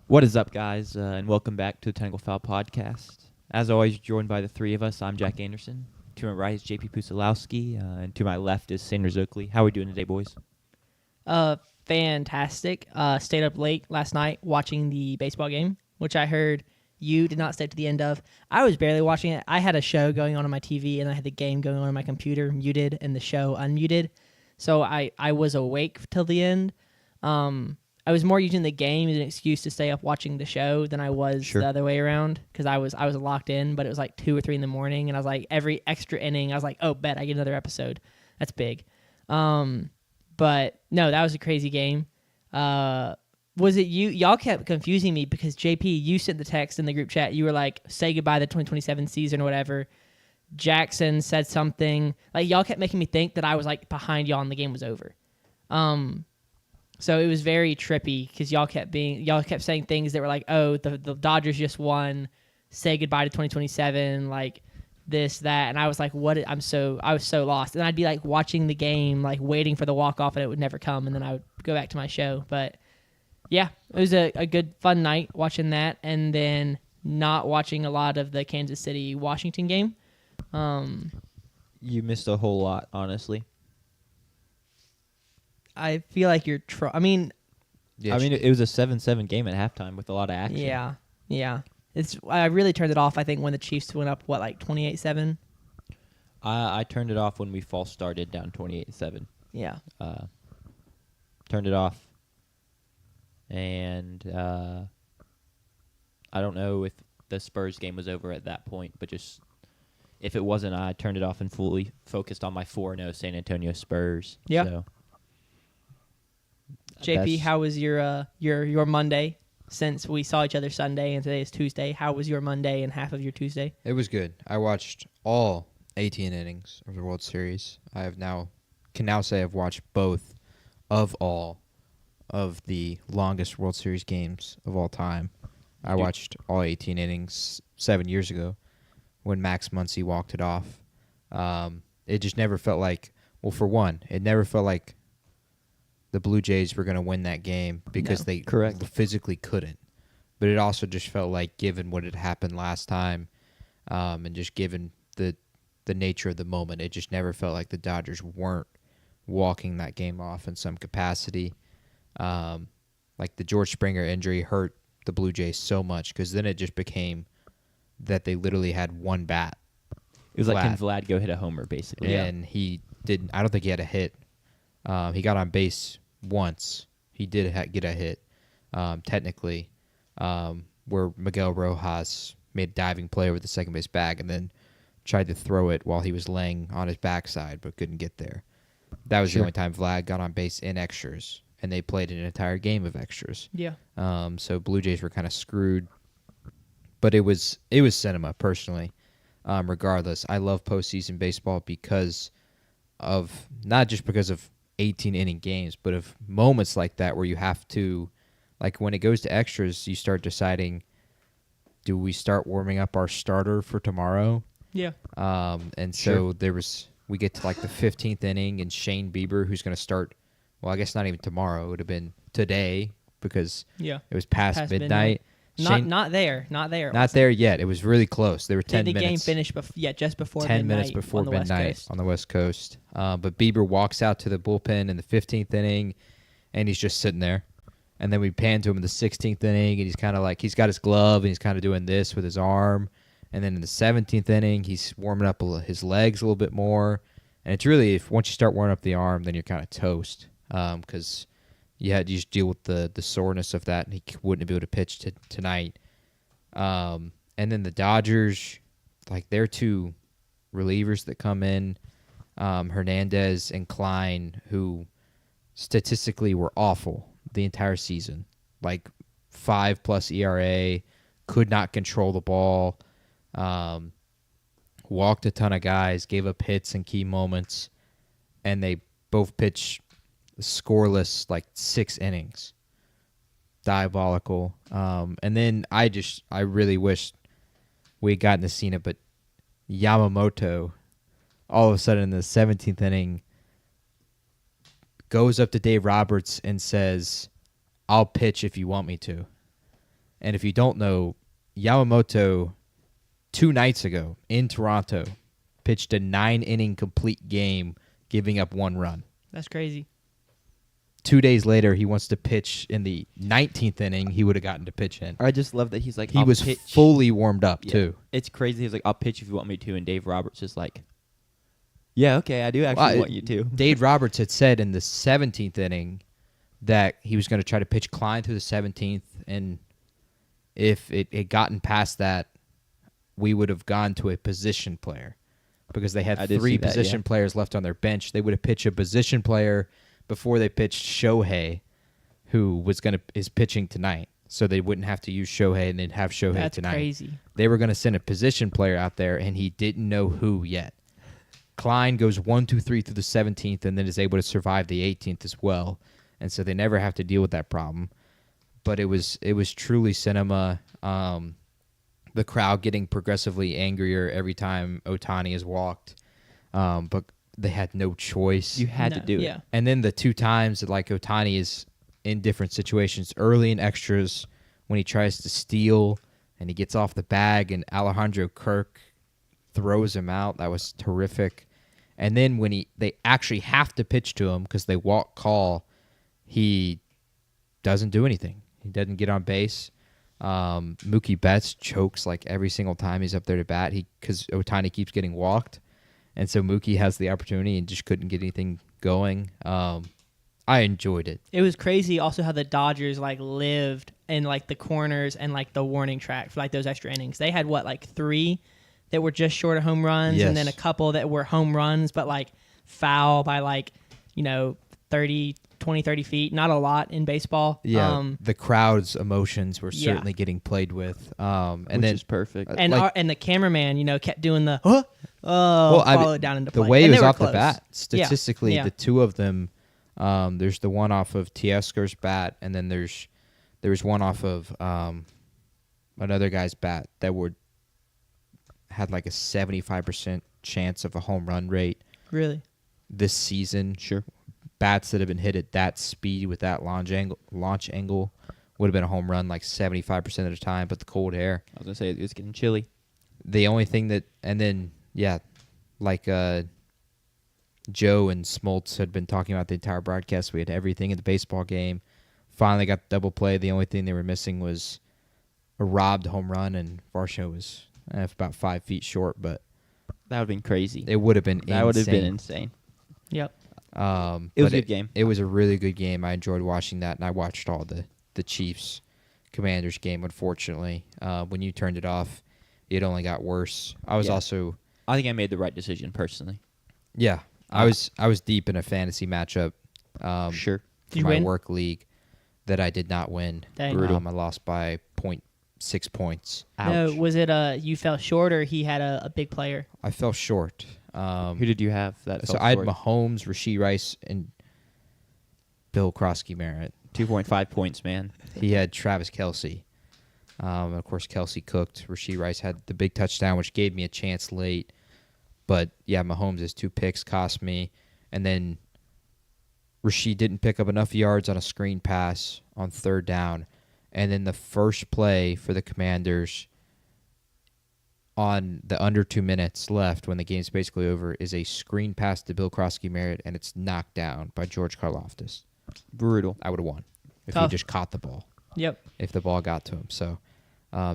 What is up, guys, and welcome back to the Technical Fowl podcast. As always, joined by the three of us, I'm Jack Anderson. To my right is JP Pucylowski, and to my left is Sanders Oakley. How are we doing today, boys? Fantastic. Stayed up late last night watching the baseball game, which I heard you did not stay to the end of. I was barely watching it. I had a show going on my TV, and I had the game going on my computer muted and the show unmuted. So I was awake till the end. I was more using the game as an excuse to stay up watching the show than I was the other way around, because I was locked in, but it was like 2 or 3 in the morning, and I was like, every extra inning, I was like, oh, bet I get another episode. That's big. But no, that was a crazy game. Was it you? Y'all kept confusing me because JP, you sent the text in the group chat. You were like, say goodbye to the 2027 season or whatever. Jackson said something. Like, y'all kept making me think that I was like behind y'all and the game was over. So it was very trippy because y'all kept saying things that were like, oh, the Dodgers just won. Say goodbye to 2027. Like this, that. And I was like, what? I was so lost. And I'd be like watching the game, like waiting for the walk-off, and it would never come. And then I would go back to my show. But yeah, it was a good, fun night watching that, and then not watching a lot of the Kansas City-Washington game. You missed a whole lot, honestly. I feel like you're I mean, it was a 7-7 game at halftime with a lot of action. Yeah. I really turned it off, I think, when the Chiefs went up, 28-7? I turned it off when we false started down 28-7. Yeah. Turned it off. And I don't know if the Spurs game was over at that point, but just if it wasn't, I turned it off and fully focused on my 4-0 San Antonio Spurs. Yeah. So, JP, how was your Monday? Since we saw each other Sunday and today is Tuesday, how was your Monday and half of your Tuesday? It was good. I watched all 18 innings of the World Series. I can now say I've watched both of all of the longest World Series games of all time. I watched all 18 innings 7 years ago when Max Muncy walked it off. It just never felt like, well, for one, it never felt like the Blue Jays were going to win that game because they physically couldn't. But it also just felt like, given what had happened last time, and just given the nature of the moment, it just never felt like the Dodgers weren't walking that game off in some capacity. Like the George Springer injury hurt the Blue Jays so much, because then it just became that they literally had one bat. It was like, can Vlad go hit a homer, basically? And he didn't. I don't think he had a hit. He got on base once. He did get a hit, technically, where Miguel Rojas made a diving play over the second base bag and then tried to throw it while he was laying on his backside but couldn't get there. That was the only time Vlad got on base in extras, and they played an entire game of extras. Yeah. So Blue Jays were kind of screwed, but it was cinema, personally. Regardless, I love postseason baseball because of, not just because of 18-inning games, but of moments like that where you have to, like when it goes to extras, you start deciding, do we start warming up our starter for tomorrow? Yeah. And so we get to like the 15th inning, and Shane Bieber, who's going to start, well, I guess not even tomorrow, it would have been today because it was past midnight. Not there. Not there yet. It was really close. There were 10 minutes. The game finished just before 10 midnight minutes before on the midnight West Coast. on the West Coast. But Bieber walks out to the bullpen in the 15th inning, and he's just sitting there. And then we pan to him in the 16th inning, and he's kind of like, he's got his glove, and he's kind of doing this with his arm. And then in the 17th inning, he's warming up his legs a little bit more. And it's really, once you start warming up the arm, then you're kind of toast, because you just deal with the soreness of that, and he wouldn't be able to pitch tonight. And then the Dodgers, like their two relievers that come in, Hernandez and Klein, who statistically were awful the entire season. Like 5+ ERA, could not control the ball, walked a ton of guys, gave up hits in key moments, and they both pitched scoreless like 6 innings. Diabolical. And then I really wished we had gotten to see it, but Yamamoto, all of a sudden in the 17th inning, goes up to Dave Roberts and says, "I'll pitch if you want me to." And if you don't know, Yamamoto 2 nights ago in Toronto pitched a 9-inning complete game, giving up 1 run. That's crazy. 2 days later, he wants to pitch in the 19th inning. He would have gotten to pitch in. I just love that he's like, He I'll was pitch. fully warmed up, Yeah. too. It's crazy. He's like, I'll pitch if you want me to. And Dave Roberts is like, yeah, okay, I do actually want you to. Dave Roberts had said in the 17th inning that he was going to try to pitch Klein through the 17th, and if it had gotten past that, we would have gone to a position player because they had I did 3 see that, position yeah. players left on their bench. They would have pitched a position player before they pitched Shohei, who is pitching tonight. So they wouldn't have to use Shohei and then have Shohei That's tonight. crazy. They were going to send a position player out there, and he didn't know who yet. Klein goes 1, 2, 3 through the 17th and then is able to survive the 18th as well. And so they never have to deal with that problem. But it was truly cinema. The crowd getting progressively angrier every time Ohtani is walked. But they had no choice. You had to do yeah. it. And then the 2 times that like Ohtani is in different situations, early in extras when he tries to steal and he gets off the bag and Alejandro Kirk throws him out. That was terrific. And then when they actually have to pitch to him because they walk call, he doesn't do anything. He doesn't get on base. Mookie Betts chokes like every single time he's up there to bat because Ohtani keeps getting walked. And so Mookie has the opportunity and just couldn't get anything going. I enjoyed it. It was crazy also how the Dodgers like lived in like the corners and like the warning track for like those extra innings. They had 3 that were just short of home runs Yes. and then a couple that were home runs but like foul by 30 feet. Not a lot in baseball. Yeah, the crowd's emotions were certainly getting played with. And Which then is perfect. And like- and the cameraman, kept doing the I followed down into the play. way And it they was were off the close. bat, Yeah. statistically, Yeah. the 2 of them, there's the one off of Teoscar's bat, and then there was one off of another guy's bat that had like a 75% chance of a home run rate Really? this season. Sure. Bats that have been hit at that speed with that launch angle would have been a home run like 75% of the time, but the cold air. I was going to say, it was getting chilly. The only thing that, and then, yeah, like Joe and Smoltz had been talking about the entire broadcast. We had everything in the baseball game. Finally got the double play. The only thing they were missing was a robbed home run, and Varsho was about 5 feet short, but That would have been crazy. it would have been insane. That would have been insane. Yep. It was But a good game. It was a really good game. I enjoyed watching that, and I watched all the Chiefs Commanders game. Unfortunately, when you turned it off, it only got worse. I was Yeah. also I think I made the right decision personally. yeah. I was deep in a fantasy matchup. Sure. For Did you my win? work league that I did not win. Dang. Brutal. I lost by 0.6 points. No, Ouch. was it you fell short or he had a big player? I fell short. Who did you have that So fell I had short? Mahomes, Rasheed Rice, and Bill Krosky-Merritt. 2.5 points, man. He had Travis Kelce. Of course, Kelce cooked. Rasheed Rice had the big touchdown, which gave me a chance late. But, yeah, Mahomes' 2 picks cost me. And then Rasheed didn't pick up enough yards on a screen pass on 3rd down. And then the first play for the Commanders on the under 2 minutes left when the game's basically over is a screen pass to Bill Krosky-Merritt, and it's knocked down by George Karlaftis. Brutal. I would have won if Tough. he just caught the ball. Yep. If the ball got to him. So,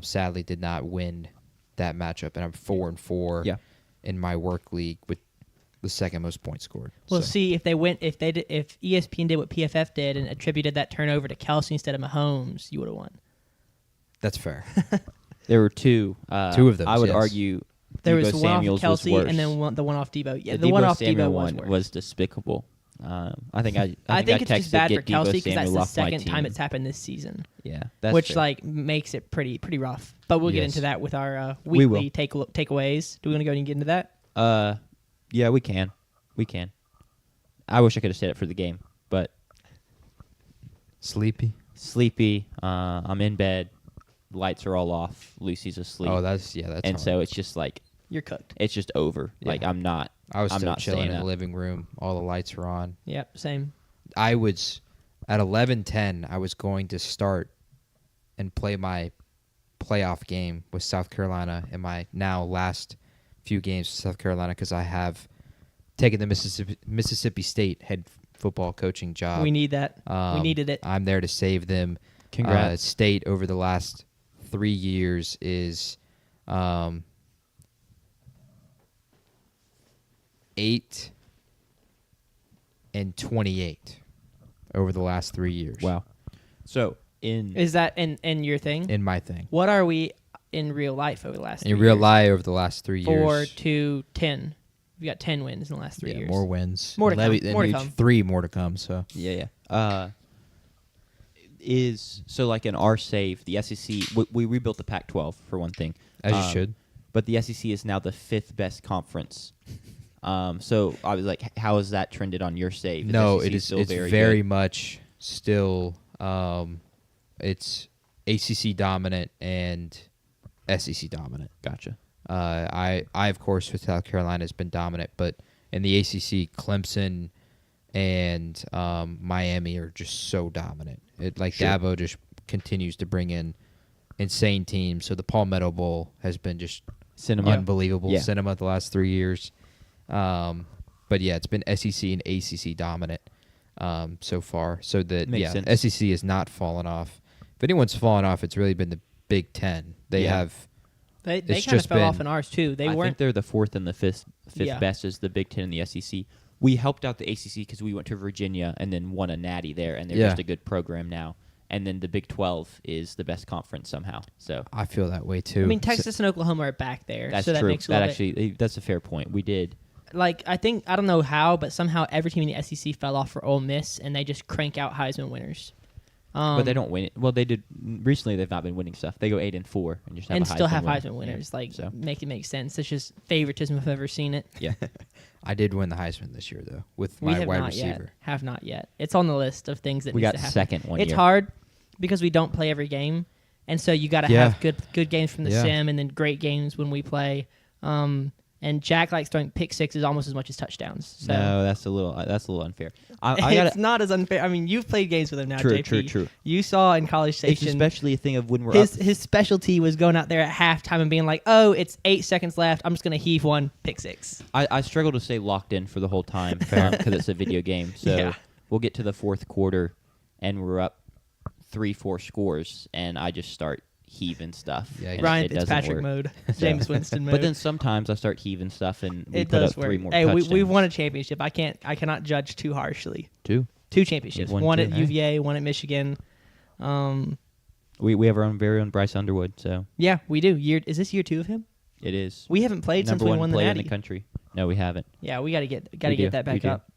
sadly, did not win that matchup, and I'm 4-4 Yeah. in my work league with the second most points scored. We'll So, see if if ESPN did what PFF did and attributed that turnover to Kelsey instead of Mahomes, you would have won. that's fair. There were 2. 2 of those, I would yes. argue There Deebo was one Samuels off Kelsey was worse. and then the one off Debo. Yeah, the Deebo one off Samuel Debo was one worse. was despicable. I think I I think it's texted just bad get for Kelsey Deebo because that's Samuel the off my second time team. it's happened this season, Yeah, that's which fair. makes it pretty rough. But we'll get Yes. into that with our We weekly takeaways. Do we want to go and get into that? Yeah, we can. I wish I could have said it for the game, but Sleepy? sleepy. I'm in bed. Lights are all off. Lucy's asleep. Oh, that's and hard. so it's just like You're cooked. it's just over. Yeah. Like I'm not. I was I'm still not chilling staying in the up. living room. All the lights were on. Yep, same. I was at 11-10. I was going to start and play my playoff game with South Carolina in my now last few games with South Carolina because I have taken the Mississippi State head football coaching job. We need that. We needed it. I'm there to save them. Congrats. State over the last 3 years is 8-28 over the last 3 years. Wow. So Is that in your thing? In my thing. What are we in real life over the last 3 years? In real life over the last 3 years. 4-10. We got 10 wins in the last 3 years. More wins. More to come. And More to come. 3 more to come. So yeah. Like in our save, the SEC, we rebuilt the Pac-12 for one thing. as you should. But the SEC is now the 5th best conference. So I was like, how has that trended on your save? Is No, SEC it is. still It's very very good? much still. It's ACC dominant and SEC dominant. Gotcha. I of course with South Carolina has been dominant, but in the ACC, Clemson and Miami are just so dominant. Sure. Dabo just continues to bring in insane teams. So the Palmetto Bowl has been just unbelievable. Yeah. Cinema the last 3 years. But yeah, it's been SEC and ACC dominant so far. So that Makes sense. SEC has not fallen off. If anyone's fallen off, it's really been the Big Ten. They have. They It's kind of just fell off been- in ours too. They I think weren't. they're the 4th and the 5th Yeah. best is the Big Ten and the SEC. We helped out the ACC because we went to Virginia and then won a natty there, and they're Yeah. just a good program now. And then the Big 12 is the best conference somehow. So I feel that way too. I mean, Texas and Oklahoma are back there, that's so that true. makes a That little bit. that's a fair point. We did. Like I don't know how, but somehow every team in the SEC fell off for Ole Miss, and they just crank out Heisman winners. But they don't win it. Well, they did recently. They've not been winning stuff. They go 8-4 and just have and a still have winner. Heisman winners. Yeah. Like, So make it make sense. It's just favoritism if I've ever seen it. yeah, I did win the Heisman this year though with We my have wide not receiver. yet. Have not yet. It's on the list of things that we needs got to happen. second one It's year. hard because we don't play every game, and so you got to Yeah. have good games from the Yeah. sim, and then great games when we play. And Jack likes throwing pick sixes almost as much as touchdowns. So No, that's a little unfair. I it's not as unfair. I mean, you've played games with him now, True, JP. true. You saw in College It's Station. especially a thing of when we're His specialty was going out there at halftime and being like, "Oh, it's 8 seconds left. I'm just gonna heave one pick six." I struggle to stay locked in for the whole time because it's a video game. So Yeah. we'll get to the 4th quarter, and we're up 3-4 scores, and I just start heaving stuff. Yeah, and Ryan it doesn't Fitzpatrick work. mode, So- James Winston mode. But then sometimes I start heaving stuff, and we it put does up work. 3 more Hey, touchdowns. we've won a championship. I cannot judge too harshly. 2. 2 championships. We've won One 2. at UVA, one at Michigan. We have our own very own Bryce Underwood, so Yeah, we do. Is this year 2 of him? it is. We haven't played since number we one won the player Natty. in the country. No, we haven't. Yeah, we got to get We get that do. We back do. up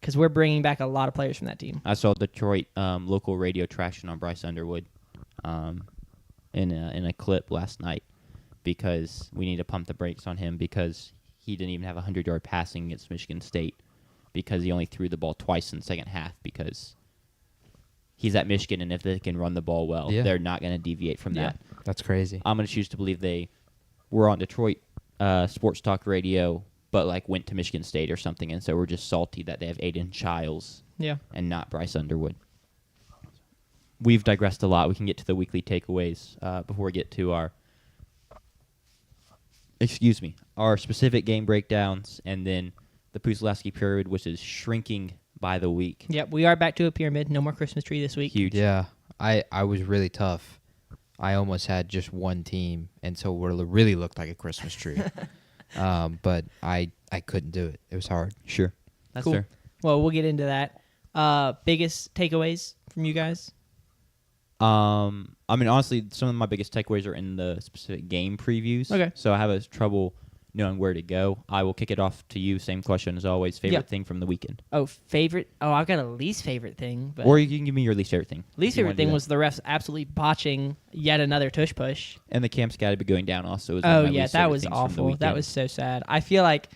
because we're bringing back a lot of players from that team. I saw Detroit local radio trashing on Bryce Underwood in a clip last night because we need to pump the brakes on him because he didn't even have 100-yard passing against Michigan State because he only threw the ball twice in the second half because he's at Michigan, and if they can run the ball well, Yeah. they're not going to deviate from that. That's crazy. I'm going to choose to believe they were on Detroit sports talk radio, but like went to Michigan State or something, and so we're just salty that they have Aiden Childs Yeah. and not Bryce Underwood. We've digressed a lot. We can get to the weekly takeaways before we get to our specific game breakdowns, and then the Pucylowski period, which is shrinking by the week. Yep, we are back to a pyramid. No more Christmas tree this week. Huge. Yeah, I was really tough. I almost had just one team, and so it really looked like a Christmas tree. But I couldn't do it. It was hard. Sure. That's Cool. fair. Well, we'll get into that. Biggest takeaways from you guys? I mean, honestly, some of my biggest takeaways are in the specific game previews. Okay. So I have trouble knowing where to go. I will kick it off to you. Same question as always. Favorite Yeah. thing from the weekend? Oh, favorite? Oh, I've got a least favorite thing. But Or you can give me your least favorite thing. least if you favorite wanna do thing that. was the refs absolutely botching yet another tush push. And the camp's got to be going down also. Is one of Oh my yeah, least that favorite was things from the awful. That weekend. was so sad. I feel like,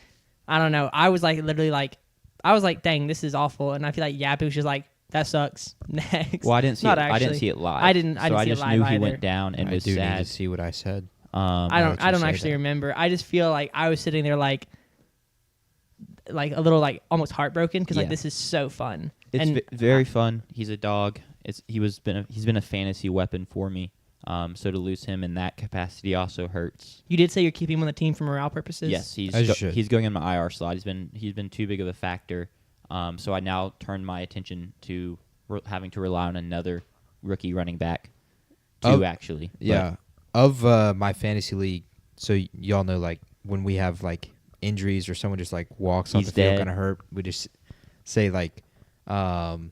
I don't know. I was like literally like, I was like, dang, this is awful. And I feel like Yapu was just like, that sucks. Next. Well, I didn't see Not it. I didn't actually. see it live. I didn't see it just live knew he either. went down and I was do need sad. to see what I said. I I'll let you don't say actually that. remember. I just feel like I was sitting there like a little like almost heartbroken because like Yeah. this is so fun. It's And very fun. He's a dog. He's been a fantasy weapon for me. So to lose him in that capacity also hurts. You did say you're keeping him on the team for morale purposes. Yes, As you should. he's going in my IR slot. He's been too big of a factor. So I now turn my attention to having to rely on another rookie running back. Two actually. Yeah. Of my fantasy league, so y'all know, like, when we have, like, injuries or someone just, like, walks off He's the field dead. kind of hurt, we just say, like, I don't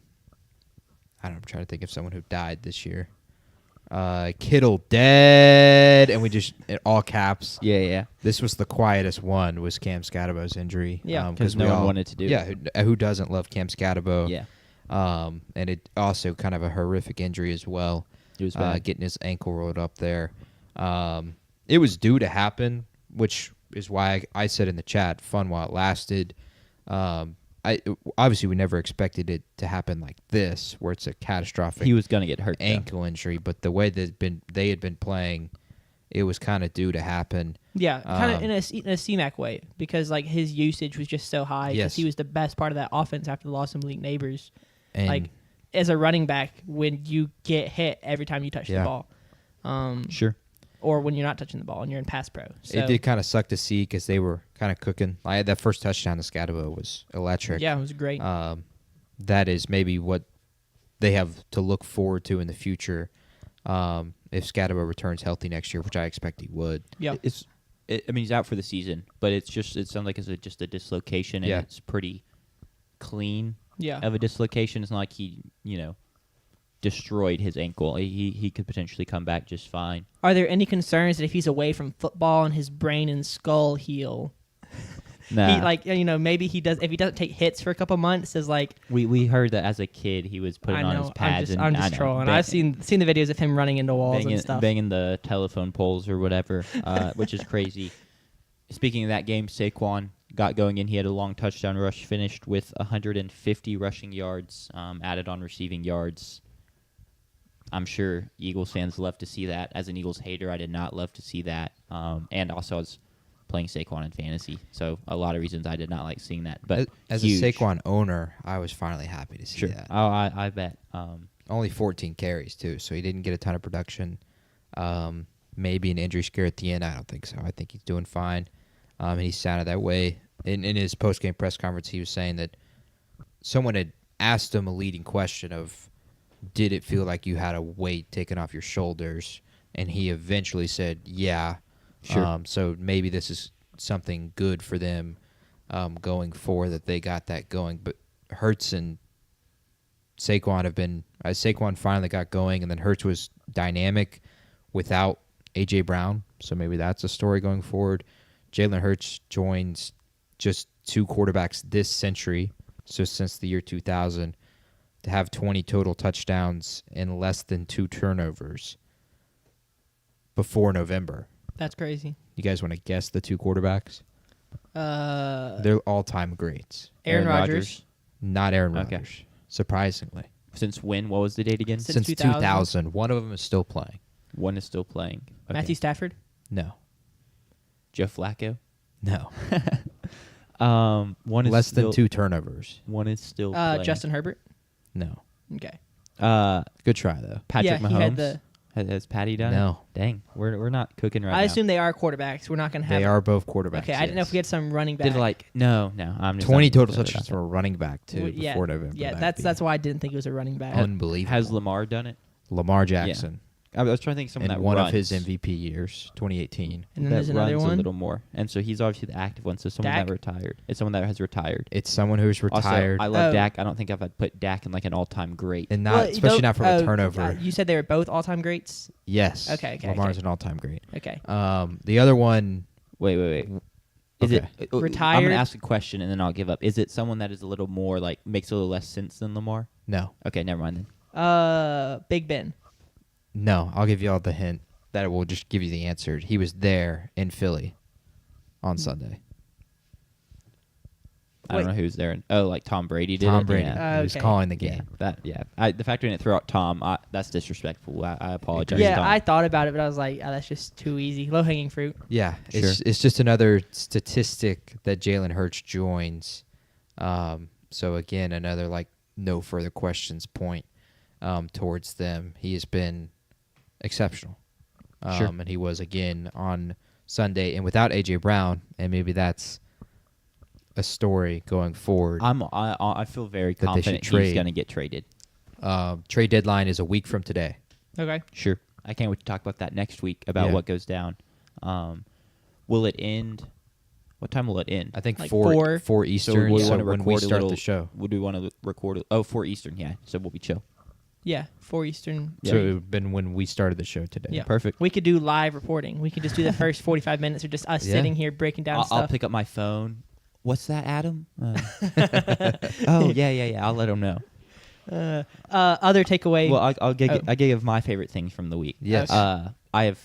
know, I'm trying to think of someone who died this year. Kittle dead, and we just, in all caps. Yeah. This was the quietest one, was Cam Scatterbo's injury. Yeah. Because no one wanted to do it. Yeah, who doesn't love Cam Scatterbo? Yeah. And it also kind of a horrific injury as well. It was bad. Getting his ankle rolled up there. It was due to happen, which is why I said in the chat, fun while it lasted. Obviously we never expected it to happen like this, where it's a catastrophic He was gonna get hurt. ankle injury, but the way they had been playing, it was kind of due to happen. Yeah, kind of in a CMAC way, because like his usage was just so high because Yes. he was the best part of that offense after the loss of Malik Neighbors. And Like as a running back, when you get hit every time you touch the Yeah. ball, Sure. or when you're not touching the ball and you're in pass pro. So, it did kind of suck to see because they were kind of cooking. That first touchdown to Scatterbo was electric. yeah, it was great. That is maybe what they have to look forward to in the future if Scatterbo returns healthy next year, which I expect he would. Yeah, I mean, he's out for the season, but it sounds like it's just a dislocation, and Yeah. it's pretty clean yeah. of a dislocation. It's not like he, destroyed his ankle. He could potentially come back just fine. Are there any concerns that if he's away from football and his brain and skull heal, Nah. maybe he does if he doesn't take hits for a couple months? Is like we heard that as a kid he was putting I know on his pads. I'm just trolling. I've seen the videos of him running into walls and stuff. banging the telephone poles or whatever, which is crazy. Speaking of that game, Saquon got going in. He had a long touchdown rush, finished with 150 rushing yards, added on receiving yards. I'm sure Eagles fans love to see that. As an Eagles hater, I did not love to see that. And also, I was playing Saquon in fantasy, so a lot of reasons I did not like seeing that. But as huge. a Saquon owner, I was finally happy to see Sure. that. Oh, I bet. Only 14 carries, too, so he didn't get a ton of production. Maybe an injury scare at the end. I don't think so. I think he's doing fine. And he sounded that way. In his post-game press conference, he was saying that someone had asked him a leading question of, did it feel like you had a weight taken off your shoulders? And he eventually said, yeah. Sure. So maybe this is something good for them going forward, that they got that going. But Hurts and Saquon have been Saquon finally got going, and then Hurts was dynamic without A.J. Brown. So maybe that's a story going forward. Jalen Hurts joins just two quarterbacks this century, so since the year 2000, to have 20 total touchdowns and less than 2 turnovers before November. That's crazy. You guys want to guess the 2 quarterbacks? They're all-time greats. Aaron Rodgers. Not Aaron Okay. Rodgers, surprisingly. Since when? What was the date again? Since Since 2000. 2000. One of them is still playing. One is still playing. Okay. Matthew Stafford. No. Joe Flacco. No. One is Less still, than 2 turnovers. One is still playing. Justin Herbert. No. Okay. Good try, though. Patrick Yeah, Mahomes. he had the- Has Patty done it? No. Dang, we're not cooking right now. I assume they are quarterbacks. We're not going to have. They are both quarterbacks. Okay, I didn't know if we had some running back. Did no. I'm just 20 not- total touchdowns from a running back, too, Yeah, before November. yeah. That'd That's be why I didn't think it was a running back. unbelievable. Has Lamar done it? Lamar Jackson. I was trying to think of someone In that one runs. of his MVP years, 2018. And then that there's another runs one. a little more, and so he's obviously the active one. So someone Dak? that retired. It's someone that has retired. It's someone who's retired. Also, I love Oh. Dak. I don't think I'd put Dak in like an all-time great. and not, Well, especially not from a oh, turnover. You said they were both all-time greats. Yes. Okay, Lamar's okay. an all-time great. Okay. The other one, Wait. Is Okay. it I'm Retired? gonna ask a question and then I'll give up. Is it someone that is a little more like makes a little less sense than Lamar? no. Okay, never mind then. Big Ben. No, I'll give you all the hint that it will just give you the answer. He was there in Philly on Sunday. I don't Wait. know who's there. Oh, like Tom Brady did. Tom it? Brady. Yeah. He was Okay. calling the Yeah, game. the fact we didn't throw out Tom, that's disrespectful. I apologize. Yeah, Tom. I thought about it, but I was like, that's just too easy. Low-hanging fruit. Yeah, Sure. it's just another statistic that Jalen Hurts joins. So again, another like no further questions point towards them. He has been exceptional. Sure. And he was again on Sunday, and without A.J. Brown, and maybe that's a story going forward. I feel very That they should confident he's trade. going to get traded. Trade deadline is a week from today. Okay. Sure. I can't wait to talk about that next week about Yeah. what goes down. Will it end? What time will it end? I think Like 4 4. Eastern. we So wanna when we record a start little- the show. Would we want to record? 4 Eastern, yeah. So we'll be chill. Yeah, 4 Eastern. So it would have been when we started the show today. Yeah. Perfect. We could do live reporting. We could just do the first 45 minutes or just us Yeah. sitting here breaking down I'll stuff. pick up my phone. What's that, Adam? Oh, yeah. I'll let him know. Other takeaway. Well, I'll give my favorite things from the week. Yes. I have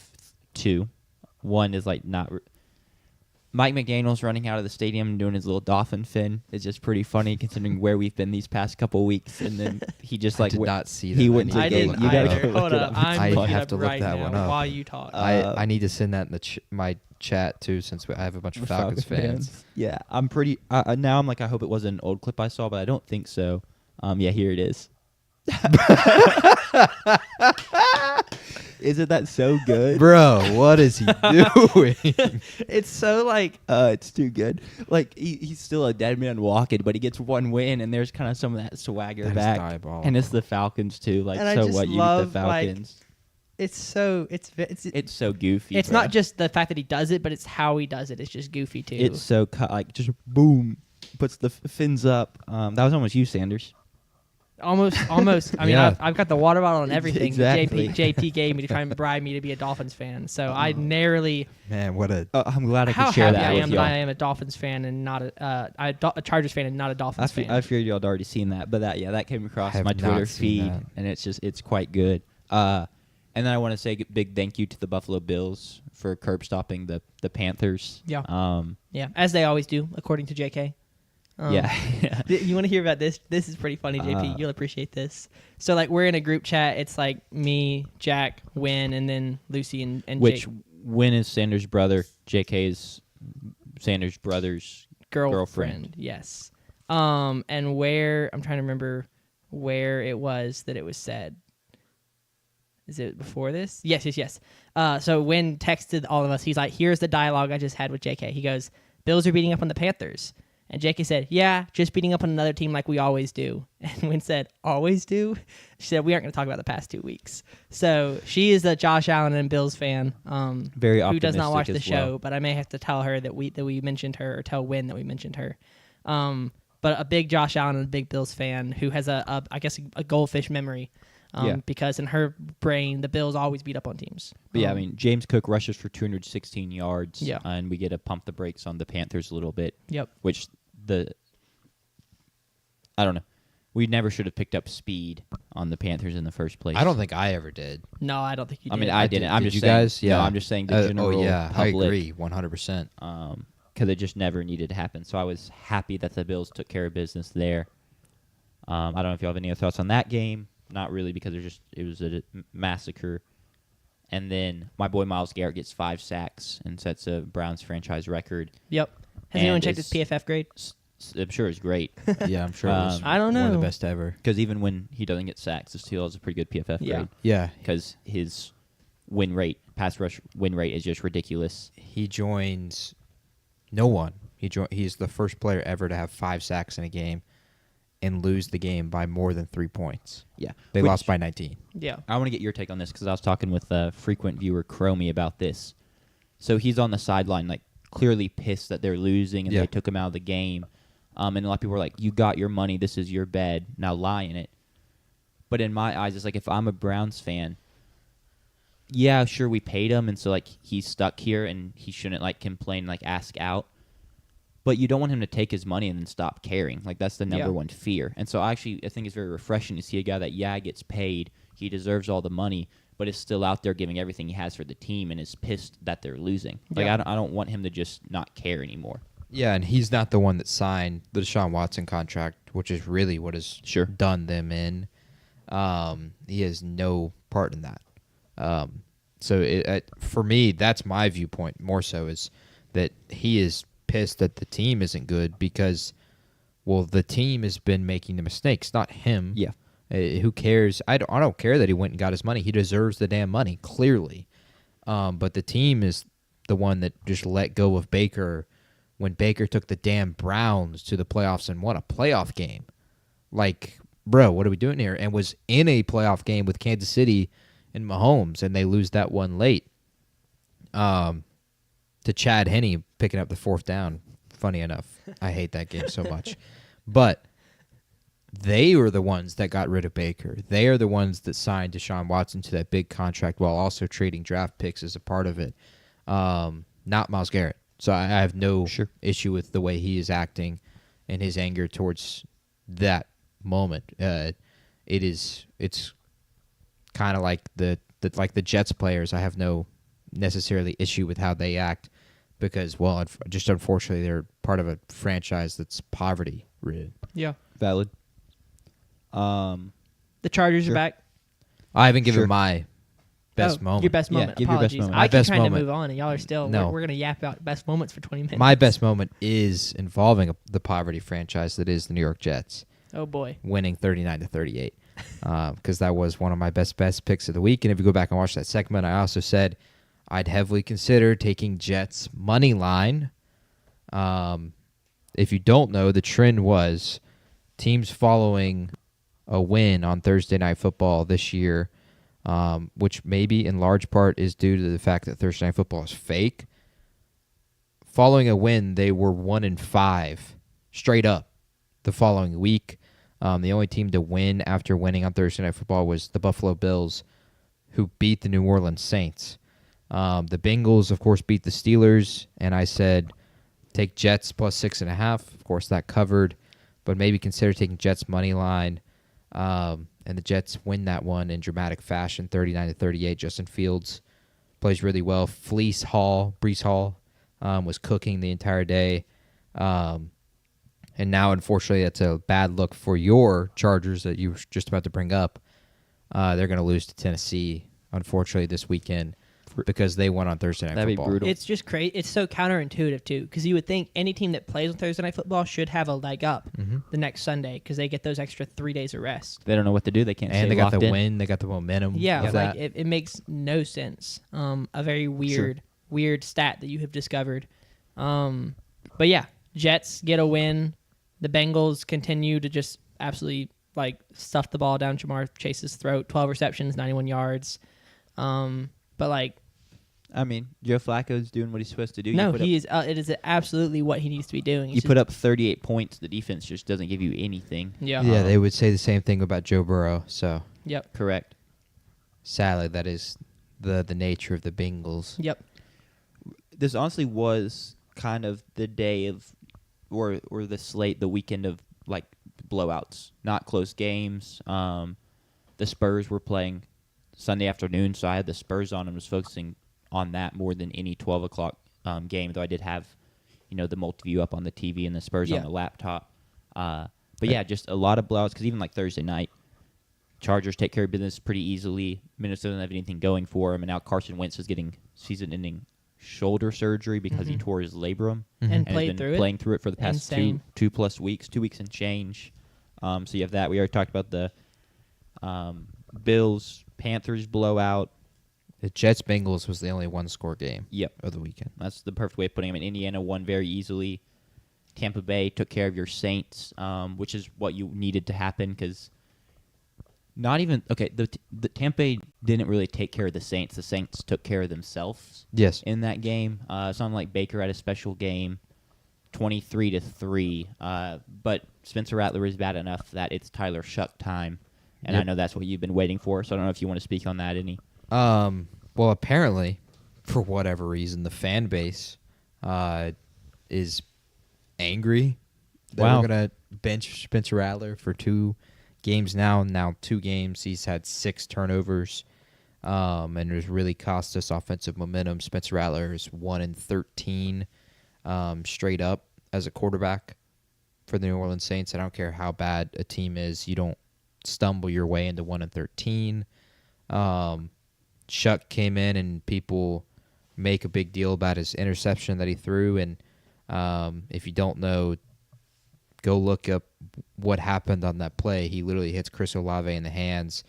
2. One is like not. Mike McDaniel's running out of the stadium and doing his little dolphin fin. It's just pretty funny considering where we've been these past couple weeks. And then he just I like did went- not see he that. went to I the game. didn't You gotta either. go look Hold it up. up. I'm I looking have up to look right that now one up. while you talk. I need to send that in my chat too, since I have a bunch of Falcons fans. Yeah, I'm pretty. Now I'm like, I hope it was an old clip I saw, but I don't think so. Yeah, here it is. Isn't that so good? Bro, what is he doing? It's so like, it's too good. Like he's still a dead man walking, but he gets one win, and there's kind of some of that swagger That is back. diabolical. And it's the Falcons too. Like, And I so just what? You beat the love, like, Falcons. It's so It's so goofy. it's bro. not just the fact that he does it, but it's how he does it. It's just goofy too. It's so like just boom, puts the fins up. That was almost you, Sanders. almost. I mean, Yeah. I've got the water bottle and everything. Exactly. JP gave me to try and bribe me to be a Dolphins fan. So I narrowly. Man, what a I'm glad I How could share happy that I with am y'all. that I am a Dolphins fan and not a Chargers fan and not a Dolphins fan. I feared y'all had already seen that, but that came across I have my not Twitter seen feed, that. and it's quite good. And then I want to say a big thank you to the Buffalo Bills for curb stopping the Panthers. Yeah. Yeah, as they always do, according to JK. Yeah. You want to hear about this? This is pretty funny, JP. You'll appreciate this. So, like, we're in a group chat. It's like me, Jack, Win, and then Lucy and Which Jake. Win is Sanders' brother. JK is Sanders' brother's Girlfriend. Yes. And where I'm trying to remember where it was that it was said. Is it before this? Yes. So Win texted all of us. He's like, "Here's the dialogue I just had with JK." He goes, "Bills are beating up on the Panthers." And JK said, "Yeah, just beating up on another team like we always do." And Win said, "Always do?" She said, "We aren't going to talk about the past 2 weeks." So she is a Josh Allen and Bills fan. Very who does not optimistic watch the as show, well. but I may have to tell her that we mentioned her, or tell Win that we mentioned her. But a big Josh Allen and a big Bills fan who has a goldfish memory. Yeah. Because in her brain, the Bills always beat up on teams. But yeah, I mean, James Cook rushes for 216 yards. Yeah. And we get to pump the brakes on the Panthers a little bit. Yep. Which I don't know. We never should have picked up speed on the Panthers in the first place. I don't think I ever did. No, I don't think you I did. mean, I didn't. I'm Did just you saying, guys? Yeah. No, I'm just saying the general Oh yeah, public. I agree 100%. Because it just never needed to happen. So I was happy that the Bills took care of business there. I don't know if you have any other thoughts on that game. Not really, because it was a massacre. And then my boy Myles Garrett gets 5 sacks and sets a Browns franchise record. Yep. Has And anyone checked his it's- PFF grade? I'm sure it's great. Yeah, I'm sure it was I don't one of the know. best ever. Because even when he doesn't get sacks, it still has a pretty good PFF Yeah. grade. Yeah, Because his win rate, pass rush win rate, is just ridiculous. he joins no one. He's the first player ever to have 5 sacks in a game and lose the game by more than 3 points. Yeah. They Which- lost by 19. Yeah. I want to get your take on this because I was talking with a frequent viewer, Chromie, about this. So he's on the sideline, like, clearly pissed that they're losing and Yeah. they took him out of the game. And a lot of people were like, you got your money. This is your bed. Now lie in it. But in my eyes, it's like if I'm a Browns fan, yeah, sure, we paid him. And so, like, he's stuck here and he shouldn't, like, complain, like, ask out. But you don't want him to take his money and then stop caring. Like, that's the number Yeah. one fear. And so I think it's very refreshing to see a guy that, gets paid. He deserves all the money, but is still out there giving everything he has for the team and is pissed that they're losing. Like, Yeah. I don't want him to just not care anymore. Yeah, and he's not the one that signed the Deshaun Watson contract, which is really what has Sure. done them in. He has no part in that. So for me, that's my viewpoint more so, is that he is pissed that the team isn't good because Well, the team has been making the mistakes, not him. Yeah. Who cares? I don't care that he went and got his money. He deserves the damn money, clearly. But the team is the one that just let go of Baker when Baker took the damn Browns to the playoffs and won a playoff game. Like, bro, what are we doing here? And was in a playoff game with Kansas City and Mahomes, and they lose that one late. To Chad Henne picking up the 4th down. Funny enough. I hate that game so much. But they were the ones that got rid of Baker. They are the ones that signed Deshaun Watson to that big contract while also trading draft picks as a part of it. Not Myles Garrett. So I have no issue with the way he is acting and his anger towards that moment. It's kind of like the Jets players. I have no necessarily issue with how they act because, well, just unfortunately they're part of a franchise that's poverty ridden. Yeah. Valid. The Chargers are back. I haven't given my best moment. Your best moment. give your best Apologies. moment. My I keep best trying moment. to move on, and y'all are still. No. We're going to yap about best moments for 20 minutes. My best moment is involving the poverty franchise that is the New York Jets. Oh boy. Winning 39-38, because that was one of my best picks of the week. And if you go back and watch that segment, I also said I'd heavily consider taking Jets money line. If you don't know, the trend was teams following a win on Thursday Night Football this year, which maybe in large part is due to the fact that Thursday Night Football is fake. Following a win, they were 1-5 straight up the following week. The only team to win after winning on Thursday Night Football was the Buffalo Bills, who beat the New Orleans Saints. The Bengals, of course, beat the Steelers, and I said take Jets plus 6.5. Of course, that covered, but maybe consider taking Jets money line. And the Jets win that one in dramatic fashion, 39-38. Justin Fields plays really well. Brees Hall was cooking the entire day. And now, unfortunately, that's a bad look for your Chargers that you were just about to bring up. They're going to lose to Tennessee, unfortunately, this weekend because they won on Thursday Night That'd Football. be brutal. It's just crazy. It's so counterintuitive, too, because you would think any team that plays on Thursday Night Football should have a leg up the next Sunday because they get those extra 3 days of rest. They don't know what to do. They can't. And stay they got locked the in. win. They got the momentum. Yeah, of like that. it makes no sense. A very weird stat that you have discovered. But yeah, Jets get a win. The Bengals continue to just absolutely stuff the ball down Jamar Chase's throat. 12 receptions, 91 yards. But I mean, Joe Flacco's doing what he's supposed to do. no, he is. It is absolutely what he needs to be doing. You put up 38 points. The defense just doesn't give you anything. Yeah. Yeah, they would say the same thing about Joe Burrow. So Yep. Correct. sadly, that is the nature of the Bengals. Yep. This honestly was kind of the day of, or the slate, the weekend of blowouts, not close games. The Spurs were playing Sunday afternoon, so I had the Spurs on and was focusing on that more than any 12 o'clock game, though I did have, the multi-view up on the TV and the Spurs on the laptop. But yeah, just a lot of blowouts, because even Thursday night, Chargers take care of business pretty easily. Minnesota doesn't have anything going for him, and now Carson Wentz is getting season-ending shoulder surgery because he tore his labrum And has played been through it. playing through it for the past Insane. 2+ weeks, 2 weeks and change. So you have that. We already talked about the Bills-Panthers blowout. The Jets-Bengals was the only one-score game Yep. of the weekend. That's the perfect way of putting them. And Indiana won very easily. Tampa Bay took care of your Saints, which is what you needed to happen because the Tampa Bay didn't really take care of the Saints. The Saints took care of themselves Yes. in that game. It's not like Baker had a special game, 23-3. But Spencer Rattler is bad enough that it's Tyler Shuck time. And I know that's what you've been waiting for, so I don't know if you want to speak on that any. Well, apparently, for whatever reason, the fan base is angry that Wow. we're going to bench Spencer Rattler for 2 games now. Now 2 games, he's had 6 turnovers, and it has really cost us offensive momentum. Spencer Rattler is 1-13 straight up as a quarterback for the New Orleans Saints. I don't care how bad a team is. You don't stumble your way into 1-13. Shuck came in and people make a big deal about his interception that he threw. And if you don't know, go look up what happened on that play. He literally hits Chris Olave in the hands.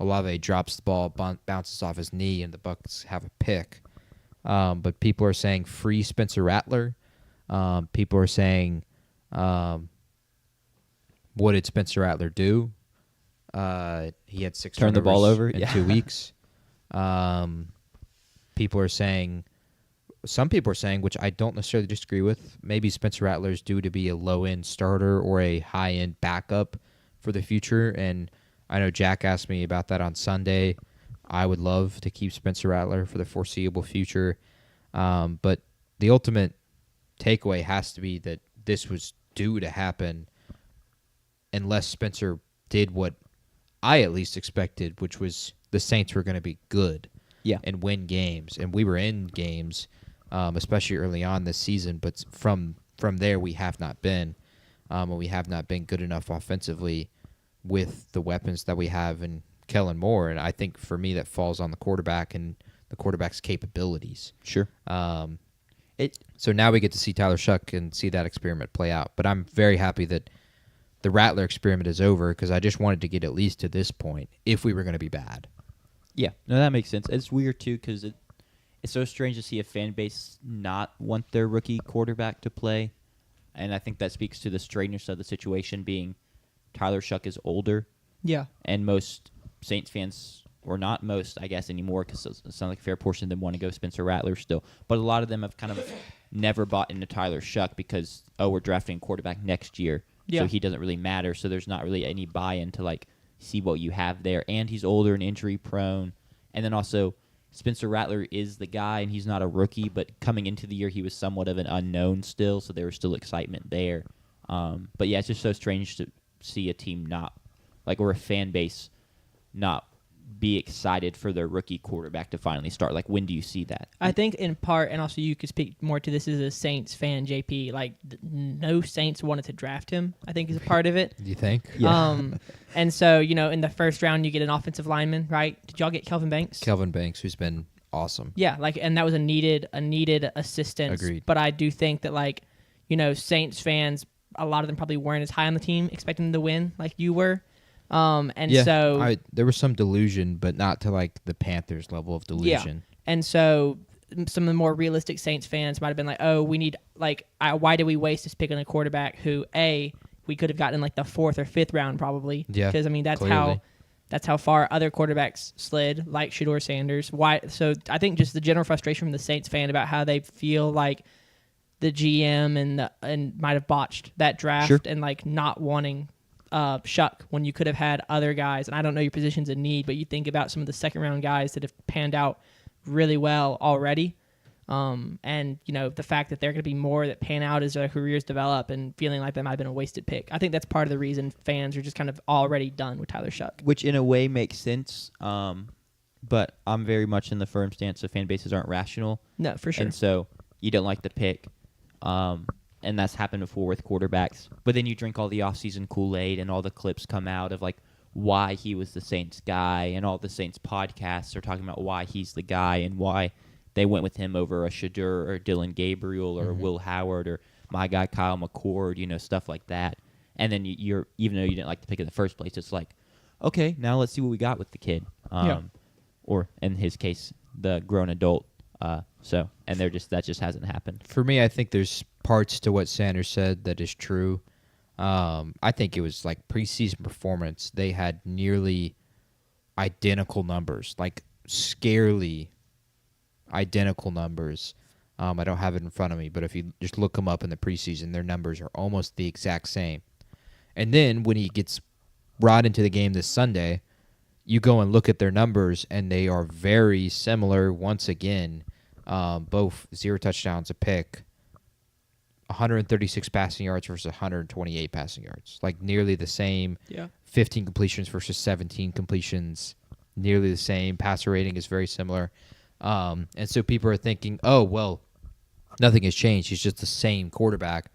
Olave drops the ball, bounces off his knee, and the Bucs have a pick. But people are saying free Spencer Rattler. People are saying, what did Spencer Rattler do? He had 6 Turn the ball over in 2 weeks. Some people are saying, which I don't necessarily disagree with, maybe Spencer Rattler is due to be a low-end starter or a high-end backup for the future. And I know Jack asked me about that on Sunday. I would love to keep Spencer Rattler for the foreseeable future. But the ultimate takeaway has to be that this was due to happen unless Spencer did what I at least expected, which was the Saints were going to be good and win games. And we were in games, especially early on this season. But from there, we have not been. And we have not been good enough offensively with the weapons that we have in Kellen Moore. And I think for me, that falls on the quarterback and the quarterback's capabilities. Sure. So now we get to see Tyler Shuck and see that experiment play out. But I'm very happy that the Rattler experiment is over because I just wanted to get at least to this point if we were going to be bad. Yeah, no, that makes sense. It's weird, too, because it's so strange to see a fan base not want their rookie quarterback to play. And I think that speaks to the strangeness of the situation being Tyler Shuck is older. Yeah. And most Saints fans, or not most, I guess, anymore, because it sounds like a fair portion of them want to go Spencer Rattler still. But a lot of them have kind of never bought into Tyler Shuck because, we're drafting a quarterback next year. Yeah. So he doesn't really matter. So there's not really any buy-in to, see what you have there. And he's older and injury-prone. And then also, Spencer Rattler is the guy, and he's not a rookie. But coming into the year, he was somewhat of an unknown still, so there was still excitement there. But, yeah, it's just so strange to see a team not, or a fan base not be excited for their rookie quarterback to finally start. When do you see that? I think in part, and also you could speak more to this as a Saints fan, JP, no Saints wanted to draft him, I think is a part of it. Do you think? Yeah. And so, in the first round, you get an offensive lineman, right? Did y'all get Kelvin Banks? Kelvin Banks, who's been awesome. Yeah, and that was a needed assistance. Agreed. But I do think that, Saints fans, a lot of them probably weren't as high on the team expecting them to win like you were. So there was some delusion, but not to the Panthers level of delusion. Yeah. And so some of the more realistic Saints fans might have been like, "Oh, we need why did we waste this pick on a quarterback who we could have gotten in the 4th or 5th round probably?" Yeah, because clearly. that's how far other quarterbacks slid, like Shedeur Sanders. Why? So I think just the general frustration from the Saints fan about how they feel like the GM and might have botched that draft. Sure. And not wanting Shuck when you could have had other guys. And I don't know your positions in need, but you think about some of the second round guys that have panned out really well already. And the fact that there are going to be more that pan out as their careers develop and feeling like that might have been a wasted pick. I think that's part of the reason fans are just kind of already done with Tyler Shuck. Which in a way makes sense. But I'm very much in the firm stance of fan bases aren't rational. No, for sure. And so you don't like the pick. And that's happened before with quarterbacks. But then you drink all the offseason Kool-Aid and all the clips come out of why he was the Saints guy, and all the Saints podcasts are talking about why he's the guy and why they went with him over a Shedeur or Dylan Gabriel or Will Howard or my guy Kyle McCord, stuff like that. And then you're even though you didn't like the pick in the first place, it's okay, now let's see what we got with the kid. Or in his case, the grown adult. And that just hasn't happened. For me, I think there's parts to what Sanders said that is true. I think it was preseason performance. They had nearly identical numbers, scarily identical numbers. I don't have it in front of me, but if you just look them up in the preseason, their numbers are almost the exact same. And then when he gets brought into the game this Sunday, you go and look at their numbers, and they are very similar once again. Both 0 touchdowns, a pick, 136 passing yards versus 128 passing yards. Nearly the same. Yeah. 15 completions versus 17 completions. Nearly the same. Passer rating is very similar. And so people are thinking, oh, well, nothing has changed. He's just the same quarterback.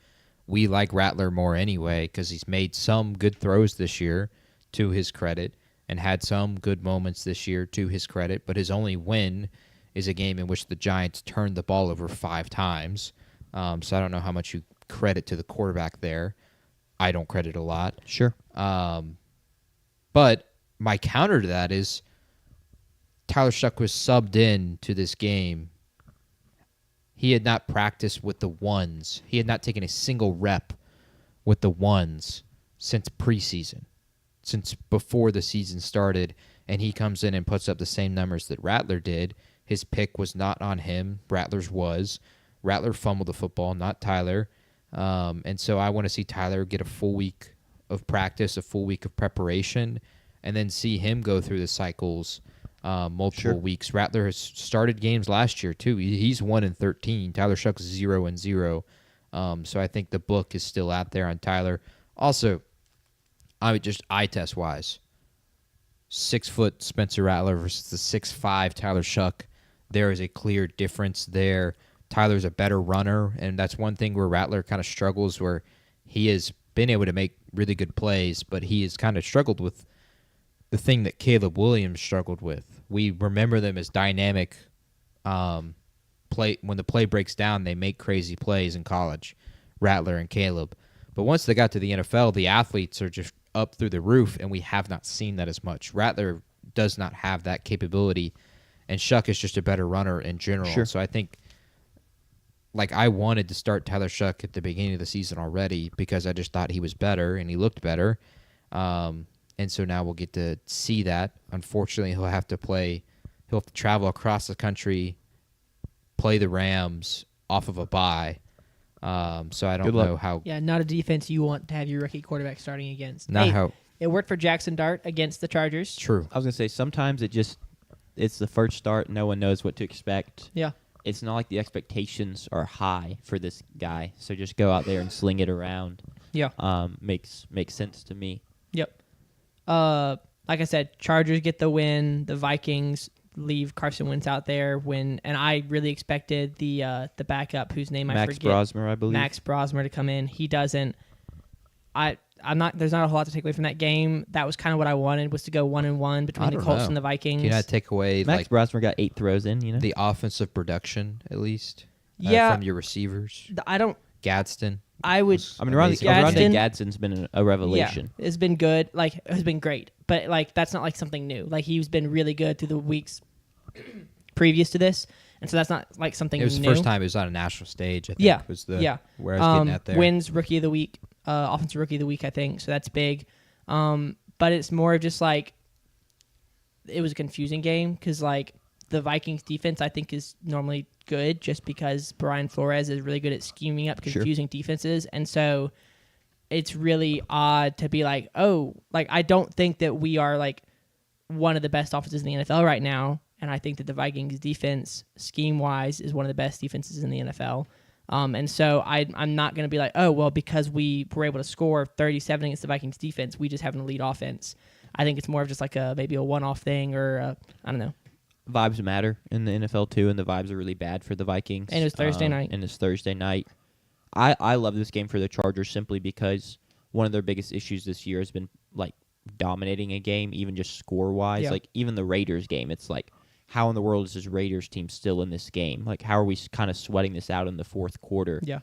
We like Rattler more anyway because he's made some good throws this year, to his credit, and had some good moments this year, to his credit. But his only win is a game in which the Giants turned the ball over 5 times. So I don't know how much you credit to the quarterback there. I don't credit a lot. Sure. But my counter to that is Tyler Shuck was subbed in to this game. He had not practiced with the ones. He had not taken a single rep with the ones since preseason, since before the season started, and he comes in and puts up the same numbers that Rattler did. His pick was not on him. Rattler's was. Rattler fumbled the football, not Tyler. And so I want to see Tyler get a full week of practice, a full week of preparation, and then see him go through the cycles multiple weeks. Rattler has started games last year, too. He's 1-13. Tyler Shuck's 0-0. So I think the book is still out there on Tyler. Also, I would just eye test wise, 6-foot Spencer Rattler versus the 6'5" Tyler Shuck. There is a clear difference there. Tyler's a better runner, and that's one thing where Rattler kind of struggles, where he has been able to make really good plays, but he has kind of struggled with the thing that Caleb Williams struggled with. We remember them as dynamic play. When the play breaks down, they make crazy plays in college, Rattler and Caleb. But once they got to the NFL, the athletes are just up through the roof, and we have not seen that as much. Rattler does not have that capability, and Shuck is just a better runner in general. Sure. So I think, I wanted to start Tyler Shuck at the beginning of the season already because I just thought he was better and he looked better. And so now we'll get to see that. Unfortunately, he'll have to travel across the country, play the Rams off of a bye. So I don't know how. Yeah, not a defense you want to have your rookie quarterback starting against. Not how. It worked for Jackson Dart against the Chargers. True. I was gonna say sometimes it's the first start. No one knows what to expect. Yeah. It's not like the expectations are high for this guy, so just go out there and sling it around. Yeah. Makes sense to me. Yep. Like I said, Chargers get the win. The Vikings leave Carson Wentz out there and I really expected the backup whose name I forget. Max Brosmer, I believe. Max Brosmer to come in. He doesn't. There's not a whole lot to take away from that game. That was kind of what I wanted, was to go 1-1 between the Colts and the Vikings. Can you not take away Max Brosmer got 8 throws in, the offensive production at least? Yeah. From your receivers. I don't. Gadsden. I would. Gadsden's been a revelation. Yeah, it's been good. It's been great. But that's not something new. He's been really good through the weeks previous to this, and so that's not something new. It was the first time it was on a national stage. I think was where I was getting at there. Wins rookie of the week, offensive rookie of the week, I think. So that's big. But it's more of just it was a confusing game because the Vikings defense I think is normally good just because Brian Flores is really good at scheming up confusing defenses, and so it's really odd to be I don't think that we are one of the best offenses in the NFL right now, and I think that the Vikings defense scheme wise is one of the best defenses in the NFL. And so I'm not going to be because we were able to score 37 against the Vikings defense, we just have an elite offense. I think it's more of just maybe a one-off thing or I don't know. Vibes matter in the NFL too, and the vibes are really bad for the Vikings. And it was Thursday night. And it's Thursday night. I love this game for the Chargers simply because one of their biggest issues this year has been dominating a game, even just score-wise. Yeah. Even the Raiders game, it's how in the world is this Raiders team still in this game? How are we kind of sweating this out in the fourth quarter? Yeah.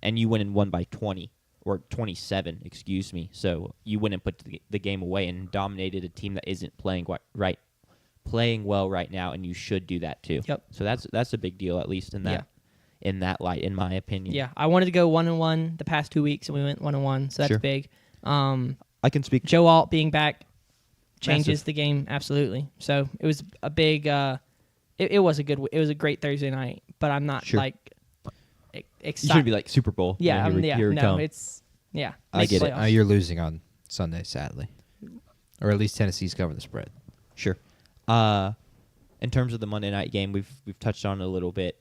And you went and won by 20 or 27, excuse me. So you went and put the game away and dominated a team that isn't playing well right now, and you should do that too. Yep. So that's a big deal, at least in that light, in my opinion. Yeah, I wanted to go 1-1 the past 2 weeks, and we went 1-1, so that's big. I can speak. Joe Alt being back changes Massive. the game absolutely. So it was a big. It was a great Thursday night, but I'm not Sure. excited. You should be Super Bowl. Yeah, here we no, come. it's I get it. playoffs. You're losing on Sunday, sadly, or at least Tennessee's covering the spread. Sure. In terms of the Monday night game, we've touched on it a little bit.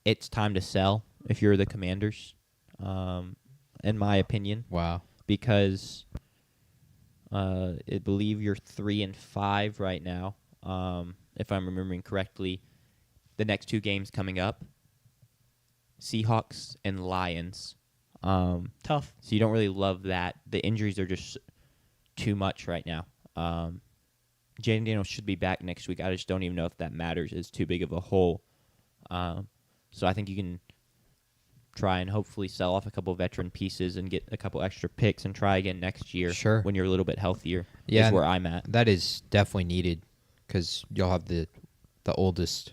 It's time to sell if you're the Commanders, in my opinion. Wow. Because I believe you're 3-5 right now, if I'm remembering correctly. The next 2 games coming up, Seahawks and Lions. Tough. So you don't really love that. The injuries are just too much right now. Jaden Daniels should be back next week. I just don't even know if that matters. It's too big of a hole. So I think you can try and hopefully sell off a couple veteran pieces and get a couple extra picks and try again next year. Sure. When you're a little bit healthier. Yeah, is where I'm at. That is definitely needed because you'll have the oldest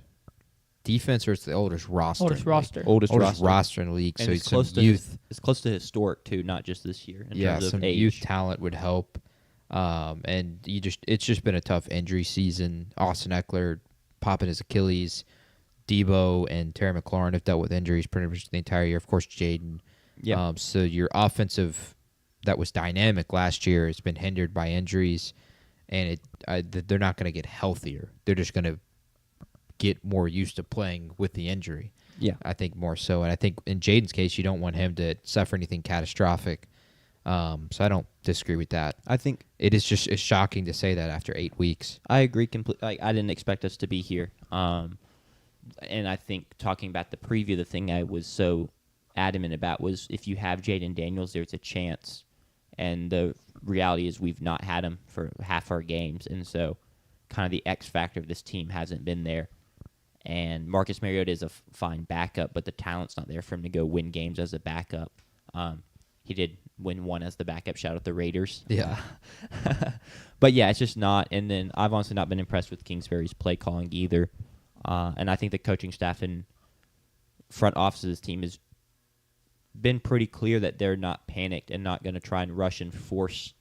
defense, or it's the oldest roster. Oldest roster. Oldest roster in the league. And So it's some close to youth. It's close to historic too, not just this year. In terms of Some age. youth talent would help. And it's just been a tough injury season. Austin Eckler popping his Achilles. Debo and Terry McLaurin have dealt with injuries pretty much the entire year. Of course, Jaden. Yeah. So your offensive that was dynamic last year has been hindered by injuries, and they're not going to get healthier. They're just going to get more used to playing with the injury. Yeah. I think more so. And I think in Jaden's case, you don't want him to suffer anything catastrophic. So I don't disagree with that. I think It's shocking to say that after 8 weeks. I agree completely. Like, I didn't expect us to be here. And I think talking about the preview, the thing I was so adamant about was if you have Jaden Daniels, there's a chance. And the reality is we've not had him for half our games. And so kind of the X factor of this team hasn't been there. And Marcus Mariota is a fine backup, but the talent's not there for him to go win games as a backup. He did win one as the backup. Shout out the Raiders. Yeah. But yeah, it's just not. And then I've honestly not been impressed with Kingsbury's play calling either. And I think the coaching staff and front office of this team has been pretty clear that they're not panicked and not going to try and rush and force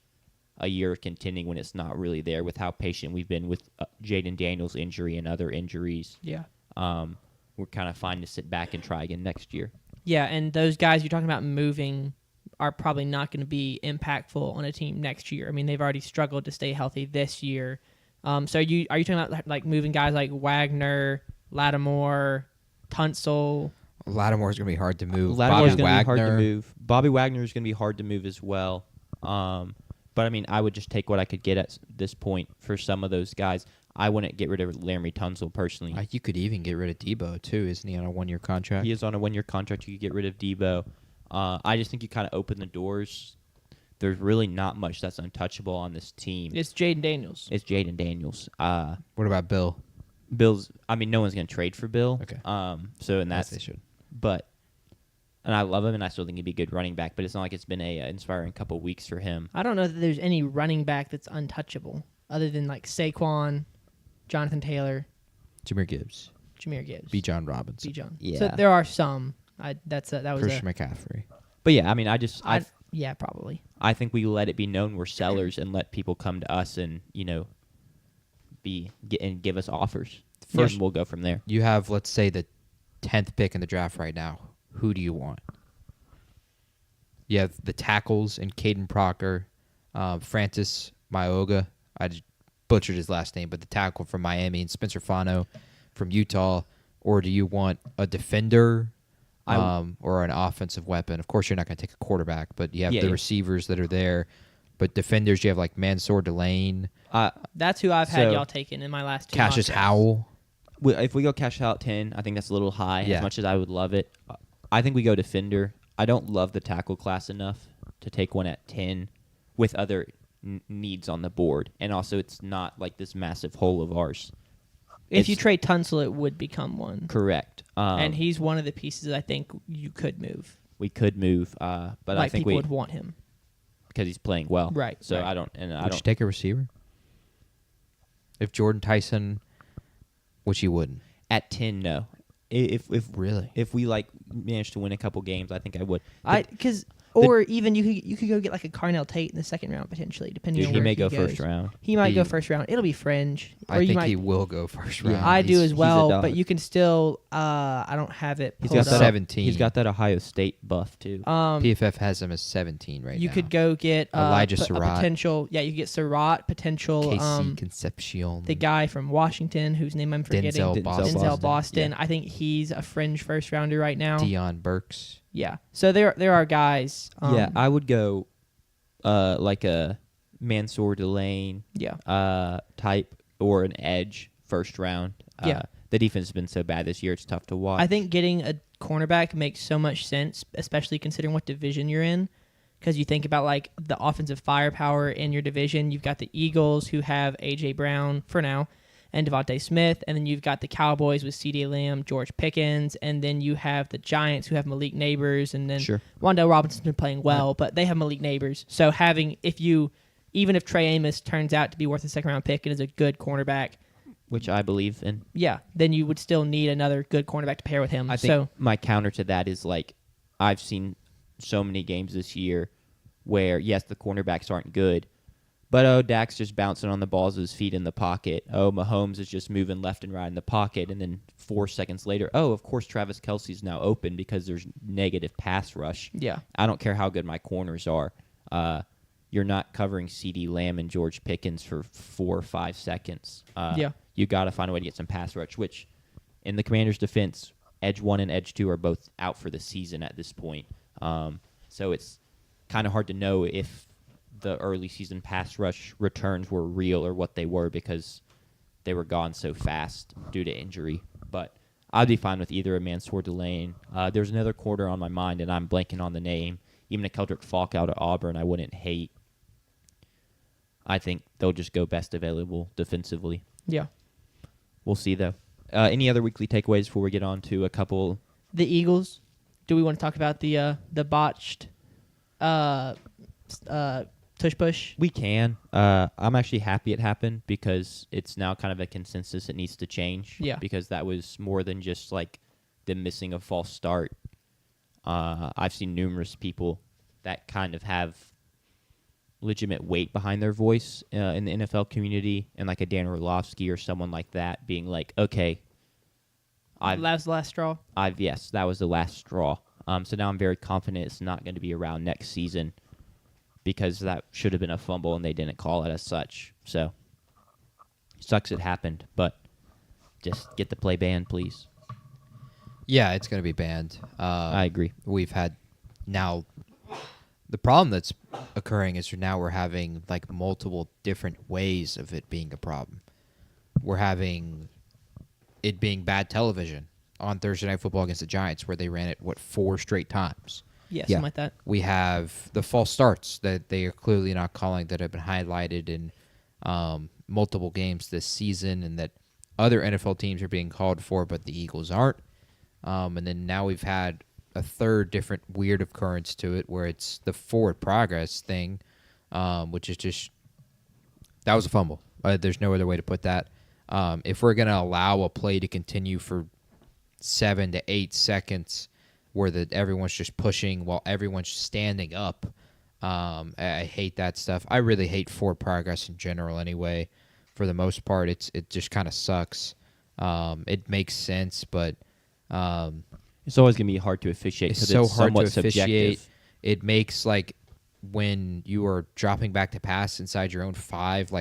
a year of contending when it's not really there, with how patient we've been with Jaden Daniels' injury and other injuries. Yeah. We're kind of fine to sit back and try again next year. Yeah, and those guys you're talking about moving are probably not going to be impactful on a team next year. I mean, they've already struggled to stay healthy this year. So are you talking about like moving guys like Wagner, Lattimore, Tunsil? Lattimore's going to be hard to move. Lattimore's Bobby going to be hard to Wagner. move. Bobby Wagner is going to be hard to move as well. But, I mean, I would just take what I could get at this point for some of those guys. I wouldn't get rid of Laremy Tunsil personally. You could even get rid of Debo, too. Isn't he on a 1-year contract? He is on a 1-year contract. You could get rid of Debo. I just think you kind of open the doors. There's really not much that's untouchable on this team. It's Jaden Daniels. It's Jaden Daniels. What about Bill? Bill's. I mean, no one's going to trade for Bill. Okay. So and Yes, that's. they should. But, and I love him, and I still think he'd be a good running back. But it's not like it's been a inspiring couple weeks for him. I don't know that there's any running back that's untouchable other than like Saquon, Jonathan Taylor, Jahmyr Gibbs. Jameer Gibbs, B. John Robinson. John. Yeah. So there are some. That was Christian McCaffrey. But yeah, I mean, yeah, probably. I think we let it be known we're sellers and let people come to us and give us offers. First, and we'll go from there. You have, let's say, the 10th pick in the draft right now. Who do you want? You have the tackles in Caden Proctor, Francis Maioga. I just butchered his last name, but the tackle from Miami, and Spencer Fano from Utah. Or do you want a defender or an offensive weapon? Of course, you're not going to take a quarterback, but you have the receivers that are there. But defenders, you have like Mansour Delane. That's who I've had y'all taken in my last 2 Cassius months. Howell. If we go Cash Howell at 10, I think that's a little high, Yeah. as much as I would love it. I think we go defender. I don't love the tackle class enough to take one at 10 with other needs on the board. And also, it's not like this massive hole of ours. If you trade Tunsil, it would become one. Correct. And he's one of the pieces I think you could move. We could move, but like I think people would want him. because he's playing well. Right. So right. I don't. Would you take a receiver? If Jordan Tyson, which you wouldn't. At 10, no. If Really? if we manage to win a couple games, I think I would. Or even you could go get like a Carnell Tate in the second round potentially, depending on He where may he go goes. first round. He might go first round. It'll be fringe. Or I you think might, he will go first round. I do as he's a well, dog. but you can still. I don't have it. He's pulled got up. 17. He's got that Ohio State buff too. PFF has him as 17 right You now. could go get Elijah a Surratt. potential. Yeah, you could get Surratt potential. KC Concepcion. The guy from Washington, whose name I'm forgetting, Denzel Boston. Denzel Boston. Yeah. I think he's a fringe first rounder right now. Deion Burks. Yeah, so there are guys. Yeah, I would go like a Mansour Delane type or an edge first round. Yeah. The defense has been so bad this year; it's tough to watch. I think getting a cornerback makes so much sense, especially considering what division you're in. Because you think about like the offensive firepower in your division. You've got the Eagles, who have A.J. Brown for now, and Devontae Smith, and then you've got the Cowboys with CeeDee Lamb, George Pickens, and then you have the Giants who have Malik Neighbors, and then Wan'Dale Robinson's been playing well, but they have Malik Neighbors. So even if Trey Amos turns out to be worth a second-round pick and is a good cornerback, which I believe in, then you would still need another good cornerback to pair with him. I think my counter to that is I've seen so many games this year where, yes, the cornerbacks aren't good, but Dak's just bouncing on the balls of his feet in the pocket. Mahomes is just moving left and right in the pocket, and then 4 seconds later, of course Travis Kelce's now open because there's negative pass rush. Yeah. I don't care how good my corners are. You're not covering CeeDee Lamb and George Pickens for 4 or 5 seconds. You got to find a way to get some pass rush, which in the Commanders' defense, Edge 1 and Edge 2 are both out for the season at this point. So it's kind of hard to know if the early season pass rush returns were real or what they were because they were gone so fast due to injury. But I'd be fine with either a Mansour Delane. There's another quarter on my mind, and I'm blanking on the name. Even a Keldrick Falk out of Auburn I wouldn't hate. I think they'll just go best available defensively. Yeah. We'll see, though. Any other weekly takeaways before we get on to a couple? The Eagles. Do we want to talk about the botched tush push? We can. I'm actually happy it happened because it's now kind of a consensus it needs to change. Yeah. Because that was more than just them missing a false start. I've seen numerous people that kind of have legitimate weight behind their voice in the NFL community, and a Dan Orlovsky or someone like that being okay, that was the last straw? Yes, that was the last straw. So now I'm very confident it's not going to be around next season because that should have been a fumble and they didn't call it as such. So sucks it happened, but just get the play banned, please. Yeah, it's going to be banned. I agree. We've had now the problem that's occurring is now we're having multiple different ways of it being a problem. We're having it being bad television on Thursday Night Football against the Giants where they ran it, 4 straight times. Yeah, something like that. We have the false starts that they are clearly not calling that have been highlighted in multiple games this season and that other NFL teams are being called for, but the Eagles aren't. And then now we've had a third different weird occurrence to it where it's the forward progress thing, which is just that was a fumble. There's no other way to put that. If we're going to allow a play to continue for 7 to 8 seconds where everyone's just pushing while everyone's standing up, I hate that stuff. I really hate forward progress in general anyway. For the most part, it just kind of sucks. It makes sense, but it's always going to be hard to officiate because it's so hard to officiate. Subjective. It makes when you are dropping back to pass inside your own 5,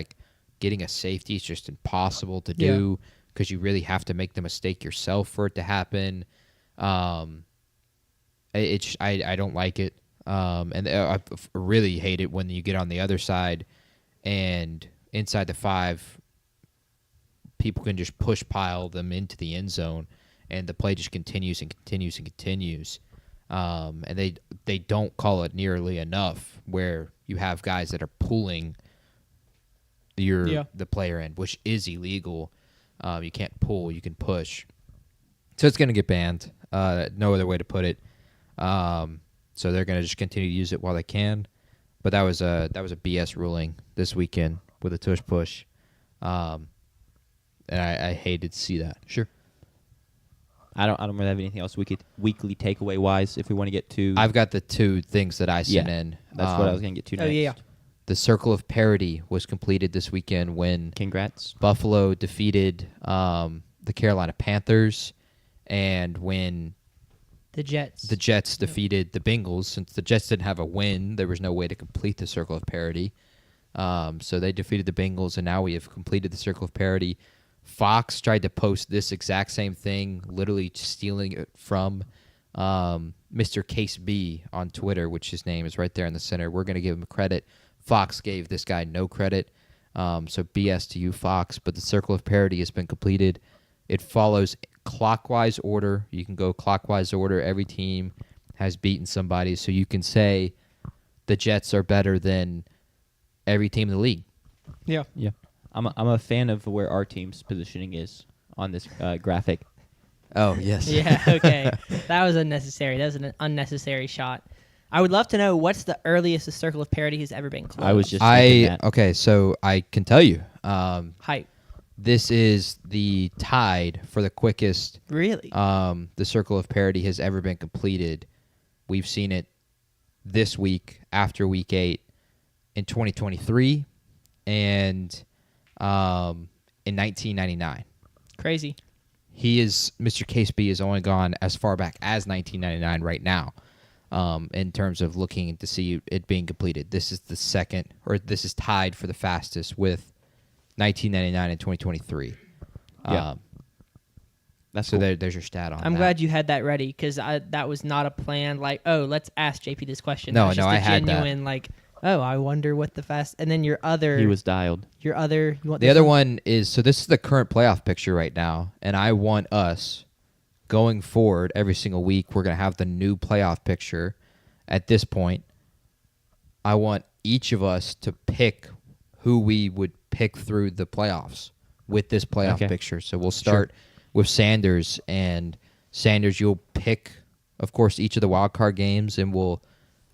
getting a safety is just impossible to do because you really have to make the mistake yourself for it to happen. I don't like it, and I really hate it when you get on the other side and inside the 5, people can just push pile them into the end zone. And the play just continues and continues and continues. And they don't call it nearly enough where you have guys that are pulling the player in, which is illegal. You can't pull, you can push. So it's going to get banned. No other way to put it. So they're going to just continue to use it while they can. But that was a BS ruling this weekend with a tush push. And I hated to see that. Sure. I don't really have anything else weekly takeaway wise. If we want to get to, I've got the 2 things that I sent in. That's what I was going to get to next. Yeah. The Circle of Parity was completed this weekend when Congrats. Buffalo defeated the Carolina Panthers, and when the Jets defeated the Bengals. Since the Jets didn't have a win, there was no way to complete the Circle of Parity. So they defeated the Bengals, and now we have completed the Circle of Parity. Fox tried to post this exact same thing, literally stealing it from Mr. Case B on Twitter, which his name is right there in the center. We're going to give him credit. Fox gave this guy no credit. So BS to you, Fox. But the Circle of Parity has been completed. It follows clockwise order. You can go clockwise order. Every team has beaten somebody. So you can say the Jets are better than every team in the league. Yeah. Yeah. I'm a fan of where our team's positioning is on this graphic. Oh, yes. Yeah, okay. That was unnecessary. That was an unnecessary shot. I would love to know what's the earliest the circle of parity has ever been closed. I was just thinking that. Okay, so I can tell you. Hype. This is the tied for the quickest Really? the circle of parity has ever been completed. We've seen it this week after week 8 in 2023 and in 1999. Crazy. Mr. Case B is only gone as far back as 1999 right now in terms of looking to see it being completed. This is the second, or this is tied for the fastest with 1999 and 2023. Yeah. That's so cool. there's your stat on that. I'm glad you had that ready because that was not a plan. Like, oh, let's ask JP this question. No, That was just I a had that. genuine, like, oh, I wonder what the fast. And then your other. He was dialed. Your other. You want The this other one is, so this is the current playoff picture right now, and I want us, going forward, every single week, we're going to have the new playoff picture. At this point, I want each of us to pick who we would pick through the playoffs with this playoff Okay. picture. So we'll start with Sanders, and Sanders, you'll pick, of course, each of the wild card games, and we'll,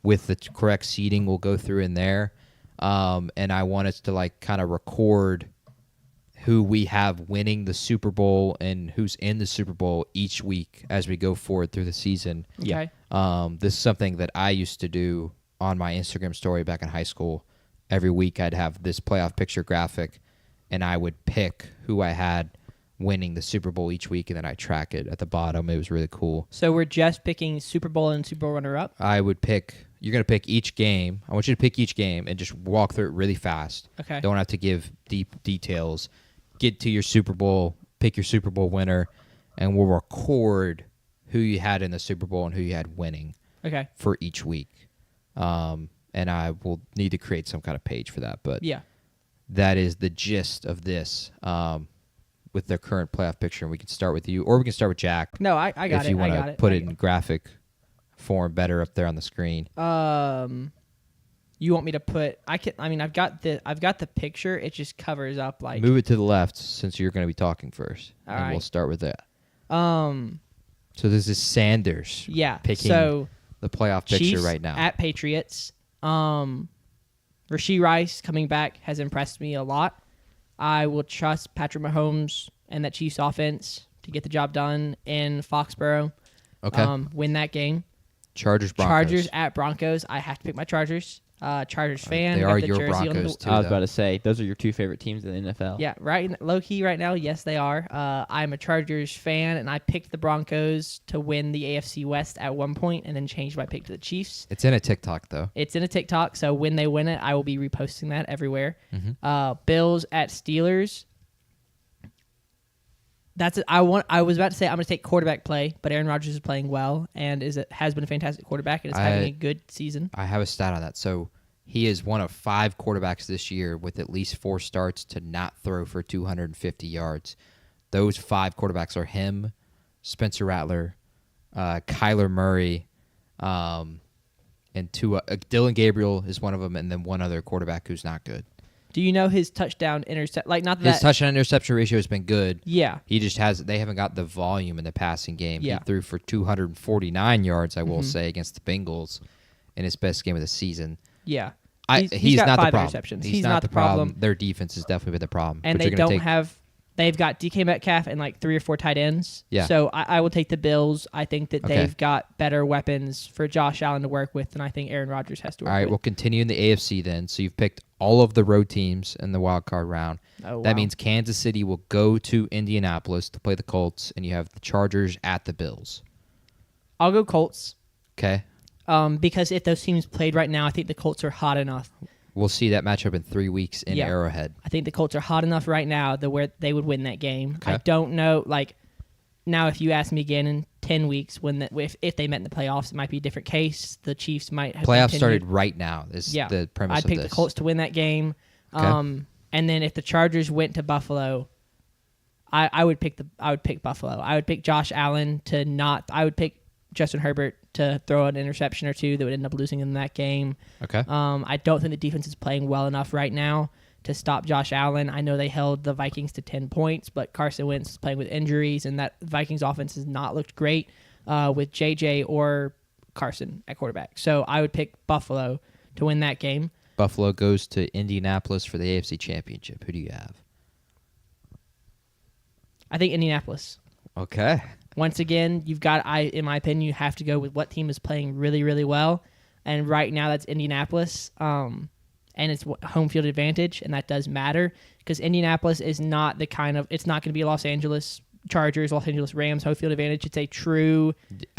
with the correct seeding, we'll go through in there. And I want us to like kind of record who we have winning the Super Bowl and who's in the Super Bowl each week as we go forward through the season. Okay. This is something that I used to do on my Instagram story back in high school. Every week I'd have this playoff picture graphic, and I would pick who I had winning the Super Bowl each week, and then I track it at the bottom. It was really cool. So we're just picking Super Bowl and Super Bowl runner-up? I would pick, you're going to pick each game. I want you to pick each game and just walk through it really fast. Okay. Don't have to give deep details. Get to your Super Bowl, pick your Super Bowl winner, and we'll record who you had in the Super Bowl and who you had winning Okay. for each week. And I will need to create some kind of page for that. But Yeah. that is the gist of this with their current playoff picture. And we can start with you, or we can start with Jack. No, I got it. If you I want got to it. put I it in graphic form better up there on the screen. You want me to put? I've got the picture. It just covers up like. Move it to the left since you're going to be talking first. All and right. we'll start with that. So this is Sanders. Yeah. Picking So the playoff picture Chiefs right now. at Patriots. Rashee Rice coming back has impressed me a lot. I will trust Patrick Mahomes and that Chiefs offense to get the job done in Foxborough. Okay. Win that game. Chargers, Broncos. Chargers at Broncos. I have to pick my Chargers. Chargers fan. They got are the your jersey on Broncos, the, too. I was though. about to say, those are your two favorite teams in the NFL. Yeah, low key right now, yes, they are. I'm a Chargers fan, and I picked the Broncos to win the AFC West at one point, and then changed my pick to the Chiefs. It's in a TikTok, though. It's in a TikTok, so when they win it, I will be reposting that everywhere. Mm-hmm. Bills at Steelers. That's it. I was about to say I'm going to take quarterback play, but Aaron Rodgers is playing well and has been a fantastic quarterback and is having a good season. I have a stat on that. So he is one of 5 quarterbacks this year with at least 4 starts to not throw for 250 yards. Those 5 quarterbacks are him, Spencer Rattler, Kyler Murray, and Dylan Gabriel is one of them, and then one other quarterback who's not good. Do you know his touchdown intercept? Like not His that. touchdown interception ratio has been good. Yeah. He just they haven't got the volume in the passing game. Yeah. He threw for 249 yards, I will say, against the Bengals in his best game of the season. Yeah. He's got not the 5 problem. interceptions. He's not the problem. Their defense has definitely been the problem. And But they you're gonna don't have. They've got DK Metcalf and like 3 or 4 tight ends. Yeah. So I will take the Bills. I think that Okay. they've got better weapons for Josh Allen to work with than I think Aaron Rodgers has to work All right, with. we'll continue in the AFC then. So you've picked all of the road teams in the wild card round. Oh, That wow. means Kansas City will go to Indianapolis to play the Colts, and you have the Chargers at the Bills. I'll go Colts. Okay? Because if those teams played right now, I think the Colts are hot enough. We'll see that matchup in 3 weeks in Yeah. Arrowhead. I think the Colts are hot enough right now that where they would win that game. Okay. I don't know. Like now, if you ask me again in 10 weeks, if they met in the playoffs, it might be a different case. The Chiefs might have Playoffs continued. started right now. Is Yeah, the premise I'd of pick this. the Colts to win that game. Okay. And then if the Chargers went to Buffalo, I would pick Buffalo. I would pick Josh Allen to not. I would pick Justin Herbert to throw an interception or two that would end up losing in that game. Okay. I don't think the defense is playing well enough right now to stop Josh Allen. I know they held the Vikings to 10 points, but Carson Wentz is playing with injuries, and that Vikings offense has not looked great with JJ or Carson at quarterback. So I would pick Buffalo to win that game. Buffalo goes to Indianapolis for the AFC Championship. Who do you have? I think Indianapolis. Okay. Once again, in my opinion, you have to go with what team is playing really, really well. And right now that's Indianapolis. And it's home field advantage, and that does matter because Indianapolis is not it's not going to be Los Angeles Chargers, Los Angeles Rams home field advantage. It's a true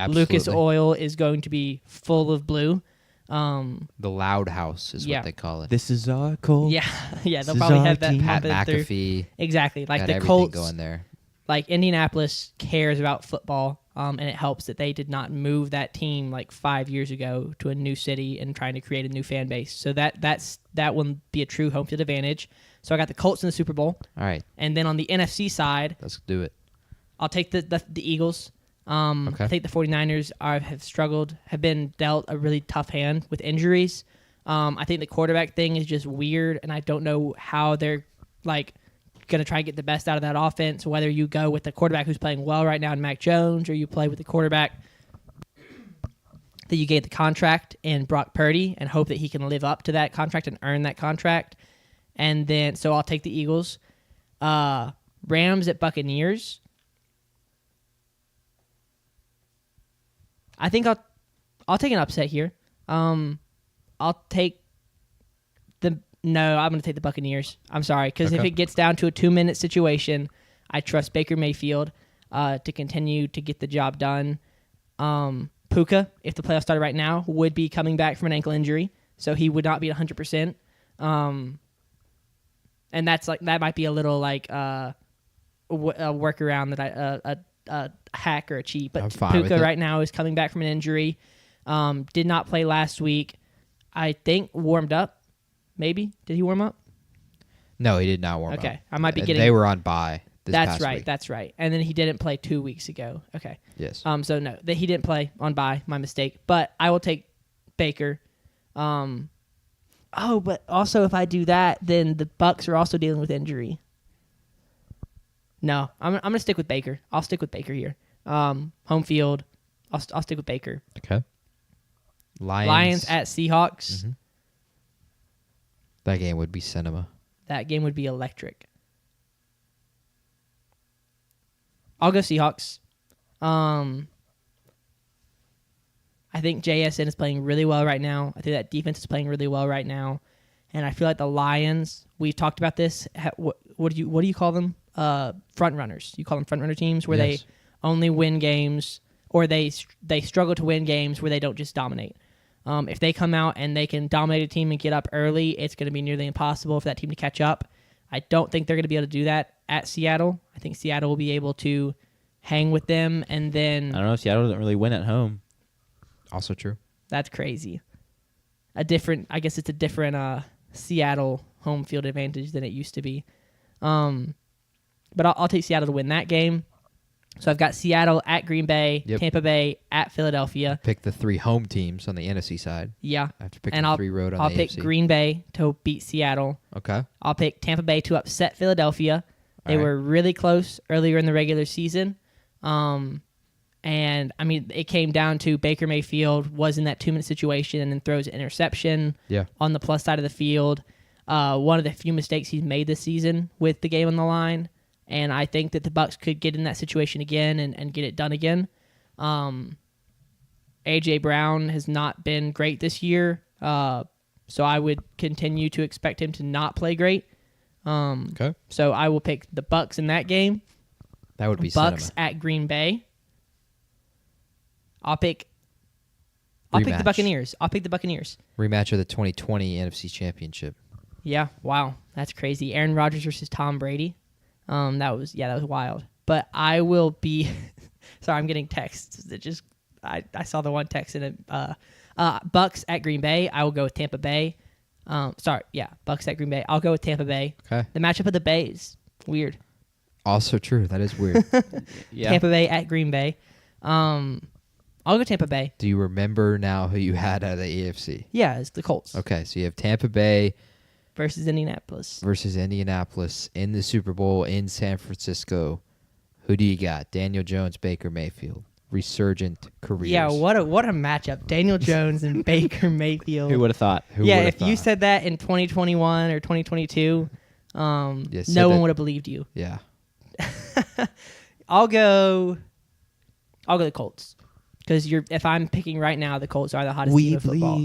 Lucas Oil is going to be full of blue. The Loud House is what they call it. This is our Colts. Yeah, they'll probably have that Pat pumping McAfee. through. Exactly, like the everything Colts going there. Like Indianapolis cares about football, and it helps that they did not move that team like 5 years ago to a new city and trying to create a new fan base. So that will be a true home field advantage. So I got the Colts in the Super Bowl. All right, and then on the NFC side, let's do it. I'll take the Eagles. Okay. I think the 49ers have been dealt a really tough hand with injuries. I think the quarterback thing is just weird, and I don't know how they're like going to try and get the best out of that offense, whether you go with the quarterback who's playing well right now in Mac Jones or you play with the quarterback that you gave the contract in Brock Purdy and hope that he can live up to that contract and earn that contract. And then, so I'll take the Eagles. Rams at Buccaneers. I think I'll take an upset here. I'm going to take the Buccaneers. I'm sorry, because if it gets down to a 2-minute situation, I trust Baker Mayfield to continue to get the job done. Puka, if the playoffs started right now, would be coming back from an ankle injury, so he would not be at 100%. And that might be a little like a workaround that a hack or a cheat. But Puka right now is coming back from an injury. Did not play last week. I think warmed up. Maybe. Did he warm up? No, he did not warm up. Okay. I might be getting... They were on bye this past week. That's right. And then he didn't play 2 weeks ago. Okay. Yes. So, no, he didn't play on bye. My mistake. But I will take Baker. But also if I do that, then the Bucs are also dealing with injury. No, I'm going to stick with Baker. I'll stick with Baker here. Home field. I'll stick with Baker. Okay. Lions at Seahawks. Mm-hmm. That game would be cinema. That game would be electric. I'll go Seahawks. I think JSN is playing really well right now. I think that defense is playing really well right now. And I feel like the Lions, we've talked about this. What do you call them? Front runners. You call them front runner teams where they only win games, or they struggle to win games where they don't just dominate. If they come out and they can dominate a team and get up early, it's going to be nearly impossible for that team to catch up. I don't think they're going to be able to do that at Seattle. I think Seattle will be able to hang with them, and then... I don't know. Seattle doesn't really win at home. Also true. That's crazy. I guess it's a different Seattle home field advantage than it used to be. But I'll take Seattle to win that game. So I've got Seattle at Green Bay, Tampa Bay at Philadelphia. Pick the 3 home teams on the NFC side. Yeah. I have to pick the 3 road on the AFC. I'll pick Green Bay to beat Seattle. Okay. I'll pick Tampa Bay to upset Philadelphia. They were really close earlier in the regular season. And, I mean, it came down to Baker Mayfield was in that 2-minute situation and then throws an interception on the plus side of the field. One of the few mistakes he's made this season with the game on the line. And I think that the Bucs could get in that situation again and get it done again. A.J. Brown has not been great this year, so I would continue to expect him to not play great. Okay. So I will pick the Bucs in that game. That would be Bucs cinema. at Green Bay. I'll pick the Buccaneers. Rematch of the 2020 NFC Championship. Yeah, wow. That's crazy. Aaron Rodgers versus Tom Brady. That was wild. But I will be sorry, I'm getting texts that just I saw the one text in it. Bucs at Green Bay. I will go with Tampa Bay. Bucs at Green Bay. I'll go with Tampa Bay. Okay. The matchup of the Bay is weird. Also true. That is weird. Tampa Bay at Green Bay. I'll go Tampa Bay. Do you remember now who you had out of the AFC? Yeah, it's the Colts. Okay, so you have Tampa Bay versus Indianapolis. versus Indianapolis in the Super Bowl in San Francisco. Who do you got? Daniel Jones, Baker Mayfield. Resurgent careers. Yeah, what a matchup. Daniel Jones and Baker Mayfield. Who would have thought? Who yeah, would've if you thought? said that in 2021 or 2022, said no one that- would have believed you. Yeah. I'll go the Colts. Because if I'm picking right now, the Colts are the hottest team in football.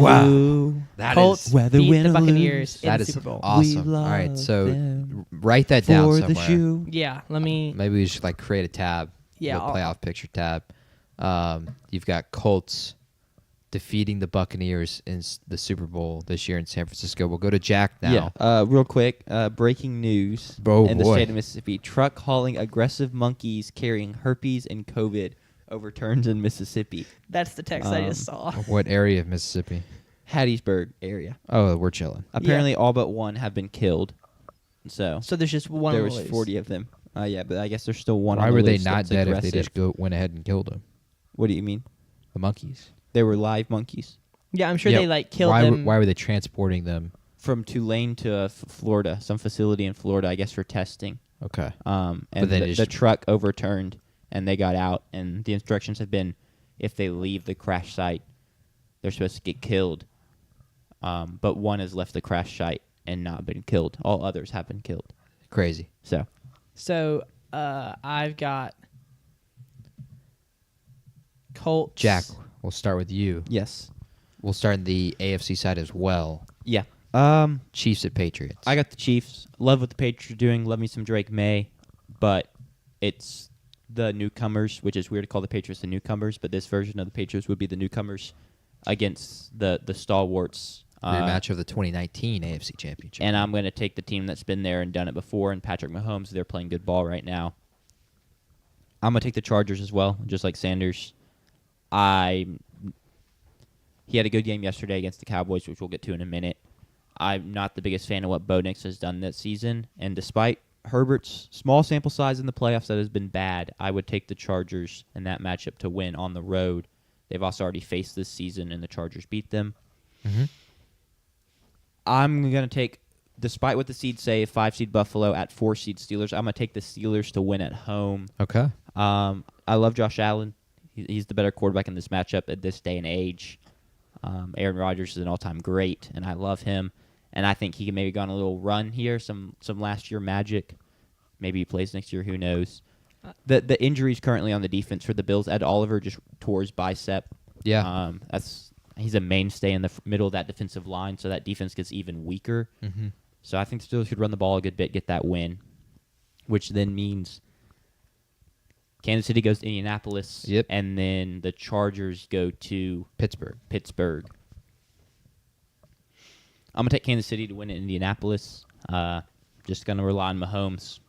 Wow. That Colts is Whether beat win the or Buccaneers lose, in that the is Super Bowl. awesome. All right, so write that down for somewhere. the shoe. Yeah, let me. Maybe we should create a tab. Yeah, a playoff picture tab. You've got Colts defeating the Buccaneers in the Super Bowl this year in San Francisco. We'll go to Jack now. Yeah. Real quick, breaking news Oh, in the boy. state of Mississippi: truck hauling aggressive monkeys carrying herpes and COVID overturns in Mississippi. That's the text I just saw. What area of Mississippi? Hattiesburg area. Oh, we're chilling. Apparently, all but one have been killed. So So there's just one. there on was the loose. 40 of them. Yeah, but I guess there's still one. Why on the were they loose not that's dead if aggressive. they just went ahead and killed them? What do you mean? The monkeys. They were live monkeys Yeah, I'm sure Yeah, they killed why, them. Why were they transporting them? from Tulane to Florida, some facility in Florida, I guess, for testing. Okay. And then the just- truck overturned, and they got out. And the instructions have been, if they leave the crash site, they're supposed to get killed. But one has left the crash site and not been killed. All others have been killed. Crazy. So I've got Colts. Jack, we'll start with you. Yes. We'll start in the AFC side as well. Yeah. Chiefs at Patriots. I got the Chiefs. Love what the Patriots are doing. Love me some Drake May, but it's the newcomers, which is weird to call the Patriots the newcomers, but this version of the Patriots would be the newcomers against the stalwarts. Rematch of the 2019 AFC Championship. And I'm going to take the team that's been there and done it before, and Patrick Mahomes. They're playing good ball right now. I'm going to take the Chargers as well, just like Sanders. He had a good game yesterday against the Cowboys, which we'll get to in a minute. I'm not the biggest fan of what Bo Nix has done this season, and despite Herbert's small sample size in the playoffs that has been bad, I would take the Chargers in that matchup to win on the road. They've also already faced this season, and the Chargers beat them. Mm-hmm. I'm going to take, despite what the seeds say, 5-seed Buffalo at 4-seed Steelers. I'm going to take the Steelers to win at home. Okay. I love Josh Allen. He's the better quarterback in this matchup at this day and age. Aaron Rodgers is an all-time great, and I love him. And I think he can maybe go on a little run here, some last year magic. Maybe he plays next year, who knows. The injuries currently on the defense for the Bills, Ed Oliver just tore his bicep. Yeah. He's a mainstay in the middle of that defensive line, so that defense gets even weaker. Mm-hmm. So I think the Steelers could run the ball a good bit, get that win, which then means Kansas City goes to Indianapolis, Yep. and then the Chargers go to Pittsburgh. I'm going to take Kansas City to win in Indianapolis. Just going to rely on Mahomes.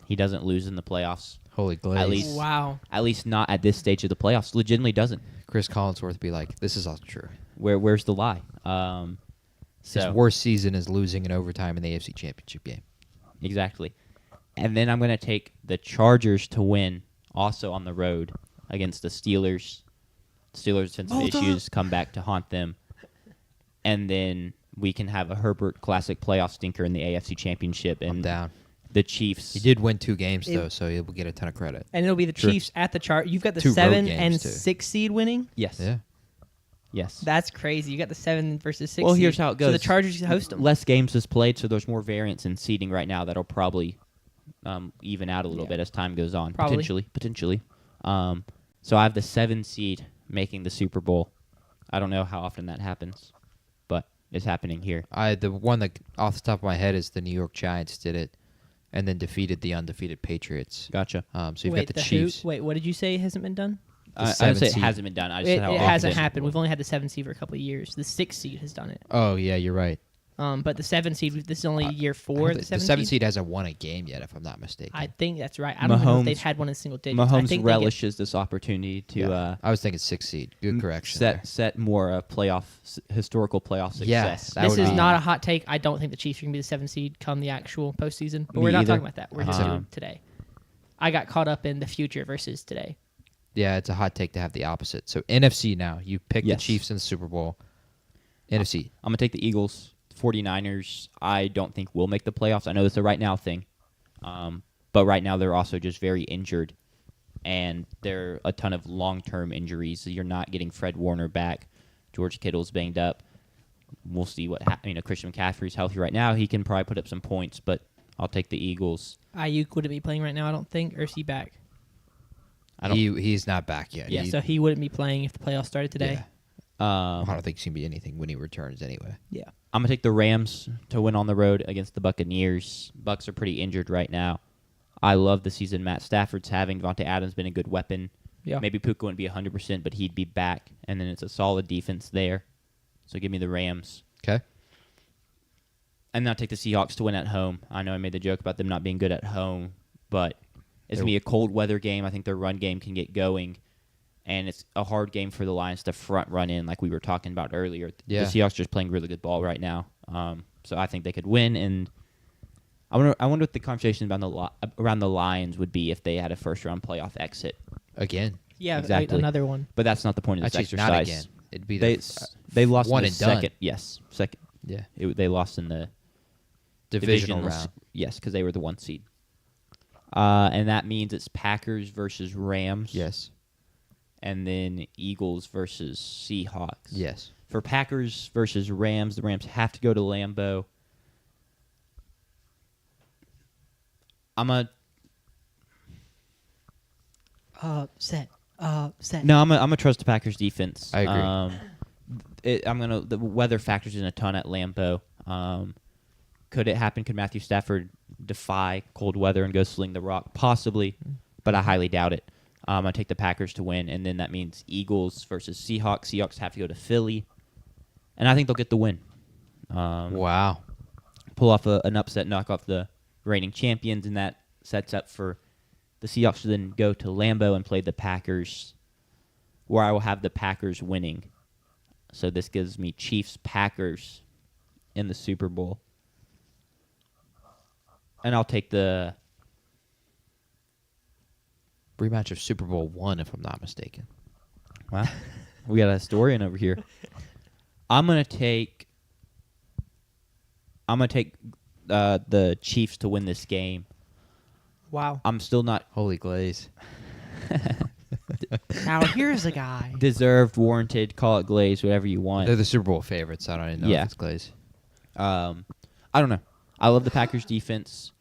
He doesn't lose in the playoffs. Holy glaze. At least- Wow. At least not at this stage of the playoffs. Legitimately doesn't. Chris Collinsworth be like, this is all true. Where's the lie? His worst season is losing in overtime in the AFC Championship game. Exactly. And then I'm going to take the Chargers to win also on the road against the Steelers. Steelers' defensive issues come back to haunt them. And then we can have a Herbert Classic playoff stinker in the AFC Championship. I'm And down. the Chiefs. He did win 2 games, It- though, so he will get a ton of credit. And it'll be the True. Chiefs at the chart. You've got the 2 road 7 games, and too. 6 seed winning. Yes. Yeah. Yes. That's crazy. You got the 7 versus 6. Well, seed. here's how it So the goes. Chargers host them. Less games is played, so there's more variance in seeding right now that'll probably even out a little Yeah. bit as time goes on. Probably. Potentially. So I have the 7 seed making the Super Bowl. I don't know how often that happens, but it's happening here. The one that off the top of my head is the New York Giants did it, and then defeated the undefeated Patriots. Gotcha. So you've Wait, got the who? Chiefs. Wait, what did you say hasn't been done? I didn't 7 say it seed. hasn't been done. I just It said how hasn't often. happened. We've only had the 7 seed for a couple of years. The 6 seed has done it. Oh yeah, you're right. But the 7 seed, this is only year 4 of the 7 the 7 seed hasn't won a game yet, if I'm not mistaken. I think that's right. I don't even know if they've Mahomes- had one in single digits. I Mahomes think they get- relishes this opportunity to Yeah. I was thinking 6 seed. Good correction. there. set more historical playoff success. Yes, that This would is be- not a hot take. I don't think the Chiefs are going to be the 7 seed come the actual postseason. But Me we're not either. talking about that. We're just Uh-huh. doing today. I got caught up in the future versus today. Yeah, it's a hot take to have the opposite. So NFC now, you pick Yes. the Chiefs in the Super Bowl. NFC, I'm gonna take the Eagles 49ers, I don't think will make the playoffs. I know it's a right now thing, but right now they're also just very injured, and there are a ton of long-term injuries. So you're not getting Fred Warner back. George Kittle's banged up. We'll see what happens. Christian McCaffrey's healthy right now. He can probably put up some points, but I'll take the Eagles. Ayuk wouldn't be playing right now, I don't think, or is he back? He's not back yet. Yeah, so he wouldn't be playing if the playoffs started today. Yeah. I don't think it's going to be anything when he returns anyway. Yeah. I'm going to take the Rams to win on the road against the Buccaneers. Bucs are pretty injured right now. I love the season Matt Stafford's having. Devontae Adams been a good weapon. Yeah. Maybe Puka wouldn't be 100%, but he'd be back, and then it's a solid defense there. So give me the Rams. Okay. And then I'll take the Seahawks to win at home. I know I made the joke about them not being good at home, but it's going to be a cold weather game. I think their run game can get going, and it's a hard game for the Lions to front run in like we were talking about earlier. Yeah. The Seahawks are just playing really good ball right now. So I think they could win, and I wonder what the conversation around the Lions would be if they had a first-round playoff exit. Again. Yeah, Exactly. Another one. But that's not the point of this Actually, exercise. not again. It'd be They lost one in the and done. second. Yes, second. Yeah. They lost in the Divisional divisional round. Yes, because they were the 1 seed. And that means it's Packers versus Rams. Yes. And then Eagles versus Seahawks. Yes. For Packers versus Rams, the Rams have to go to Lambeau. Set. No, I'm gonna trust the Packers defense. I agree. The weather factors in a ton at Lambeau. Could it happen? Could Matthew Stafford defy cold weather and go sling the rock? Possibly, but I highly doubt it. I take the Packers to win, and then that means Eagles versus Seahawks. Seahawks have to go to Philly, and I think they'll get the win. Wow. Pull off an upset, knock off the reigning champions, and that sets up for the Seahawks to then go to Lambeau and play the Packers, where I will have the Packers winning. So this gives me Chiefs-Packers in the Super Bowl. And I'll take the Rematch of Super Bowl I, if I'm not mistaken. Wow. We got a historian over here. I'm gonna take the Chiefs to win this game. Wow. I'm still not Holy glaze. Now here's a guy. deserved, warranted, call it glaze, whatever you want. They're the Super Bowl favorites. I don't even know Yeah. if it's glaze. I don't know. I love the Packers defense.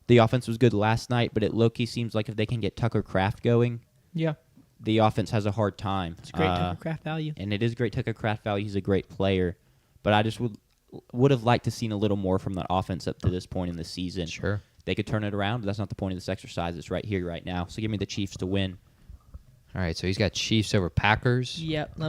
The offense was good last night, but it low-key seems like if they can get Tucker Kraft going, Yeah. the offense has a hard time. It's great Tucker Craft value. And it is great Tucker Kraft value. He's a great player. But I just would have liked to seen a little more from that offense up to this point in the season. Sure. They could turn it around, but that's not the point of this exercise. It's right here, right now. So give me the Chiefs to win. All right, so he's got Chiefs over Packers. Yep.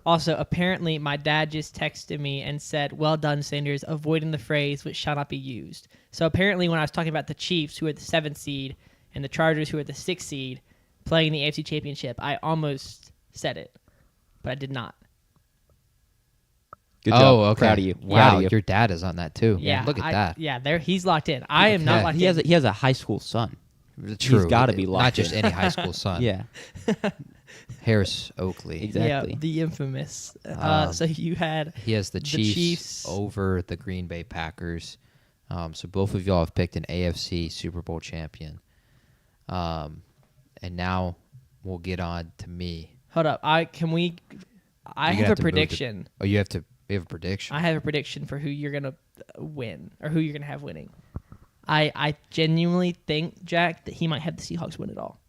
Also, apparently, my dad just texted me and said, "Well done, Sanders, avoiding the phrase which shall not be used." So apparently, when I was talking about the Chiefs, who are the 7th seed, and the Chargers, who are the 6th seed, playing the AFC Championship, I almost said it, but I did not. Good Oh, job. okay. Proud of you. Wow, Proud of you. your dad is on that too. Yeah. Look at that. Yeah, there he's locked in. I am not Okay. locked He in. has a high school son. True. He's got to be locked Not just in. any high school son. Yeah. Harris Oakley. Exactly. Yeah, the infamous. Um, So you had He has the Chiefs, Chiefs. over the Green Bay Packers. So both of y'all have picked an AFC Super Bowl champion. And now we'll get on to me. hold up. I You're have gonna a have to move the- prediction. Oh, you have a prediction. I have a prediction for who you're gonna win or who you're gonna have winning. I genuinely think, Jack, that he might have the Seahawks win it all.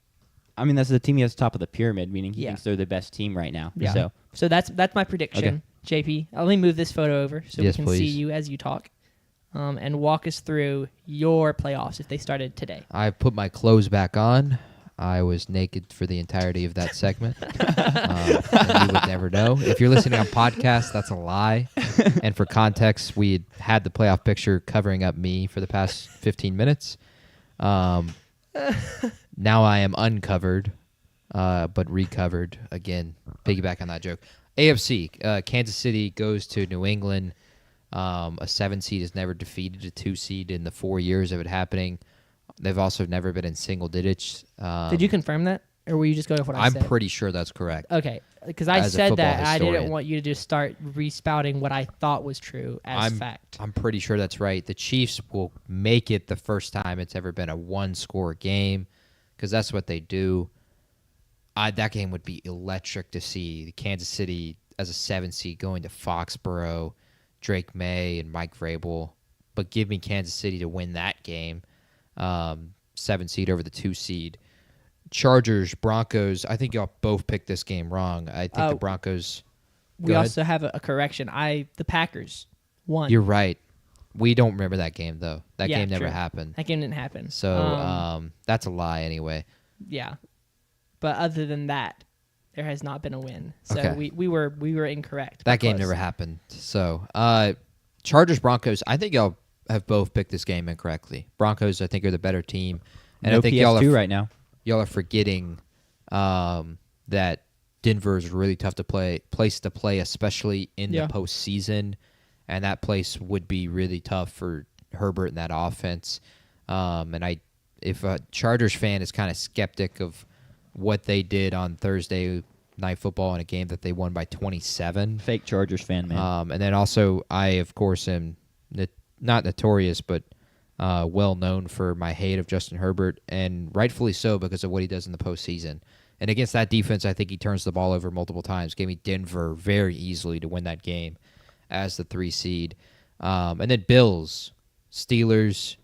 I mean, that's the team he has top of the pyramid, meaning he Yeah. thinks they're the best team right now. Yeah. So that's my prediction. JP, let me move this photo over so Yes, we can see please. you as you talk, and walk us through your playoffs if they started today. I put my clothes back on. I was naked for the entirety of that segment. And you would never know. If you're listening on podcast, that's a lie. And for context, we had the playoff picture covering up me for the past 15 minutes. Now I am uncovered, but recovered. Again, piggyback on that joke. AFC, Kansas City goes to New England. A 7 seed has never defeated a 2 seed in the 4 years of it happening. They've also never been in single digits. Did you confirm that, or were you just going off what I I'm said? pretty sure that's correct. Okay, because I As a said football that, and I didn't historian. want you to just start respouting what I thought was true as fact. I'm pretty sure that's right. The Chiefs will make it the first time it's ever been a one-score game because that's what they do. That game would be electric to see. Kansas City as a 7 seed going to Foxborough, Drake May and Mike Vrabel. But give me Kansas City to win that game, 7 seed over the 2 seed. Chargers, Broncos, I think y'all both picked this game wrong. I think the Broncos... We Go also have a correction. The Packers won. You're right. We don't remember that game, though. That Yeah, game never true. happened. That game didn't happen. So that's a lie anyway. Yeah, but other than that, there has not been a win. So Okay. we were incorrect. That but game close. never happened. So Chargers, Broncos, I think y'all have both picked this game incorrectly. Broncos, I think, are the better team. And no I think PS2 right now. y'all are forgetting that Denver is a really tough place to play, especially in Yeah. the postseason. And that place would be really tough for Herbert and that offense. If a Chargers fan is kind of skeptic of what they did on Thursday Night Football in a game that they won by 27. Fake Chargers fan, man. And then also, I, of course, am not notorious, but well known for my hate of Justin Herbert, and rightfully so because of what he does in the postseason. And against that defense, I think he turns the ball over multiple times. Gave me Denver very easily to win that game as the 3 seed. And then Bills, Steelers,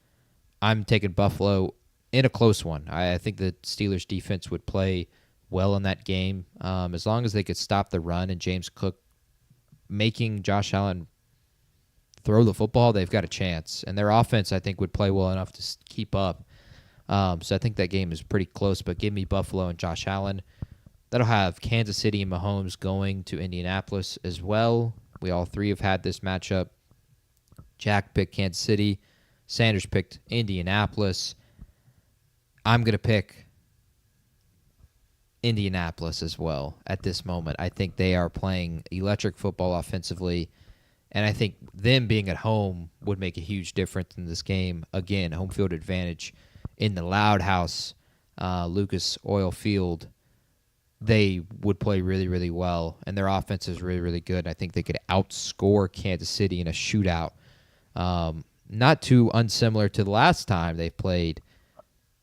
I'm taking Buffalo in a close one. I think the Steelers defense would play well in that game. As long as they could stop the run and James Cook making Josh Allen throw the football, they've got a chance. And their offense, I think, would play well enough to keep up. So I think that game is pretty close, but give me Buffalo and Josh Allen. That'll have Kansas City and Mahomes going to Indianapolis as well. We all three have had this matchup. Jack picked Kansas City. Sanders picked Indianapolis. I'm going to pick Indianapolis as well at this moment. I think they are playing electric football offensively, and I think them being at home would make a huge difference in this game. Again, home field advantage in the Loud House, Lucas Oil Field. They would play really, really well, and their offense is really, really good. I think they could outscore Kansas City in a shootout. Not too unsimilar to the last time they played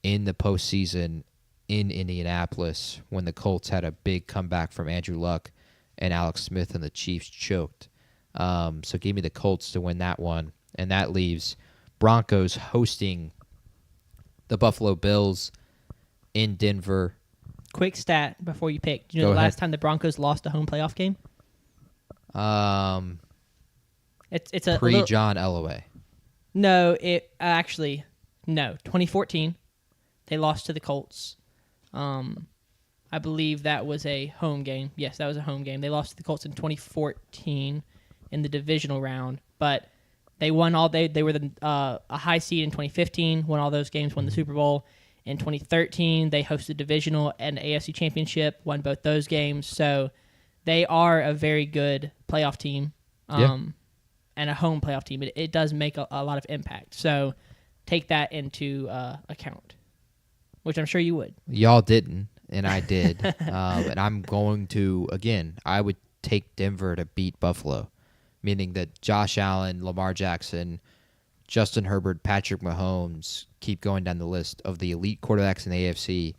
in the postseason in Indianapolis when the Colts had a big comeback from Andrew Luck and Alex Smith and the Chiefs choked. So give me the Colts to win that one. And that leaves Broncos hosting the Buffalo Bills in Denver. Quick stat before you pick. Do you know Go the ahead. last time the Broncos lost a home playoff game? It's a little- Pre-John Elway. No, it actually no. 2014, they lost to the Colts. I believe that was a home game. Yes, that was a home game. They lost to the Colts in 2014 in the divisional round, but they won all. They were a high seed in 2015. Won all those games. Won the Super Bowl. In 2013, they hosted divisional and AFC Championship. Won both those games. So they are a very good playoff team. And a home playoff team. It does make a lot of impact. So take that into account, which I'm sure you would. Y'all didn't, and I did. And I'm going to, again, I would take Denver to beat Buffalo, meaning that Josh Allen, Lamar Jackson, Justin Herbert, Patrick Mahomes keep going down the list of the elite quarterbacks in the AFC.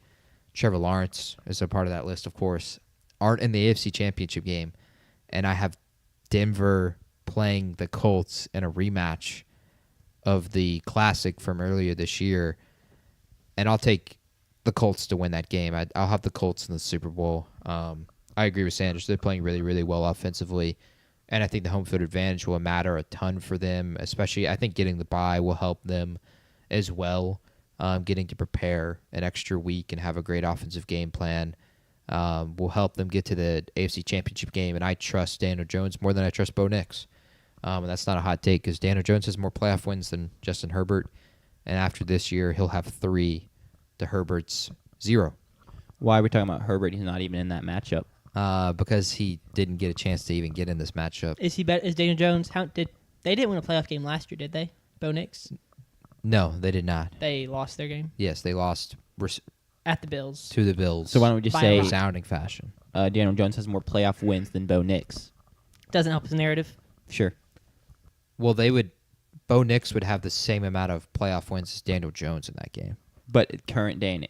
Trevor Lawrence is a part of that list, of course, aren't in the AFC Championship game. And I have Denver playing the Colts in a rematch of the Classic from earlier this year, and I'll take the Colts to win that game. I'll have the Colts in the Super Bowl. I agree with Sanders. They're playing really, really well offensively, and I think the home field advantage will matter a ton for them, especially I think getting the bye will help them as well, getting to prepare an extra week and have a great offensive game plan. Will help them get to the AFC Championship game, and I trust Daniel Jones more than I trust Bo Nix. And that's not a hot take because Daniel Jones has more playoff wins than Justin Herbert, and after this year, he'll have 3 to Herbert's 0. Why are we talking about Herbert? He's not even in that matchup. Because he didn't get a chance to even get in this matchup. Is he better? Is Daniel Jones? They didn't win a playoff game last year, did they? Bo Nix? No, they did not. They lost their game. Yes, they lost At the Bills. to the Bills. So why don't we just By a say lot. resounding fashion? Daniel Jones has more playoff wins than Bo Nix? Doesn't help his narrative. Sure. Well, Bo Nix would have the same amount of playoff wins as Daniel Jones in that game. But at current day,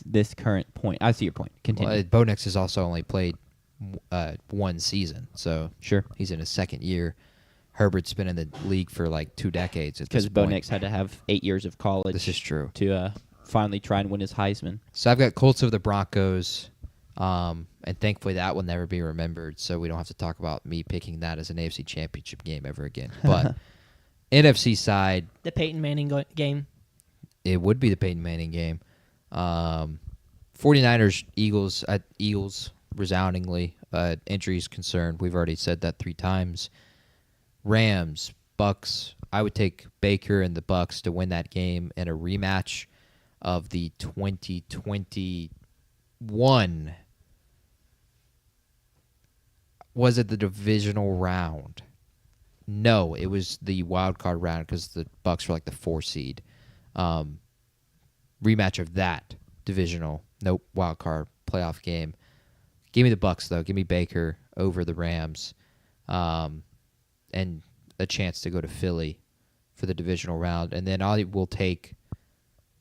this current point, I see your point. Continue. Well, Bo Nix has also only played one season, so Sure. he's in his second year. Herbert's been in the league for like 2 decades at this Because Bo point. Nix had to have 8 years of college. This is true. To finally try and win his Heisman. So I've got Colts of the Broncos, and thankfully that will never be remembered, so we don't have to talk about me picking that as an AFC Championship game ever again. But NFC side, The Peyton Manning game. it would be the Peyton Manning game. 49ers, Eagles resoundingly. Injuries concerned. We've already said that 3 times. Rams, Bucks. I would take Baker and the Bucks to win that game in a rematch of the 2021. Was it the divisional round? No, it was the wild card round because the Bucks were like the 4 seed. Rematch of that divisional, wild card playoff game. Give me the Bucks though. Give me Baker over the Rams, and a chance to go to Philly for the divisional round, and then I will take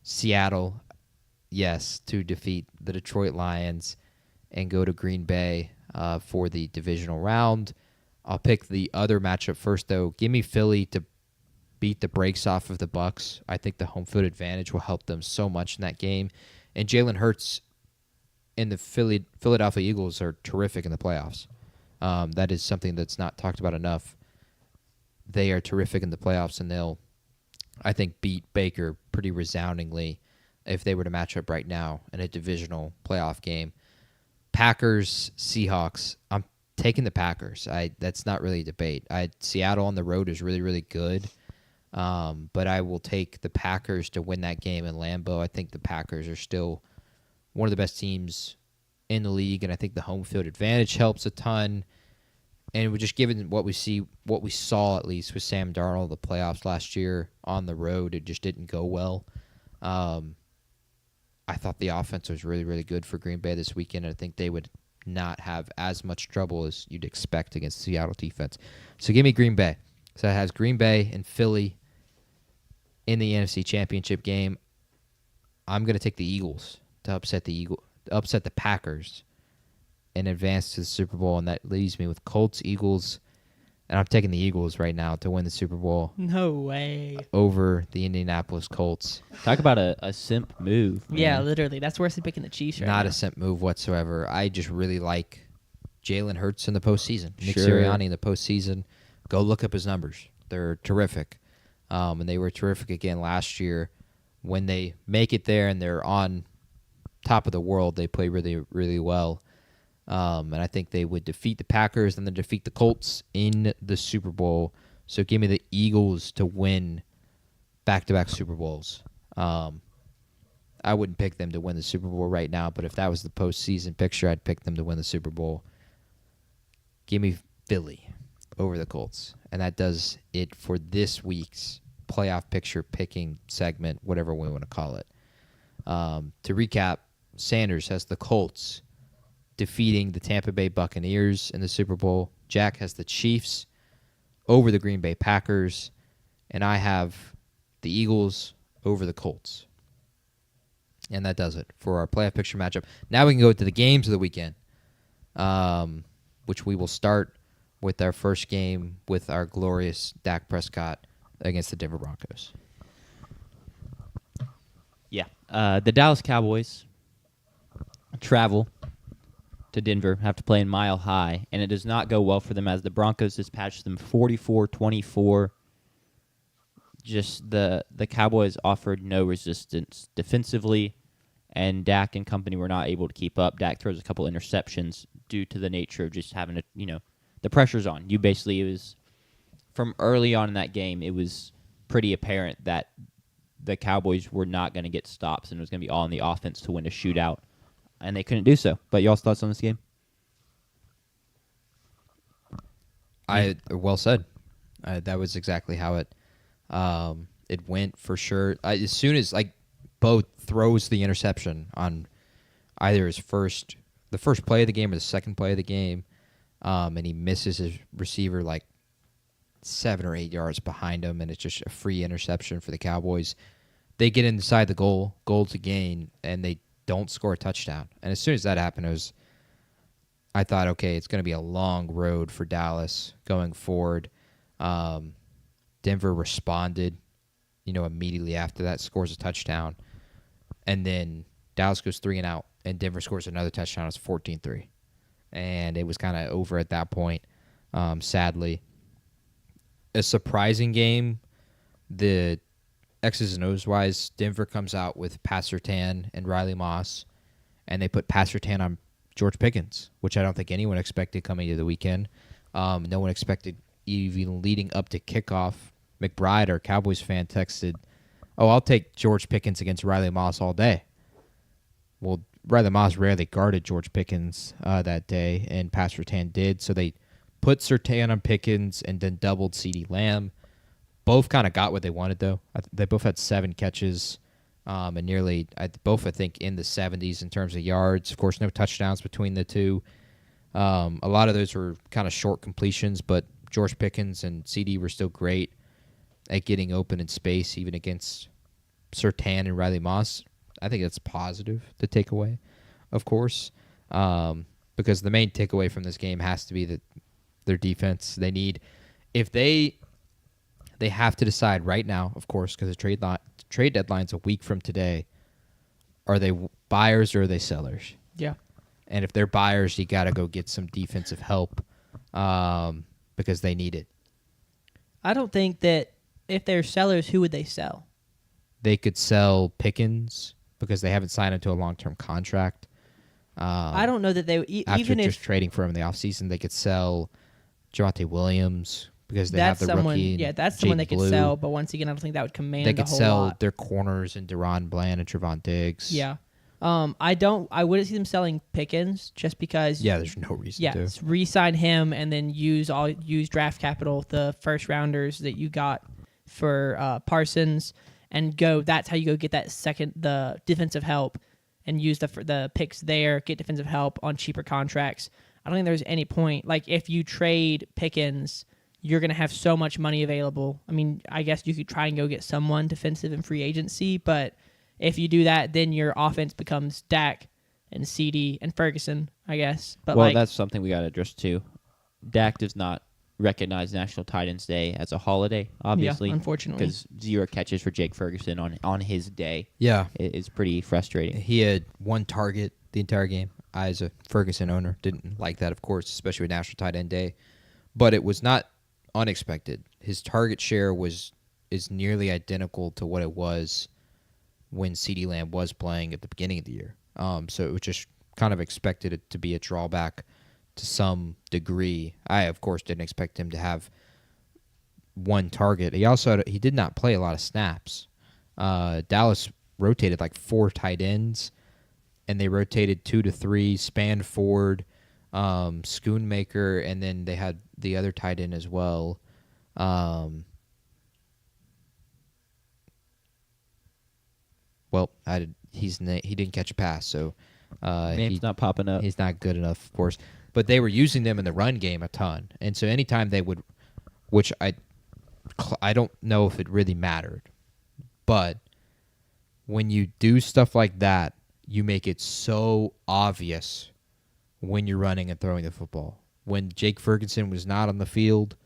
Seattle, yes, to defeat the Detroit Lions, and go to Green Bay for the divisional round. I'll pick the other matchup first though. Give me Philly to beat the brakes off of the Bucks. I think the home field advantage will help them so much in that game. And Jalen Hurts and the Philadelphia Eagles are terrific in the playoffs. That is something that's not talked about enough. They are terrific in the playoffs, and they'll, I think, beat Baker pretty resoundingly if they were to match up right now in a divisional playoff game. Packers, Seahawks. I'm taking the Packers. That's not really a debate. Seattle on the road is really, really good. But I will take the Packers to win that game in Lambeau. I think the Packers are still one of the best teams in the league, and I think the home field advantage helps a ton. And we're just given what we saw at least with Sam Darnold, the playoffs last year on the road, it just didn't go well. I thought the offense was really, really good for Green Bay this weekend, and I think they would not have as much trouble as you'd expect against the Seattle defense. So give me Green Bay. So it has Green Bay and Philly in the NFC Championship game. I'm going to take the Eagles to upset the Packers and advance to the Super Bowl, and that leaves me with Colts, Eagles, and I'm taking the Eagles right now to win the Super Bowl No way. over the Indianapolis Colts. Talk about a simp move. Man. Yeah, literally. That's worse than picking the Chiefs right Not now. a simp move whatsoever. I just really like Jalen Hurts in the postseason. Nick Sure. Sirianni in the postseason. Go look up his numbers. They're terrific. And they were terrific again last year. When they make it there and they're on top of the world, they play really, really well. And I think they would defeat the Packers and then defeat the Colts in the Super Bowl. So give me the Eagles to win back-to-back Super Bowls. I wouldn't pick them to win the Super Bowl right now, but if that was the postseason picture, I'd pick them to win the Super Bowl. Give me Philly over the Colts. And that does it for this week's playoff picture picking segment, whatever we want to call it. To recap, Sanders has the Colts defeating the Tampa Bay Buccaneers in the Super Bowl. Jack has the Chiefs over the Green Bay Packers. And I have the Eagles over the Colts. And that does it for our playoff picture matchup. Now we can go to the games of the weekend, which we will start with our first game with our glorious Dak Prescott against the Denver Broncos. Yeah. The Dallas Cowboys travel to Denver, have to play in Mile High, and it does not go well for them as the Broncos dispatched them 44-24. Just the Cowboys offered no resistance defensively, and Dak and company were not able to keep up. Dak throws a couple interceptions due to the nature of just having to, the pressure's on. You basically, it was, from early on in that game, it was pretty apparent that the Cowboys were not going to get stops, and it was going to be all on the offense to win a shootout, and they couldn't do so. But y'all's thoughts on this game? Well said. That was exactly how it went for sure. As soon as Bo throws the interception on either the first play of the game or the second play of the game, and he misses his receiver like 7 or 8 yards behind him, and it's just a free interception for the Cowboys. They get inside the goal to gain, and they don't score a touchdown. And as soon as that happened, I thought, okay, it's going to be a long road for Dallas going forward. Denver responded, immediately after that, scores a touchdown. And then Dallas goes 3 and out, and Denver scores another touchdown. It's 14-3. And it was kind of over at that point, sadly. A surprising game. The X's and O's wise, Denver comes out with Pat Surtain and Riley Moss, and they put Pat Surtain on George Pickens, which I don't think anyone expected coming to the weekend. No one expected even leading up to kickoff. McBride, our Cowboys fan, texted, "Oh, I'll take George Pickens against Riley Moss all day." Well, Riley Moss rarely guarded George Pickens that day, and Pat Surtain did. So they put Surtain on Pickens and then doubled CeeDee Lamb. Both kind of got what they wanted, though. They both had 7 catches and nearly, both, I think, in the 70s in terms of yards. Of course, no touchdowns between the two. A lot of those were kind of short completions, but George Pickens and CeeDee were still great at getting open in space, even against Surtain and Riley Moss. I think that's positive to take away, of course, because the main takeaway from this game has to be that their defense, if they have to decide right now, of course, because the trade deadline's a week from today. Are they buyers or are they sellers? Yeah. And if they're buyers, you got to go get some defensive help because they need it. I don't think that if they're sellers, who would they sell? They could sell Pickens because they haven't signed him to a long-term contract. I don't know that they after even just if trading for him in the offseason, they could sell Javonte Williams because they have the rookie. Yeah, that's Jake someone they could Blue. sell. But once again, I don't think that would command They could a whole sell lot. their corners in Deron Bland and Trevon Diggs. Yeah. I wouldn't see them selling Pickens just because. Yeah, there's no reason to. Re-sign him and then use draft capital, the first rounders that you got for Parsons, and go. That's how you go get the defensive help, and use the picks there, get defensive help on cheaper contracts. I don't think there's any point. Like, if you trade Pickens, you're going to have so much money available. I mean, I guess you could try and go get someone defensive in free agency, but if you do that, then your offense becomes Dak and CeeDee and Ferguson, I guess. But that's something we got to address, too. Dak does not recognize National Tight Ends Day as a holiday, obviously. Yeah, unfortunately. Because 0 catches for Jake Ferguson on his day. Yeah. It's pretty frustrating. He had 1 target the entire game. I, as a Ferguson owner, didn't like that, of course, especially with National Tight End Day. But it was not unexpected. His target share is nearly identical to what it was when CeeDee Lamb was playing at the beginning of the year. So it was just kind of expected it to be a drawback to some degree. I, of course, didn't expect him to have 1 target. He did not play a lot of snaps. Dallas rotated like 4 tight ends, and they rotated 2 to 3, Span Ford, Schoonmaker, and then they had the other tight end as well. He didn't catch a pass, so Name's not popping up. He's not good enough, of course. But they were using them in the run game a ton, and so anytime they would, which I don't know if it really mattered, but when you do stuff like that, you make it so obvious when you're running and throwing the football. When Jake Ferguson was not on the field,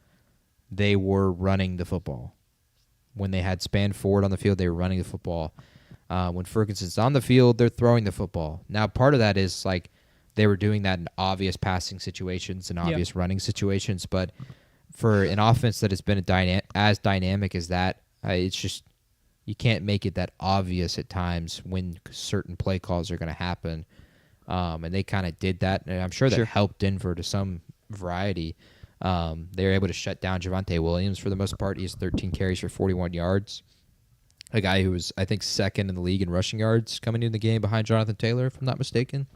they were running the football. When they had Span Ford on the field, they were running the football. When Ferguson's on the field, they're throwing the football. Now, part of that is like they were doing that in obvious passing situations and obvious running situations. But for an offense that has been as dynamic as that, it's just you can't make it that obvious at times when certain play calls are going to happen. And they kind of did that, and I'm sure that helped Denver to some variety. They were able to shut down Javonte Williams for the most part. He has 13 carries for 41 yards. A guy who was, I think, second in the league in rushing yards coming into the game behind Jonathan Taylor, if I'm not mistaken.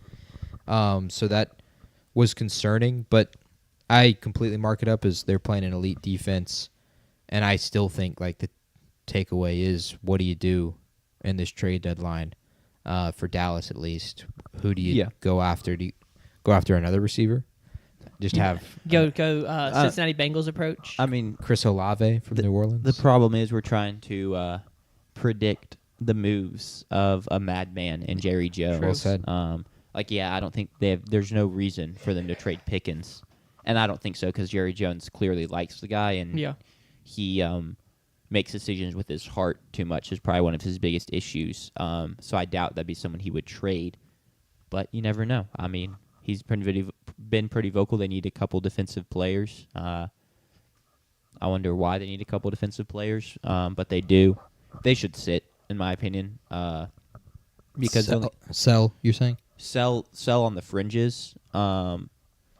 So that was concerning, but I completely mark it up as they're playing an elite defense, and I still think like the takeaway is, what do you do in this trade deadline? for Dallas at least. Who do you Yeah. go after? Do you go after another receiver? Just have Go Cincinnati Bengals approach. I mean, Chris Olave from New Orleans. the problem is we're trying to predict the moves of a madman and Jerry Joe. Well said. I don't think there's no reason for them to trade Pickens, and I don't think so because Jerry Jones clearly likes the guy, and he makes decisions with his heart too much is probably one of his biggest issues. So I doubt that'd be someone he would trade, but you never know. I mean, he's been pretty vocal. They need a couple defensive players. I wonder why they need a couple defensive players, but they do. They should sit, in my opinion, because sell. You're saying sell on the fringes, and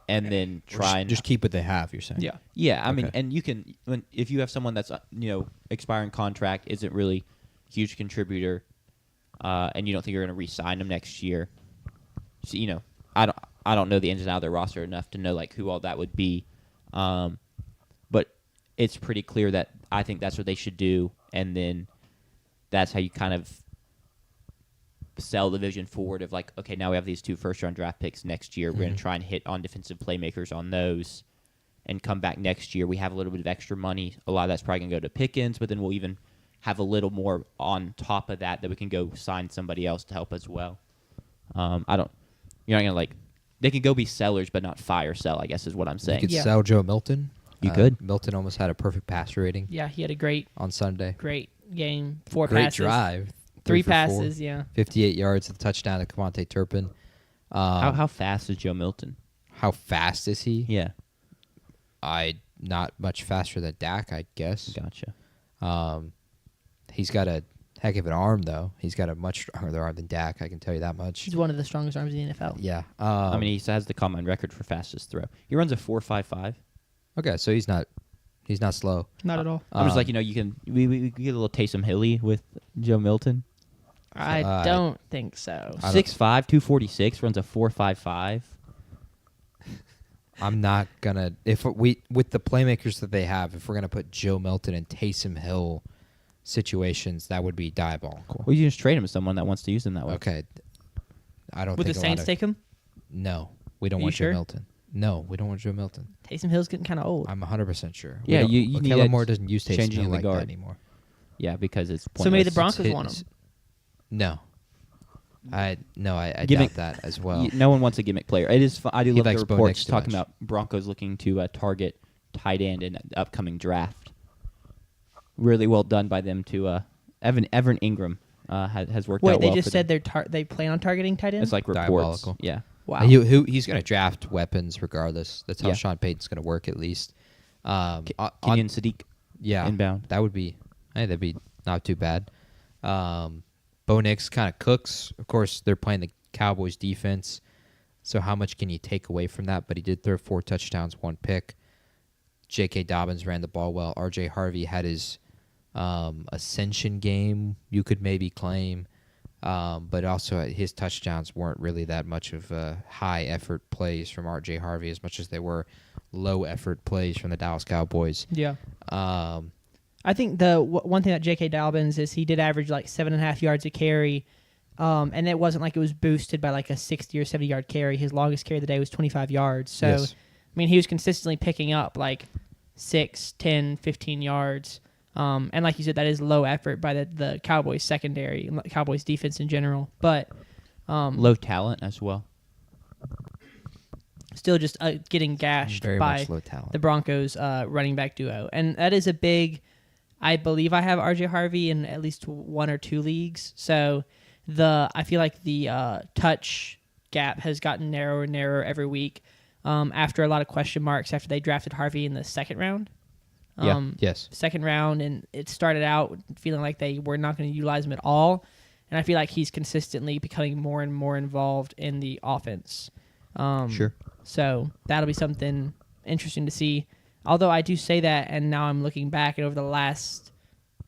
then try and just keep what they have. You're saying yeah. I mean, Okay. and you can if you have someone that's expiring contract, isn't really a huge contributor, and you don't think you're going to re-sign them next year. So, I don't know the ins and outs of their roster enough to know like who all that would be, but it's pretty clear that I think that's what they should do, and then that's how you kind of sell the vision forward of like, okay, now we have these 2 first-round draft picks next year. We're going to try and hit on defensive playmakers on those, and come back next year. We have a little bit of extra money. A lot of that's probably going to go to Pickens, but then we'll even have a little more on top of that we can go sign somebody else to help as well. You're not going to like. They could go be sellers, but not fire sell, I guess is what I'm saying. You could sell Joe Milton. You could. Milton almost had a perfect passer rating. Yeah, he had a great on Sunday. Great game. 4 Great passes. drive. 3 for 4, passes, yeah. 58 yards at the touchdown to Kevontae Turpin. How fast is Joe Milton? How fast is he? Yeah. Not much faster than Dak, I guess. Gotcha. He's got a heck of an arm, though. He's got a much stronger arm than Dak, I can tell you that much. He's one of the strongest arms in the NFL. Yeah. I mean, he has the combine record for fastest throw. He runs a 4.55. Okay, so he's not slow. Not at all. I'm just like, you can we get a little Taysom Hilly with Joe Milton. I don't think so. 6'5", 246, runs a 4.55. I'm not gonna with the playmakers that they have, if we're gonna put Joe Milton and Taysom Hill situations, that would be diabolical. Well, you just trade him to someone that wants to use him that way. Okay. I don't Would think the Saints take him? No, we don't Are you want sure? Joe Milton. No, we don't want Joe Milton. Taysom Hill's getting kind of old. I'm 100% sure. Yeah, you need Kellen that Moore doesn't use Taysom changing Hill the like guard. that anymore. Yeah, because it's pointless. So maybe the Broncos want him. No. I Gimmick- doubt that as well. No one wants a gimmick player. It is. I do He love the likes Bo reports Nix too talking much. about Broncos looking to target tight end in the upcoming draft. Really well done by them to Evan Ingram has worked Wait, out they well just for said them. they plan on targeting tight ends? It's like reports. Diabolical. Yeah. Wow. He's going to draft weapons regardless. That's how Yeah. Sean Payton's going to work at least. Kenyon Sadiq. Yeah, inbound. That would be. That'd be not too bad. Bo Nix kind of cooks. Of course, they're playing the Cowboys defense, so how much can you take away from that? But he did throw 4 touchdowns, 1 pick. J.K. Dobbins ran the ball well. R.J. Harvey had his ascension game, you could maybe claim, but also his touchdowns weren't really that much of high effort plays from R.J. Harvey as much as they were low effort plays from the Dallas Cowboys. Yeah. I think the one thing that J.K. Dobbins is he did average like 7.5 yards a carry, and it wasn't like it was boosted by like a 60 or 70 yard carry. His longest carry of the day was 25 yards. So, Yes. I mean, he was consistently picking up like 6, 10, 15 yards. And like you said, that is low effort by the Cowboys secondary, Cowboys defense in general. But Low talent as well. still just getting gashed Very by much low talent. the Broncos running back duo. And that is a big, I believe I have RJ Harvey in at least 1 or 2 leagues. So I feel like the touch gap has gotten narrower and narrower every week after a lot of question marks after they drafted Harvey in the second round. Yes. Second round, and it started out feeling like they were not going to utilize him at all. And I feel like he's consistently becoming more and more involved in the offense. Sure. So that'll be something interesting to see. Although I do say that, and now I'm looking back, and over the last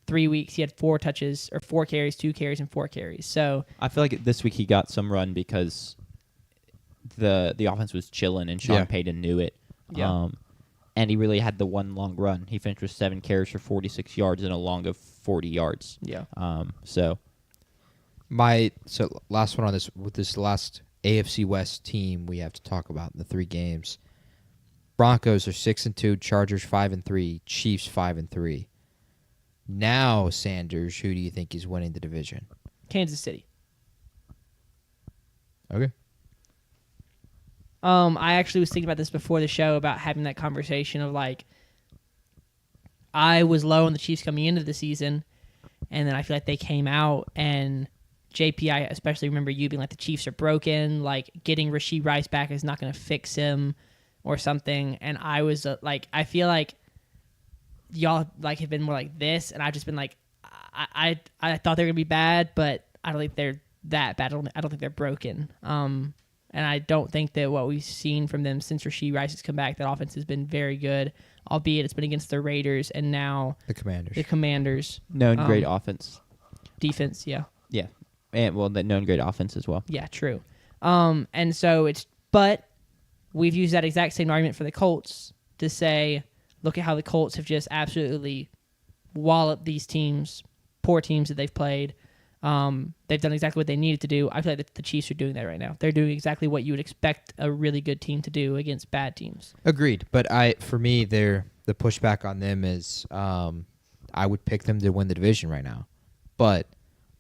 3 weeks, he had 4 touches, or 4 carries, 2 carries, and 4 carries. So I feel like this week he got some run because the offense was chilling and Sean Payton knew it. Yeah. And he really had the one long run. He finished with 7 carries for 46 yards and a long of 40 yards. yeah, So Last one on this with this last AFC West team we have to talk about in the 3 games. Broncos are 6-2, Chargers 5-3, Chiefs 5-3. Now, Sanders, who do you think is winning the division? Kansas City. Okay. I actually was thinking about this before the show about having that conversation of like, I was low on the Chiefs coming into the season, and then I feel like they came out and JP, I especially remember you being like, the Chiefs are broken, like getting Rashee Rice back is not going to fix him or something. And I was like, I feel like y'all like have been more like this, and I've just been like, I thought they were going to be bad, but I don't think they're that bad. I don't think they're broken. And I don't think that what we've seen from them since Rashee Rice has come back, that offense has been very good, albeit it's been against the Raiders and now The Commanders. the Commanders. Known great offense. Defense, yeah. Yeah. And, well, the known great offense as well. Yeah, true. And so but we've used that exact same argument for the Colts to say, look at how the Colts have just absolutely walloped these teams, poor teams that they've played. They've done exactly what they needed to do. I feel like the Chiefs are doing that right now. They're doing exactly what you would expect a really good team to do against bad teams. Agreed. But for me, the pushback on them is I would pick them to win the division right now. But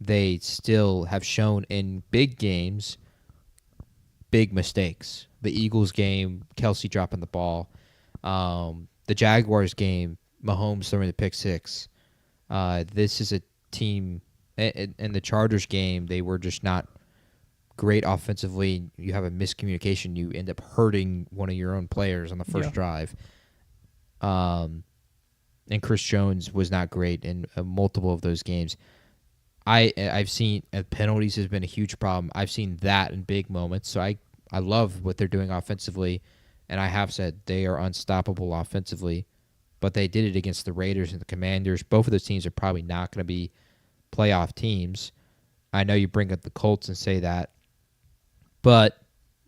they still have shown in big games big mistakes. The Eagles game, Kelsey dropping the ball. The Jaguars game, Mahomes throwing the pick 6. This is a team, in the Chargers game, they were just not great offensively. You have a miscommunication. You end up hurting one of your own players on the first drive. And Chris Jones was not great in multiple of those games. I've seen penalties has been a huge problem. I've seen that in big moments. So I love what they're doing offensively, and I have said they are unstoppable offensively, but they did it against the Raiders and the Commanders. Both of those teams are probably not going to be playoff teams. I know you bring up the Colts and say that, but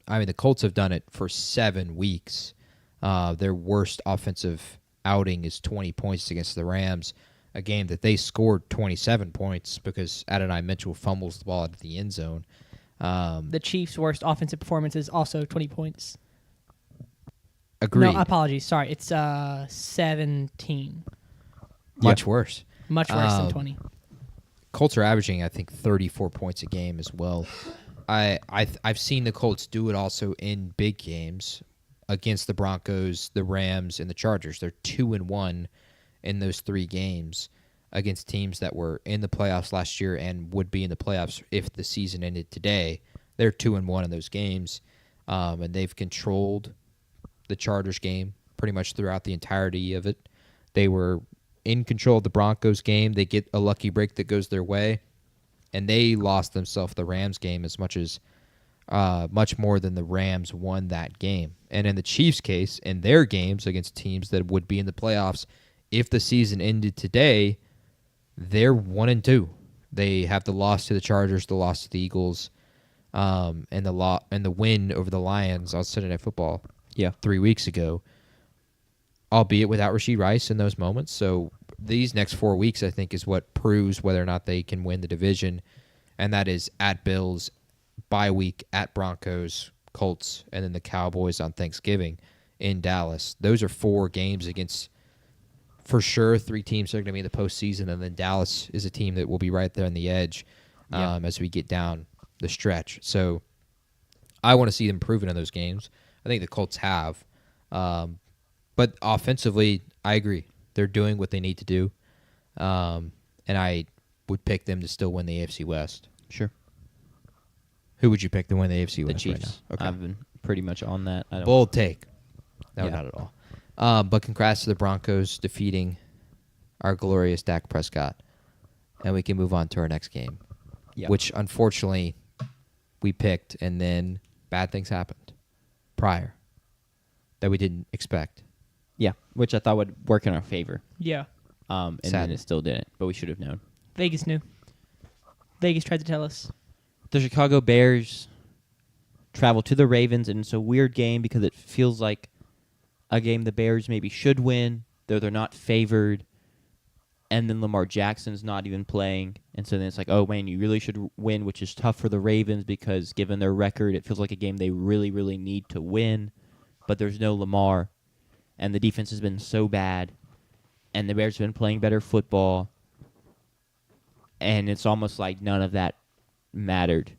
I mean the Colts have done it for 7 weeks. Their worst offensive outing is 20 points against the Rams, a game that they scored 27 points because Adonai Mitchell fumbles the ball out of the end zone. The Chiefs' worst offensive performance is also 20 points. Agreed. No, apologies. Sorry, it's 17. Much worse. Much worse than 20. Colts are averaging, I think, 34 points a game as well. I've seen the Colts do it also in big games against the Broncos, the Rams, and the Chargers. They're 2-1 in those 3 games against teams that were in the playoffs last year and would be in the playoffs if the season ended today. They're 2-1 in those games, and they've controlled the Chargers game pretty much throughout the entirety of it. They were in control of the Broncos game. They get a lucky break that goes their way, and they lost themselves the Rams game as much more than the Rams won that game. And in the Chiefs' case, in their games against teams that would be in the playoffs, if the season ended today, they're 1-2. They have the loss to the Chargers, the loss to the Eagles, and the win over the Lions on Sunday Night Football. 3 weeks ago, albeit without Rashee Rice in those moments. So these next 4 weeks, I think, is what proves whether or not they can win the division, and that is at Bills, bye week, at Broncos, Colts, and then the Cowboys on Thanksgiving in Dallas. Those are 4 games against, for sure, 3 teams that are going to be in the postseason, and then Dallas is a team that will be right there on the edge as we get down the stretch. So I want to see them proven in those games. I think the Colts have. But offensively, I agree. They're doing what they need to do. And I would pick them to still win the AFC West. Sure. Who would you pick to win the AFC The West Chiefs. right now? Okay. I've been pretty much on that. Bold take. No, Yeah. not at all. But congrats to the Broncos defeating our glorious Dak Prescott. And we can move on to our next game, which unfortunately we picked, and then bad things happened prior that we didn't expect. Yeah, which I thought would work in our favor. Yeah. And then Sadly. it still didn't, but we should have known. Vegas knew. Vegas tried to tell us. The Chicago Bears travel to the Ravens, and it's a weird game because it feels like a game the Bears maybe should win, though they're not favored. and then Lamar Jackson's not even playing. And so then it's like, oh, man, you really should win, which is tough for the Ravens because given their record, it feels like a game they really, really need to win. But there's no Lamar, and the defense has been so bad, and the Bears have been playing better football, and it's almost like none of that mattered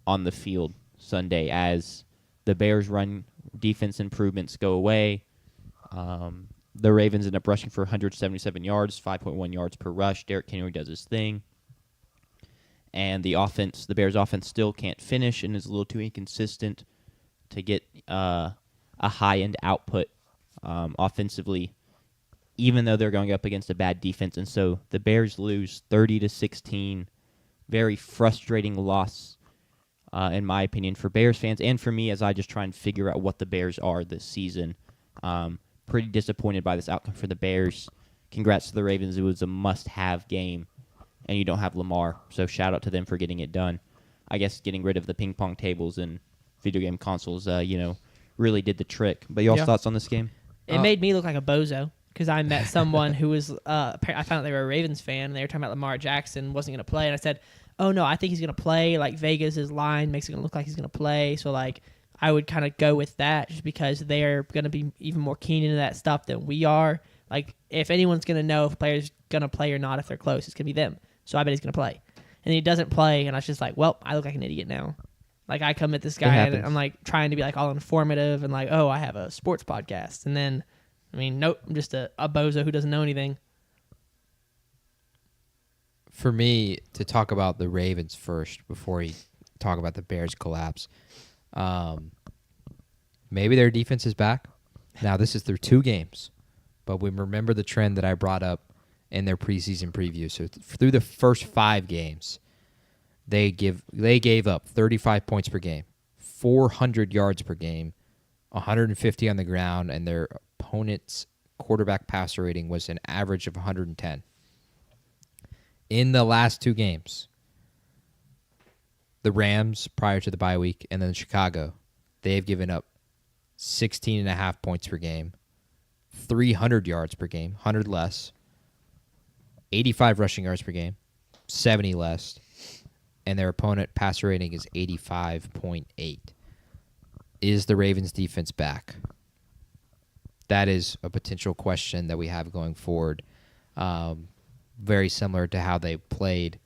on the field Sunday as the Bears' run defense improvements go away. The Ravens end up rushing for 177 yards, 5.1 yards per rush. Derrick Henry does his thing. And the Bears' offense still can't finish and is a little too inconsistent to get a high-end output offensively, even though they're going up against a bad defense. And so the Bears lose 30-16. Very frustrating loss, in my opinion, for Bears fans and for me as I just try and figure out what the Bears are this season. Pretty disappointed by this outcome for the Bears. Congrats to the Ravens. It was a must-have game, and you don't have Lamar, so shout out to them for getting it done. I guess getting rid of the ping pong tables and video game consoles, really did the trick. But y'all's thoughts on this game? It made me look like a bozo because I met someone who was, I found out they were a Ravens fan, and they were talking about Lamar Jackson wasn't going to play, and I said, oh, no, I think he's going to play. Like, Vegas' line makes it going to look like he's going to play, so, like, I would kind of go with that just because they're going to be even more keen into that stuff than we are. Like, if anyone's going to know if a player's going to play or not, if they're close, it's going to be them. So I bet he's going to play. And he doesn't play, and I was just like, well, I look like an idiot now. Like, I come at this guy, and I'm, like, trying to be, like, all informative and, like, oh, I have a sports podcast. And then, I mean, nope, I'm just a bozo who doesn't know anything. For me, to talk about the Ravens first before we talk about the Bears' collapse, maybe their defense is back. Now, this is through 2 games, but we remember the trend that I brought up in their preseason preview. So through the first 5 games, they gave up 35 points per game, 400 yards per game, 150 on the ground, and their opponent's quarterback passer rating was an average of 110. In the last 2 games, the Rams prior to the bye week, and then Chicago, they've given up 16.5 points per game, 300 yards per game, 100 less, 85 rushing yards per game, 70 less, and their opponent passer rating is 85.8. Is the Ravens defense back? That is a potential question that we have going forward. Very similar to how they played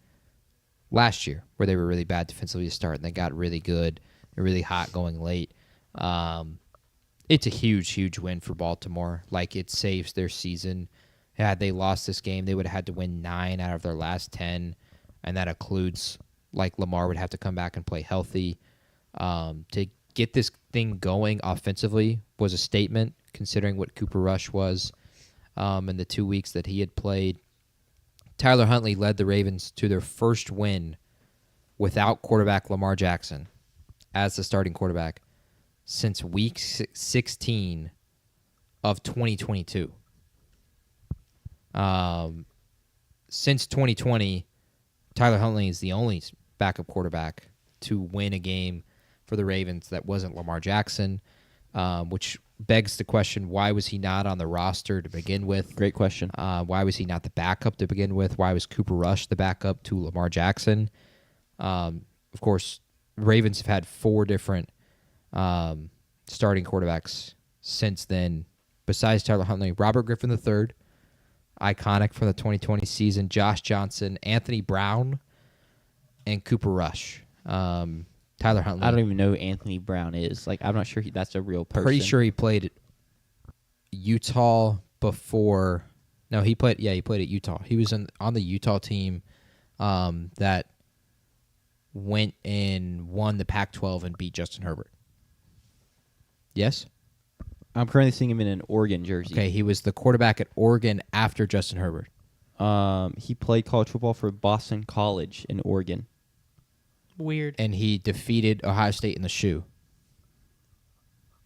last year, where they were really bad defensively to start, and they got really good and really hot going late. It's a huge, huge win for Baltimore. Like, it saves their season. Had they lost this game, they would have had to win 9 out of their last 10, and that includes, like, Lamar would have to come back and play healthy. To get this thing going offensively was a statement, considering what Cooper Rush was in the 2 weeks that he had played. Tyler Huntley led the Ravens to their first win without quarterback Lamar Jackson as the starting quarterback since week 16 of 2022. Since 2020, Tyler Huntley is the only backup quarterback to win a game for the Ravens that wasn't Lamar Jackson, which begs the question, why was he not on the roster to begin with? Great question. Why was he not the backup to begin with? Why was Cooper Rush the backup to Lamar Jackson? Of course, Ravens have had 4 different starting quarterbacks since then, besides Tyler Huntley. Robert Griffin III, iconic from the 2020 season, Josh Johnson, Anthony Brown, and Cooper Rush. Tyler Huntley. I don't even know who Anthony Brown is. Like, I'm not sure that's a real person. Pretty sure he played Utah before. No, he played at Utah. He was on the Utah team that went and won the Pac-12 and beat Justin Herbert. Yes? I'm currently seeing him in an Oregon jersey. Okay, he was the quarterback at Oregon after Justin Herbert. He played college football for Boston College in Oregon. Weird. And he defeated Ohio State in the shoe.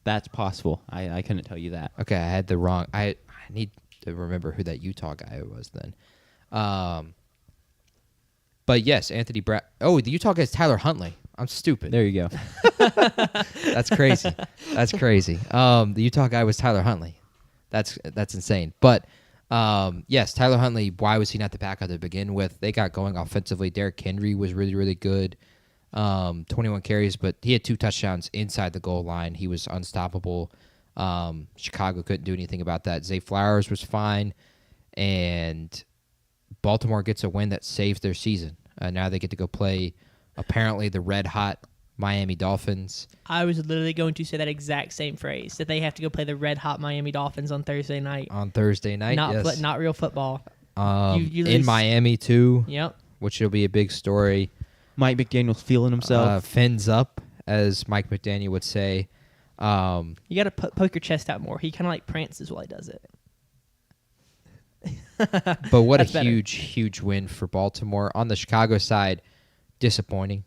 That's possible. I couldn't tell you that. Okay, I had the wrong. I need to remember who that Utah guy was then. But yes, Anthony Brown. Oh, the Utah guy is Tyler Huntley. I'm stupid. There you go. That's crazy. That's crazy. The Utah guy was Tyler Huntley. That's insane. But Yes, Tyler Huntley, why was he not the backup to begin with? They got going offensively. Derrick Henry was really, really good. 21 carries, but he had 2 touchdowns inside the goal line. He was unstoppable. Chicago couldn't do anything about that. Zay Flowers was fine, and Baltimore gets a win that saves their season. Now they get to go play, apparently, the red-hot Miami Dolphins. I was literally going to say that exact same phrase, that they have to go play the red-hot Miami Dolphins on Thursday night. On Thursday night, yes. Not real football. You in Miami, too, Yep. which will be a big story. Mike McDaniel's feeling himself. Fins up, as Mike McDaniel would say. You got to poke your chest out more. He kind of like prances while he does it. But what a That's better. huge win for Baltimore. On the Chicago side, disappointing.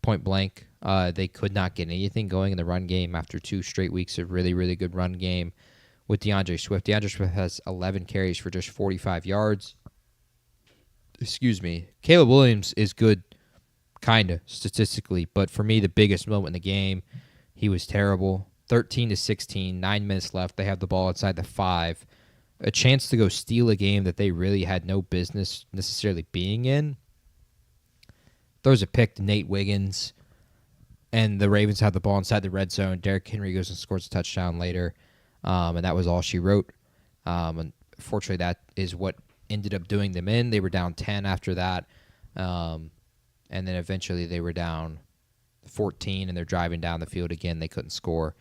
Point blank. They could not get anything going in the run game after 2 straight weeks of really, really good run game with DeAndre Swift. DeAndre Swift has 11 carries for just 45 yards. Excuse me. Caleb Williams is good, kind of, statistically. But for me, the biggest moment in the game, he was terrible. 13-16, 9 minutes left. They have the ball inside the 5. A chance to go steal a game that they really had no business necessarily being in. Throws a pick to Nate Wiggins, and the Ravens have the ball inside the red zone. Derrick Henry goes and scores a touchdown later, and that was all she wrote. Unfortunately, that is what ended up doing them in. They were down 10 after that, and then eventually they were down 14, and they're driving down the field again. They couldn't score.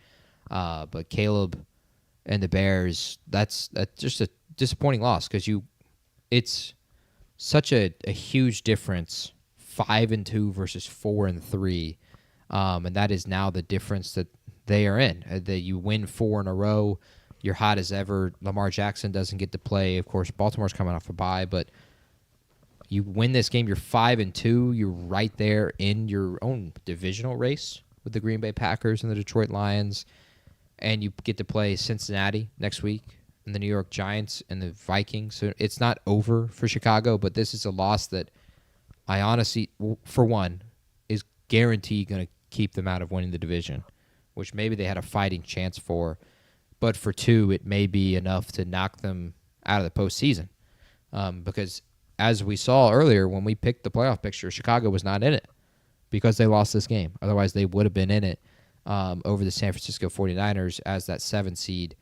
But Caleb and the Bears, that's just a disappointing loss because it's such a huge difference, 5-2 versus 4-3, and that is now the difference that they are in. That you win 4 in a row, you're hot as ever. Lamar Jackson doesn't get to play. Of course, Baltimore's coming off a bye, but you win this game, you're 5-2. You're right there in your own divisional race with the Green Bay Packers and the Detroit Lions, and you get to play Cincinnati next week and the New York Giants and the Vikings. So it's not over for Chicago, but this is a loss that I honestly, for one, is guaranteed going to keep them out of winning the division, which maybe they had a fighting chance for. But for 2, it may be enough to knock them out of the postseason. Because as we saw earlier when we picked the playoff picture, Chicago was not in it because they lost this game. Otherwise, they would have been in it over the San Francisco 49ers as that 7 seed.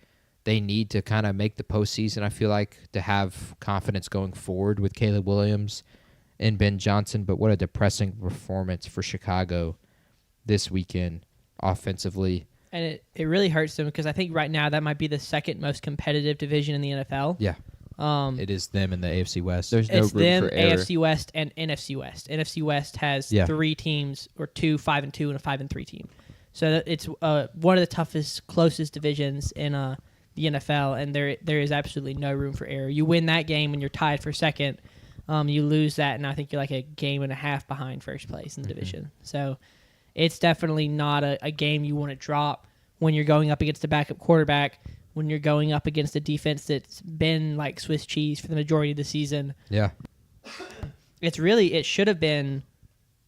They need to kind of make the postseason, I feel like, to have confidence going forward with Caleb Williams and Ben Johnson. But what a depressing performance for Chicago this weekend offensively. And it really hurts them because I think right now that might be the second most competitive division in the NFL. Yeah. It is them in the AFC West. There's no It's room them, for error. AFC West, and NFC West. NFC West has 3 teams, or 2 5-2 and a 5-3 team. So it's one of the toughest, closest divisions in the NFL, and there is absolutely no room for error. You win that game when you're tied for second. You lose that, and I think you're like a game and a half behind first place in the division. So it's definitely not a game you want to drop when you're going up against a backup quarterback, when you're going up against a defense that's been like Swiss cheese for the majority of the season. Yeah. It should have been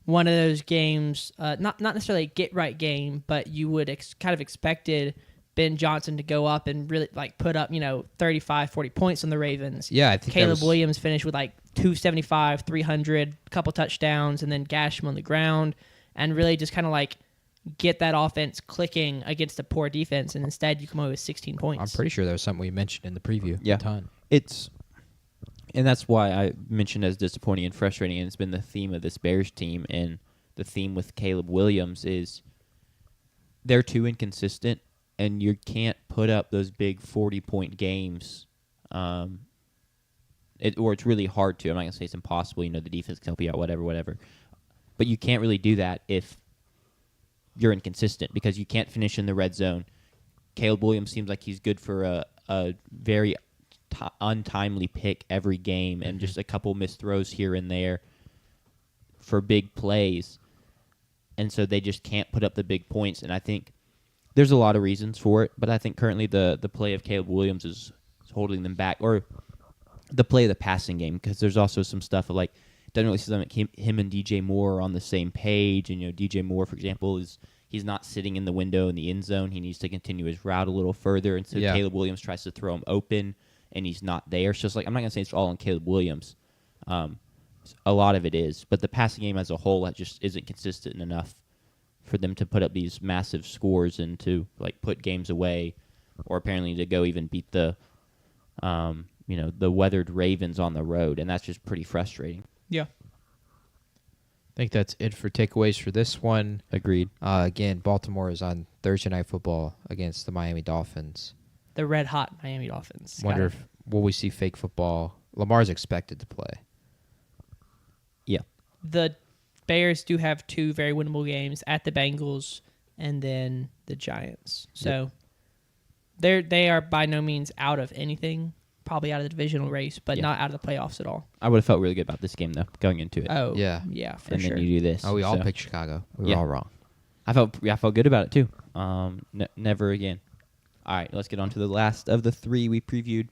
one of those games, not necessarily a get-right game, but you would kind of expected Ben Johnson to go up and really like put up, 35, 40 points on the Ravens. Yeah, I think Caleb Williams finished with like 275, 300, couple touchdowns, and then gash him on the ground, and really just kind of like get that offense clicking against a poor defense, and instead you come away with 16 points. I'm pretty sure that was something we mentioned in the preview. Yeah. A ton. And that's why I mentioned as disappointing and frustrating, and it's been the theme of this Bears team, and the theme with Caleb Williams is they're too inconsistent, and you can't put up those big 40-point games. Or it's really hard to. I'm not going to say it's impossible. The defense can help you out, whatever. But you can't really do that if you're inconsistent because you can't finish in the red zone. Caleb Williams seems like he's good for a very untimely pick every game and just a couple missed throws here and there for big plays. And so they just can't put up the big points. And I think there's a lot of reasons for it, but I think currently the play of Caleb Williams is holding them back, or the play of the passing game, because there's also some stuff like doesn't really seem like him and DJ Moore are on the same page. And DJ Moore, for example, he's not sitting in the window in the end zone. He needs to continue his route a little further, and so Caleb Williams tries to throw him open, and he's not there. So it's like I'm not gonna say it's all on Caleb Williams. A lot of it is, but the passing game as a whole just isn't consistent enough for them to put up these massive scores and to like put games away, or apparently to go even beat the the weathered Ravens on the road, and that's just pretty frustrating. Yeah. I think that's it for takeaways for this one. Agreed. Again, Baltimore is on Thursday Night Football against the Miami Dolphins. The red hot Miami Dolphins. Wonder if will we see fake football? Lamar's expected to play. Yeah. The Bears do have 2 very winnable games at the Bengals and then the Giants. So they are by no means out of anything. Probably out of the divisional race, but not out of the playoffs at all. I would have felt really good about this game though, going into it. Oh, Yeah. yeah, for and sure. then you do this. Oh, we all so. picked Chicago. We were all wrong. I felt good about it too. Never again. All right, let's get on to the last of the 3 we previewed.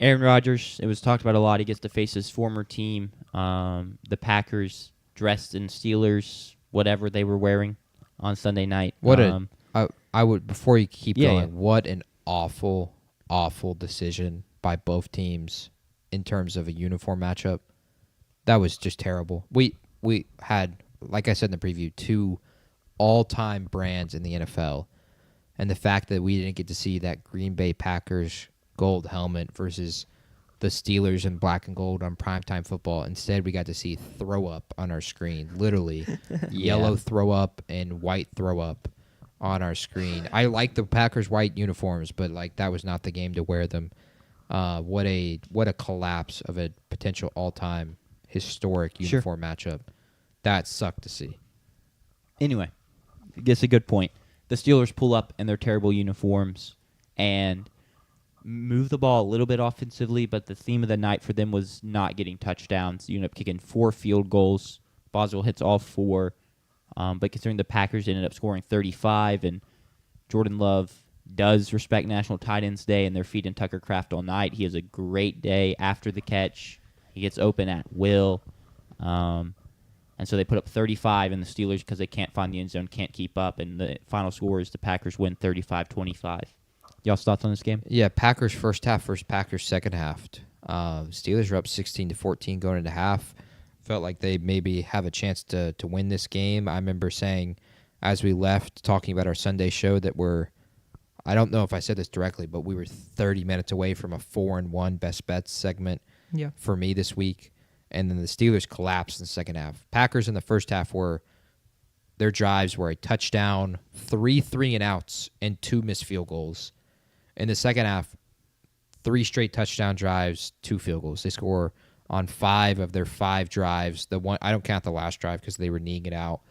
Aaron Rodgers, it was talked about a lot. He gets to face his former team, the Packers, dressed in Steelers, whatever they were wearing on Sunday night. I would before you keep going. Yeah. What an awful decision by both teams in terms of a uniform matchup. That was just terrible. We had, like I said in the preview, 2 all-time brands in the NFL, and the fact that we didn't get to see that Green Bay Packers gold helmet versus the Steelers in black and gold on primetime football. Instead, we got to see throw up on our screen, literally yellow throw up and white throw up on our screen. I like the Packers white uniforms, but like that was not the game to wear them. What a collapse of a potential all-time historic uniform matchup. That sucked to see. Anyway, I guess a good point. The Steelers pull up in their terrible uniforms and move the ball a little bit offensively, but the theme of the night for them was not getting touchdowns. You end up kicking 4 field goals. Boswell hits all 4. But considering the Packers ended up scoring 35, and Jordan Love does respect National Tight Ends Day, and they're feeding Tucker Kraft all night. He has a great day after the catch. He gets open at will. And so they put up 35, and the Steelers, because they can't find the end zone, can't keep up. And the final score is the Packers win 35-25. Y'all's thoughts on this game? Yeah, Packers first half versus Packers second half. Steelers are up 16-14 going into half. Felt like they maybe have a chance to win this game. I remember saying as we left, talking about our Sunday show, that I don't know if I said this directly, but we were 30 minutes away from a 4-1 best bets segment for me this week. And then the Steelers collapsed in the second half. Packers in the first half their drives were a touchdown, 3 3-and-outs, and 2 missed field goals. In the second half, 3 straight touchdown drives, 2 field goals. They score on 5 of their 5 drives. The one I don't count the last drive because they were kneeing it out.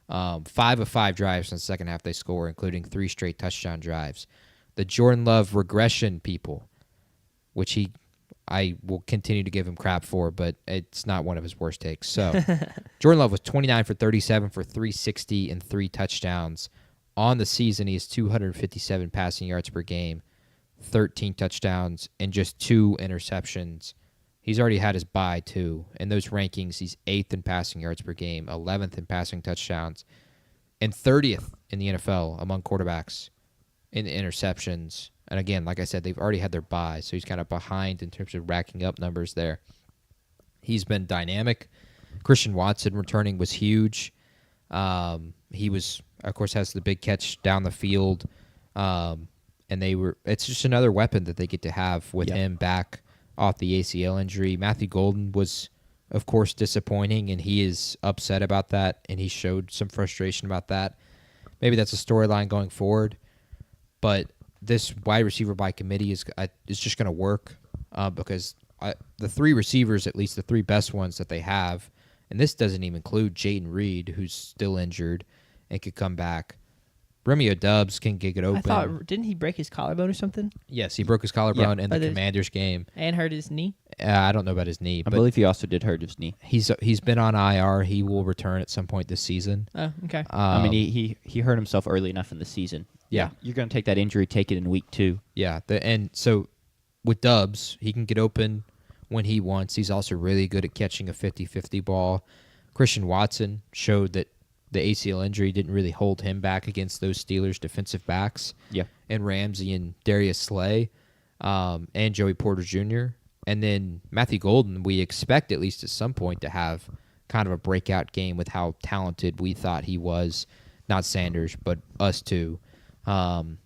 5 of 5 drives in the second half they score, including 3 straight touchdown drives. The Jordan Love regression, people, which I will continue to give him crap for, but it's not one of his worst takes. So Jordan Love was 29 for 37 for 360 and 3 touchdowns. On the season, he has 257 passing yards per game, 13 touchdowns, and just 2 interceptions. He's already had his bye, too. In those rankings, he's 8th in passing yards per game, 11th in passing touchdowns, and 30th in the NFL among quarterbacks in interceptions. And again, like I said, they've already had their bye, so he's kind of behind in terms of racking up numbers there. He's been dynamic. Christian Watson returning was huge. He was, of course, has the big catch down the field. And it's just another weapon that they get to have with him back off the ACL injury. Matthew Golden was, of course, disappointing, and he is upset about that, and he showed some frustration about that. Maybe that's a storyline going forward, but this wide receiver by committee is just going to work because the 3 receivers, at least the 3 best ones that they have, and this doesn't even include Jayden Reed, who's still injured and could come back. Romeo Doubs can get it open. I thought, didn't he break his collarbone or something? Yes, he broke his collarbone in the Commanders game. And hurt his knee? I don't know about his knee. I believe he also did hurt his knee. He's been on IR. He will return at some point this season. Oh, okay. I mean, he hurt himself early enough in the season. Yeah. You're going to take that injury, take it in week 2. Yeah, and so with Doubs, he can get open when he wants. He's also really good at catching a 50-50 ball. Christian Watson showed that the ACL injury didn't really hold him back against those Steelers defensive backs. Yeah. And Ramsey and Darius Slay. and Joey Porter Jr. And then Matthew Golden, we expect at least at some point to have kind of a breakout game with how talented we thought he was. Not Sanders, but us two, and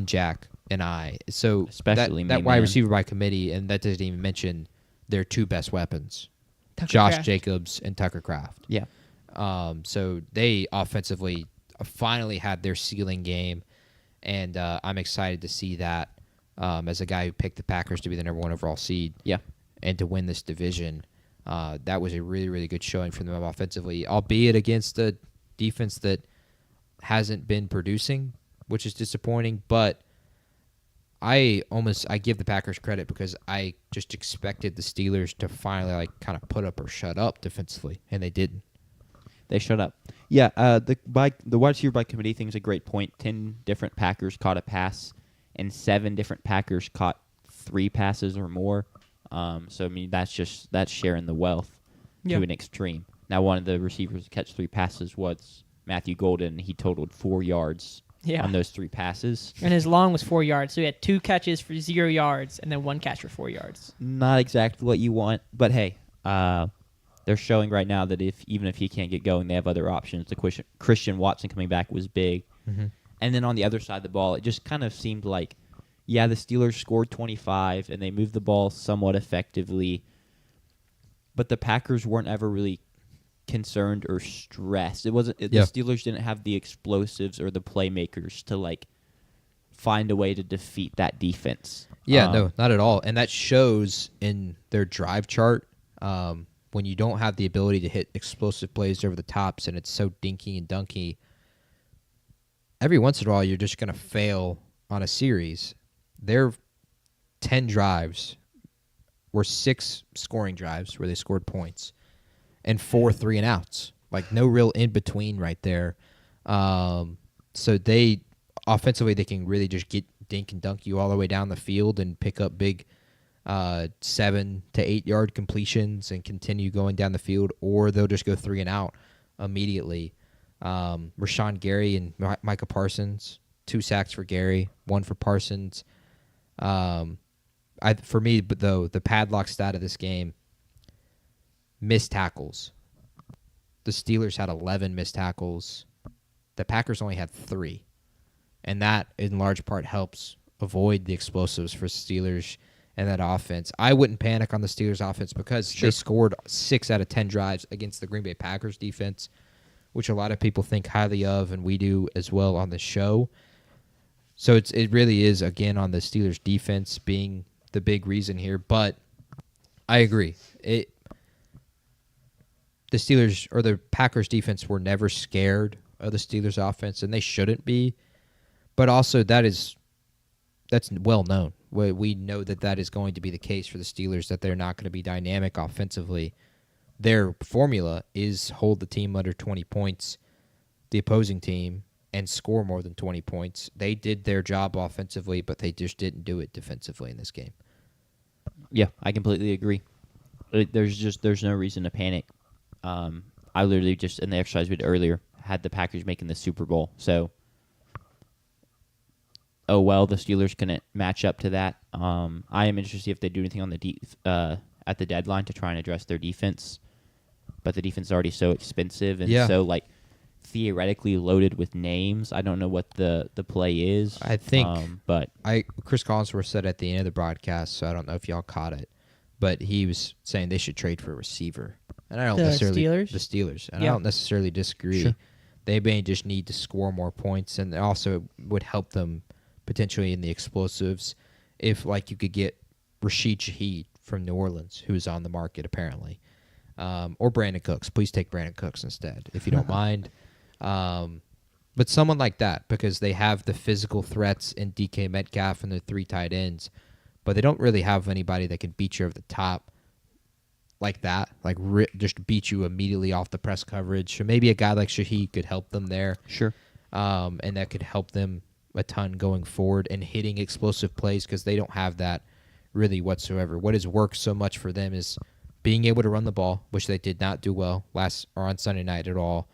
Jack and I. So Especially that me, wide man. receiver by committee, and that doesn't even mention their two best weapons, Tucker Josh Kraft. Jacobs and Tucker Kraft. Yeah. So they offensively finally had their ceiling game, and I'm excited to see that as a guy who picked the Packers to be the number 1 overall seed. Yeah. And to win this division. That was a really, really good showing from them offensively, albeit against a defense that hasn't been producing, which is disappointing. But I give the Packers credit because I just expected the Steelers to finally kind of put up or shut up defensively, and they didn't. They shut up. Yeah, the wide receiver by committee thing is a great point. 10 different Packers caught a pass, and 7 different Packers caught 3 passes or more. So I mean that's sharing the wealth to an extreme. Now one of the receivers to catch 3 passes was Matthew Golden. He totaled 4 yards on those 3 passes. And his long was 4 yards, so he had 2 catches for 0 yards and then 1 catch for 4 yards. Not exactly what you want, but hey, they're showing right now that even if he can't get going, they have other options. The Christian Watson coming back was big. Mm-hmm. And then on the other side of the ball, it just kind of seemed like, yeah, the Steelers scored 25 and they moved the ball somewhat effectively, but the Packers weren't ever really concerned or stressed. The Steelers didn't have the explosives or the playmakers to find a way to defeat that defense. Yeah, no, not at all. And that shows in their drive chart. When you don't have the ability to hit explosive plays over the tops and it's so dinky and dunky, every once in a while you're just going to fail on a series. Their 10 drives were 6 scoring drives where they scored points and 4 3-and-outs. No real in-between right there. So they offensively, they can really just get dink and dunk you all the way down the field and pick up big 7 to 8 yard completions and continue going down the field, or they'll just go 3-and-out immediately. Rashawn Gary and Micah Parsons, 2 sacks for Gary, 1 for Parsons. For me, but though, the padlock stat of this game, missed tackles. The Steelers had 11 missed tackles. The Packers only had 3. And that, in large part, helps avoid the explosives for Steelers and that offense. I wouldn't panic on the Steelers offense because they scored 6 out of 10 drives against the Green Bay Packers defense, which a lot of people think highly of, and we do as well on the show. So it really is, again, on the Steelers defense being the big reason here. But I agree. The Steelers or the Packers defense were never scared of the Steelers offense, and they shouldn't be. But also that's well known. We know that is going to be the case for the Steelers, that they're not going to be dynamic offensively. Their formula is hold the team under 20 points, the opposing team, and score more than 20 points. They did their job offensively, but they just didn't do it defensively in this game. Yeah, I completely agree. There's no reason to panic. I literally just, in the exercise we did earlier, had the Packers making the Super Bowl. So, oh well, the Steelers couldn't match up to that. I am interested if they do anything on the at the deadline to try and address their defense. But the defense is already so expensive and so theoretically loaded with names. I don't know what the play is. I think, but Chris Collinsworth said at the end of the broadcast, so I don't know if y'all caught it, but he was saying they should trade for a receiver, and I don't necessarily Steelers? the Steelers, and I don't necessarily disagree. Sure. They may just need to score more points, and also it would help them potentially in the explosives if you could get Rashid Shaheed from New Orleans, who's on the market apparently, or Brandon Cooks. Please take Brandon Cooks instead, if you don't mind. But someone like that, because they have the physical threats in DK Metcalf and the 3 tight ends, but they don't really have anybody that can beat you over the top like that, just beat you immediately off the press coverage. So maybe a guy like Shaheed could help them there. Sure. And that could help them a ton going forward and hitting explosive plays, because they don't have that really whatsoever. What has worked so much for them is being able to run the ball, which they did not do well on Sunday night at all,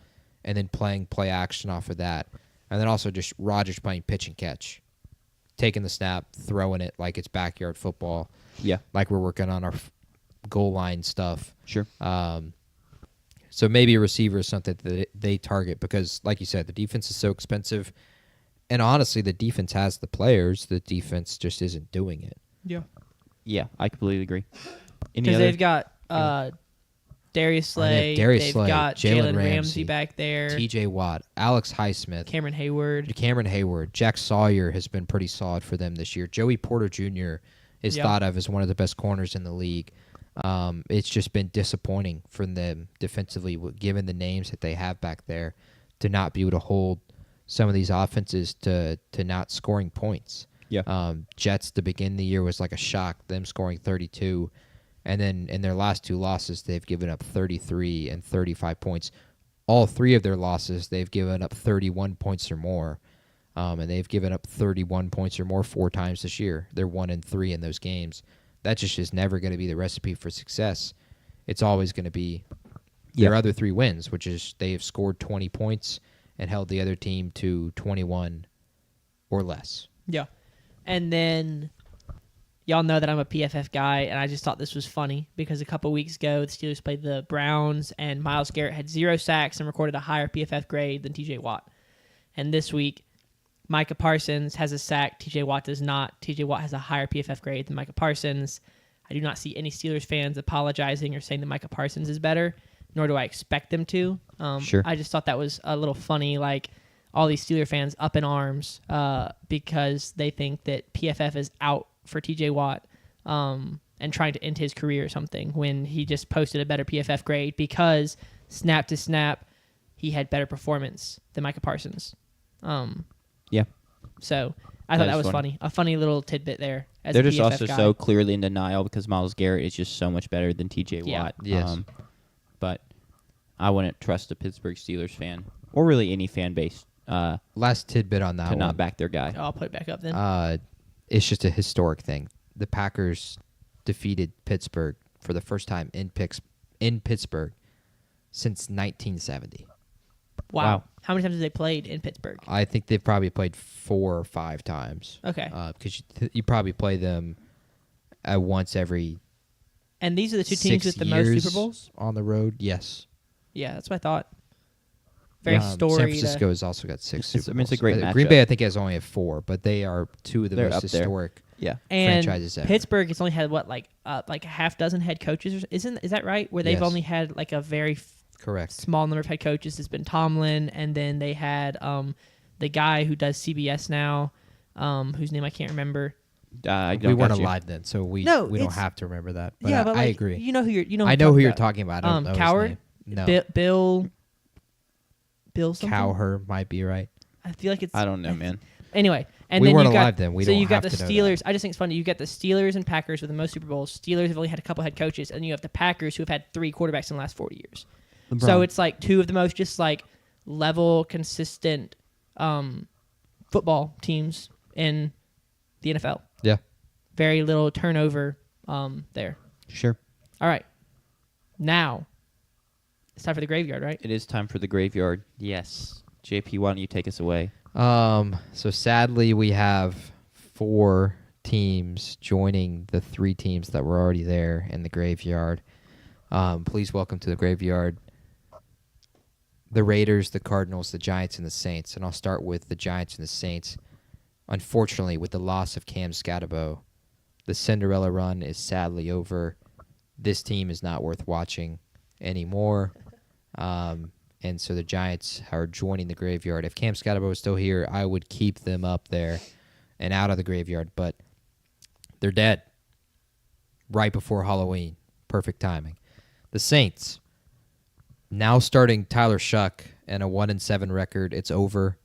and then playing play action off of that. And then also just Rodgers playing pitch and catch. taking the snap, throwing it like it's backyard football, Yeah. like we're working on our goal line stuff. Sure. So maybe a receiver is something that they target because, like you said, the defense is so expensive. And honestly, the defense has the players. The defense just isn't doing it. Yeah. Yeah, I completely agree. Any Because other? they've got Darius Slay. Darius they've Slay, got Jalen Jalen Ramsey, Ramsey back there. T.J. Watt, Alex Highsmith, Cameron Hayward. Jack Sawyer has been pretty solid for them this year. Joey Porter Jr. is Yeah. thought of as one of the best corners in the league. It's just been disappointing for them defensively, given the names that they have back there, to not be able to hold some of these offenses to not scoring points. Yeah. Jets to begin the year was like a shock, them scoring 32. And then in their last two losses, they've given up 33 and 35 points. All three of their losses, they've given up 31 points or more. And they've given up 31 points or more 4 times this year. They're 1-3 in those games. That just is never going to be the recipe for success. It's always going to be their other 3 wins, which is they've scored 20 points and held the other team to 21 or less. Yeah. And then y'all know that I'm a PFF guy, and I just thought this was funny because a couple weeks ago, the Steelers played the Browns, and Myles Garrett had 0 sacks and recorded a higher PFF grade than TJ Watt. And this week, Micah Parsons has a sack. TJ Watt does not. TJ Watt has a higher PFF grade than Micah Parsons. I do not see any Steelers fans apologizing or saying that Micah Parsons is better, nor do I expect them to. Sure. I just thought that was a little funny, like all these Steeler fans up in arms because they think that PFF is out for TJ Watt and trying to end his career or something when he just posted a better PFF grade because snap to snap, he had better performance than Micah Parsons. Yeah. So I thought That that is was funny. funny. A funny little tidbit there. As They're a just PFF also guy. so clearly in denial because Myles Garrett is just so much better than TJ Yeah. Watt. Yes. But I wouldn't trust a Pittsburgh Steelers fan or really any fan base Last tidbit on that to one. not back their guy. Oh, I'll put it back up then. It's just a historic thing. The Packers defeated Pittsburgh for the first time in Pittsburgh since 1970. Wow. How many times have they played in Pittsburgh? I think they've probably played 4 or 5 times. Okay. Because you probably play them once every And these are the two teams 6 with the most years Super Bowls? on the road. Yes. Yeah, that's what I thought. Very San storied. Francisco has also got 6 It's- Super I mean, it's a Bowls. great Green matchup. Bay, I think, has only had 4, but they are 2 of the They're most up there. historic. Yeah. And franchises ever. Pittsburgh has only had what, like a half dozen head coaches? Is that right? Where they've Yes. only had like a very Correct. small number of head coaches. It's been Tomlin, and then they had the guy who does CBS now, whose name I can't remember. I We don't weren't got you. alive then, so we No, don't it's- have to remember that. But yeah, but I like, agree. You know who you're. I know who you're about. talking about. I don't know his Cowherd. name. No. Bill something. Cowher might be right. I feel like it's. I don't know, man. Anyway, and We then weren't you've got, alive then. We so don't you've got the have to know Steelers. that. I just think it's funny. You got the Steelers and Packers with the most Super Bowls. Steelers have only had a couple head coaches, and you have the Packers who have had 3 quarterbacks in the last 40 years. So it's like 2 of the most just like level, consistent football teams in the NFL. Yeah. Very little turnover there. Sure. All right, now it's time for the graveyard, right? It is time for the graveyard. Yes. JP, why don't you take us away? So sadly, we have 4 teams joining the 3 teams that were already there in the graveyard. Please welcome to the graveyard the Raiders, the Cardinals, the Giants, and the Saints. And I'll start with the Giants and the Saints. Unfortunately, with the loss of Cam Scatterbo, the Cinderella run is sadly over. This team is not worth watching anymore. And so the Giants are joining the graveyard. If Cam Scatterbo was still here, I would keep them up there and out of the graveyard. But they're dead right before Halloween. Perfect timing. The Saints, now starting Tyler Shuck and a 1-7 record. It's over.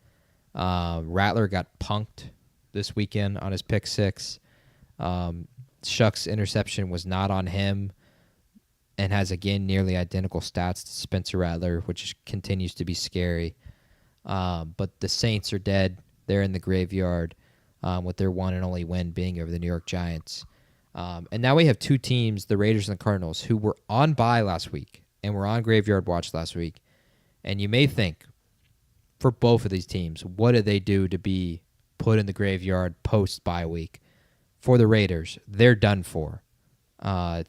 Rattler got punked this weekend on his pick 6. Shuck's interception was not on him and has, again, nearly identical stats to Spencer Rattler, which continues to be scary. But the Saints are dead. They're in the graveyard with their one and only win being over the New York Giants. And now we have 2 teams, the Raiders and the Cardinals, who were on bye last week and were on graveyard watch last week. And you may think, for both of these teams, what did they do to be put in the graveyard post-bye week. For the Raiders, they're done for.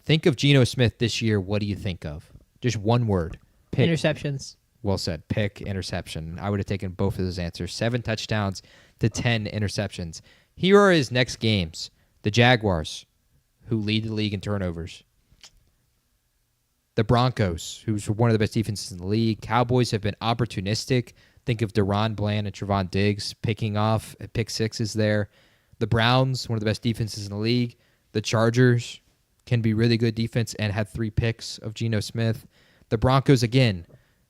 Think of Geno Smith this year. What do you think of? Just one word. Pick. Interceptions. Well said. Pick, interception. I would have taken both of those answers. 7 touchdowns to 10 interceptions. Here are his next games. The Jaguars, who lead the league in turnovers. The Broncos, who's one of the best defenses in the league. Cowboys have been opportunistic. Think of Deron Bland and Trevon Diggs picking off at pick sixes there. The Browns, one of the best defenses in the league. The Chargers can be really good defense and had 3 picks of Geno Smith. The Broncos again.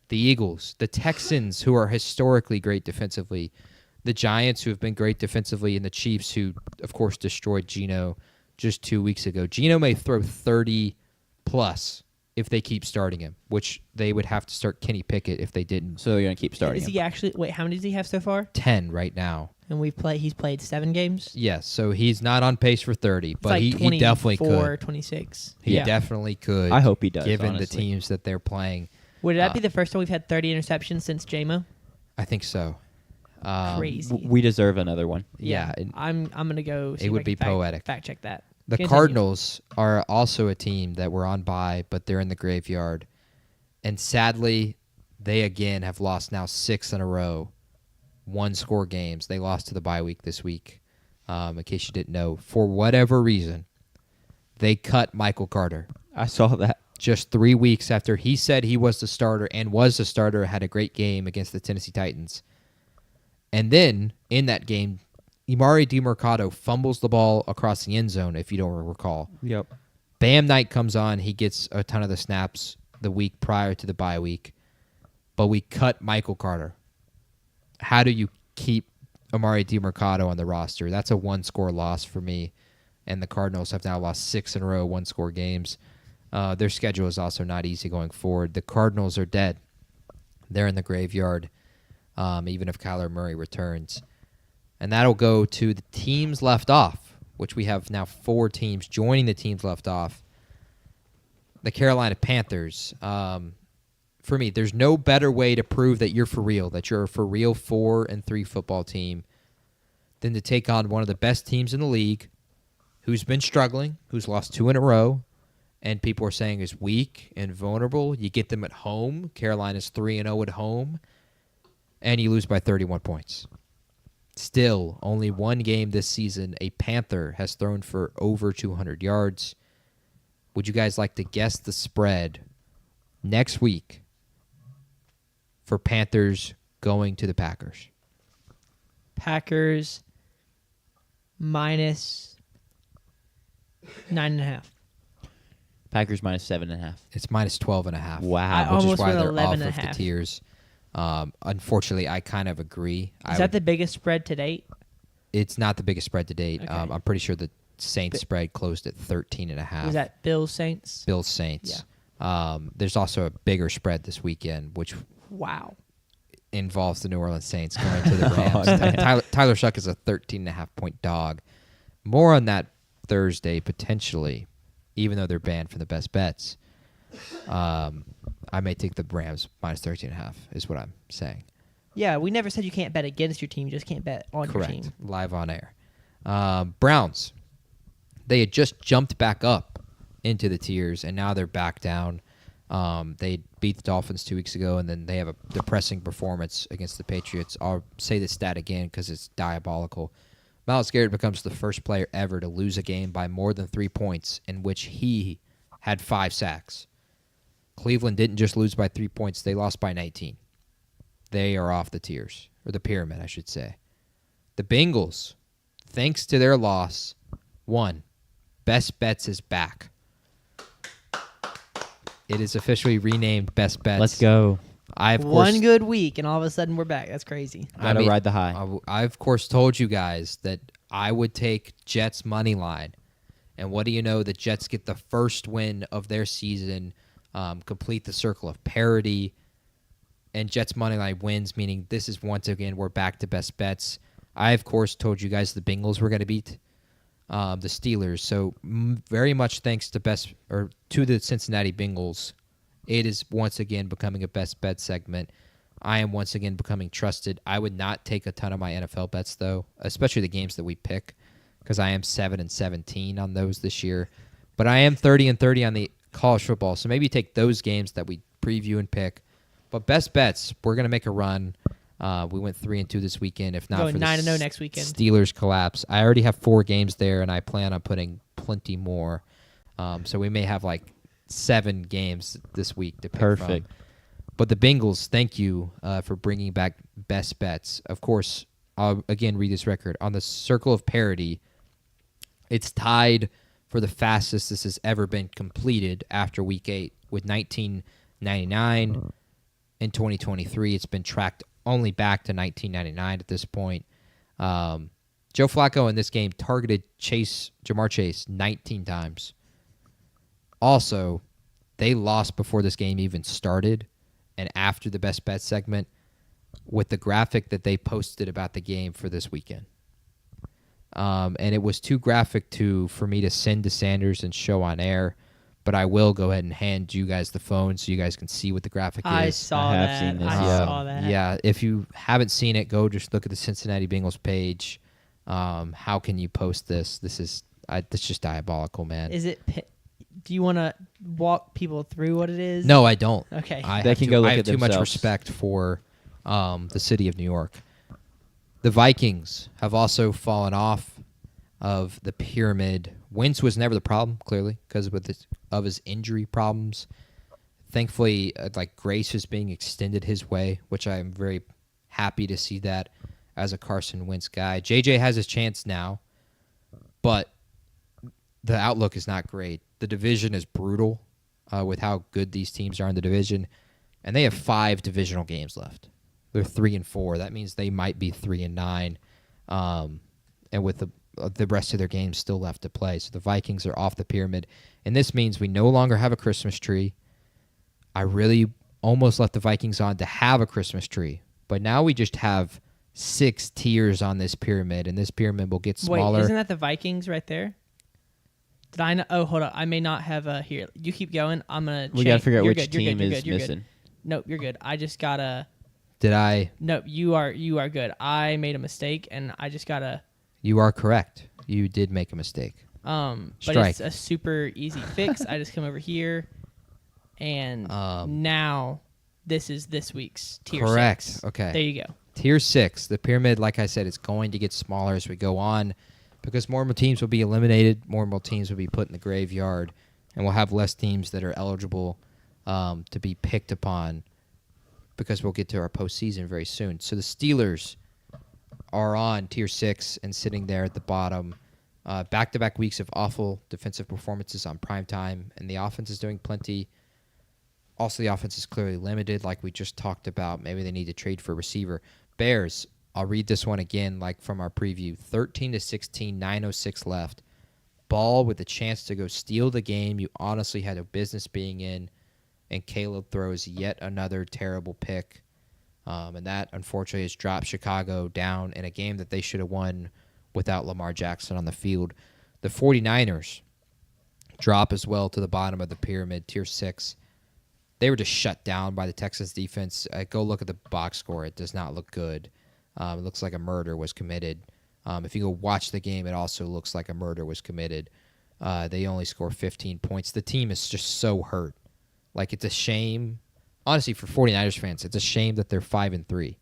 The Eagles. The Texans, who are historically great defensively. The Giants, who have been great defensively. And the Chiefs, who, of course, destroyed Geno just 2 weeks ago. Geno may throw 30-plus if they keep starting him, which they would have to start Kenny Pickett if they didn't. So you're going to keep starting Is him. he actually? Wait, how many does he have so far? 10 right now. And he's played 7 games. Yes, so he's not on pace for 30, It's but like he definitely 24, could. 26. He Yeah. definitely could. I hope he does, given honestly. the teams that they're playing. Would that be the first time we've had 30 interceptions since JMO? I think so. Crazy. We deserve another one. Yeah, and I'm gonna go. See it if would I be can poetic. Fact check that. The Continue. Cardinals are also a team that were on bye, but they're in the graveyard. And sadly, they again have lost now 6 in a row. 1-score games. They lost to the bye week this week. In case you didn't know, for whatever reason, they cut Michael Carter. I saw that. Just 3 weeks after he said he was the starter and was the starter, had a great game against the Tennessee Titans. And then, in that game, Emari DeMercado fumbles the ball across the end zone, if you don't recall. Yep. Bam Knight comes on. He gets a ton of the snaps the week prior to the bye week. But we cut Michael Carter. How do you keep Emari DeMercado on the roster? That's a 1-score loss for me. And the Cardinals have now lost 6 in a row, 1-score games. Their schedule is also not easy going forward. The Cardinals are dead. They're in the graveyard, even if Kyler Murray returns. And that'll go to the teams left off, which we have now 4 teams joining the teams left off. The Carolina Panthers. For me, there's no better way to prove that you're for real, that you're a for real 4-3 football team, than to take on one of the best teams in the league, who's been struggling, who's lost 2 in a row, and people are saying is weak and vulnerable. You get them at home. Carolina's 3-0 at home, and you lose by 31 points. Still, only 1 game this season, a Panther has thrown for over 200 yards. Would you guys like to guess the spread next week for Panthers going to the Packers? Packers minus 9.5. Packers minus 7.5. It's minus 12.5. Wow. I Which almost is why went they're off of 11.5. the tiers. Unfortunately, I kind of agree. Is that the biggest spread to date? It's not the biggest spread to date. Okay. I'm pretty sure the Saints spread closed at 13.5. Was that Bills Saints? Bills Saints? There's also a bigger spread this weekend, which Wow. involves the New Orleans Saints going to the Rams. man. Tyler Shuck is a 13.5-point dog. More on that Thursday, potentially, even though they're banned from the best bets. I may take the Rams minus 13.5 is what I'm saying. Yeah, we never said you can't bet against your team. You just can't bet on Correct. your team. Live on air. Browns. They had just jumped back up into the tiers, and now they're back down. They beat the Dolphins 2 weeks ago, and then they have a depressing performance against the Patriots. I'll say this stat again because it's diabolical. Myles Garrett becomes the first player ever to lose a game by more than 3 points in which he had 5 sacks. Cleveland didn't just lose by 3 points. They lost by 19. They are off the tiers, or the pyramid, I should say. The Bengals, thanks to their loss, won. Best Bets is back. It is officially renamed Best Bets. Let's go. I, of course, One good week, and all of a sudden we're back. That's crazy. Gotta ride the high. I, of course, told you guys that I would take Jets money line. And what do you know? The Jets get the first win of their season, complete the circle of parity, and Jets money line wins, meaning this is once again we're back to Best Bets. I, of course, told you guys the Bengals were going to beat the Steelers. So very much thanks to the Cincinnati Bengals. It is once again becoming a Best Bet segment. I am once again becoming trusted. I would not take a ton of my NFL bets, though, especially the games that we pick, because I am 7-17 on those this year. But I am 30-30 on the college football, so maybe take those games that we preview and pick. But best bets, we're going to make a run. We went 3-2 this weekend. If not Going for the 9-0 next weekend. Steelers collapse, I already have 4 games there, and I plan on putting plenty more. So we may have like 7 games this week to pick Perfect. from. But the Bengals, thank you for bringing back best bets. Of course, I'll again read this record. On the Circle of Parity, it's tied for the fastest this has ever been completed after Week 8 with 1999. In 2023, it's been tracked only back to 1999 at this point. Joe Flacco in this game targeted Jamar Chase 19 times. Also, they lost before this game even started and after the best bet segment with the graphic that they posted about the game for this weekend. And it was too graphic for me to send to Sanders and show on air, but I will go ahead and hand you guys the phone so you guys can see what the graphic I is. saw I have that. seen this, I yeah. saw that. Yeah, if you haven't seen it, go just look at the Cincinnati Bengals page. How can you post this? This is just diabolical, man. Is it? Do you want to walk people through what it is? No, I don't. Okay. They can go look I have at too much themselves. respect for the city of New York. The Vikings have also fallen off of the pyramid. Wentz was never the problem, clearly, because of his injury problems. Thankfully, grace is being extended his way, which I am very happy to see that as a Carson Wentz guy. JJ has his chance now, but the outlook is not great. The division is brutal with how good these teams are in the division, and they have 5 divisional games left. They're 3-4. That means they might be 3-9, and with the rest of their games still left to play. So the Vikings are off the pyramid, and this means we no longer have a Christmas tree. I really almost left the Vikings on to have a Christmas tree, but now we just have 6 tiers on this pyramid, and this pyramid will get smaller. Wait, isn't that the Vikings right there? Did I know? Oh, hold on. I may not have here. You keep going. I'm gonna. We got to figure out You're which good, you're team good, you're is good, you're missing. Good. Nope, you're good. I just gotta. Did I? Nope, you are good. I made a mistake, and I just gotta. You are correct. You did make a mistake. But Strike. it's a super easy fix. I just come over here, and now this is this week's tier. Correct. 6. Okay. There you go. Tier 6, the pyramid, like I said, is going to get smaller as we go on because more and more teams will be eliminated, more and more teams will be put in the graveyard, and we'll have less teams that are eligible to be picked upon because we'll get to our postseason very soon. So the Steelers are on Tier 6 and sitting there at the bottom. Back-to-back weeks of awful defensive performances on primetime, and the offense is doing plenty. Also, the offense is clearly limited, like we just talked about. Maybe they need to trade for a receiver. Bears, I'll read this one again, like from our preview. 13-16, 9:06 left. Ball with a chance to go steal the game you honestly had no business being in, and Caleb throws yet another terrible pick. And that, unfortunately, has dropped Chicago down in a game that they should have won without Lamar Jackson on the field. The 49ers drop as well to the bottom of the pyramid, Tier 6. They were just shut down by the Texans defense. Go look at the box score. It does not look good. It looks like a murder was committed. If you go watch the game, it also looks like a murder was committed. They only score 15 points. The team is just so hurt. Like, it's a shame. Honestly, for 49ers fans, it's a shame that they're 5-3.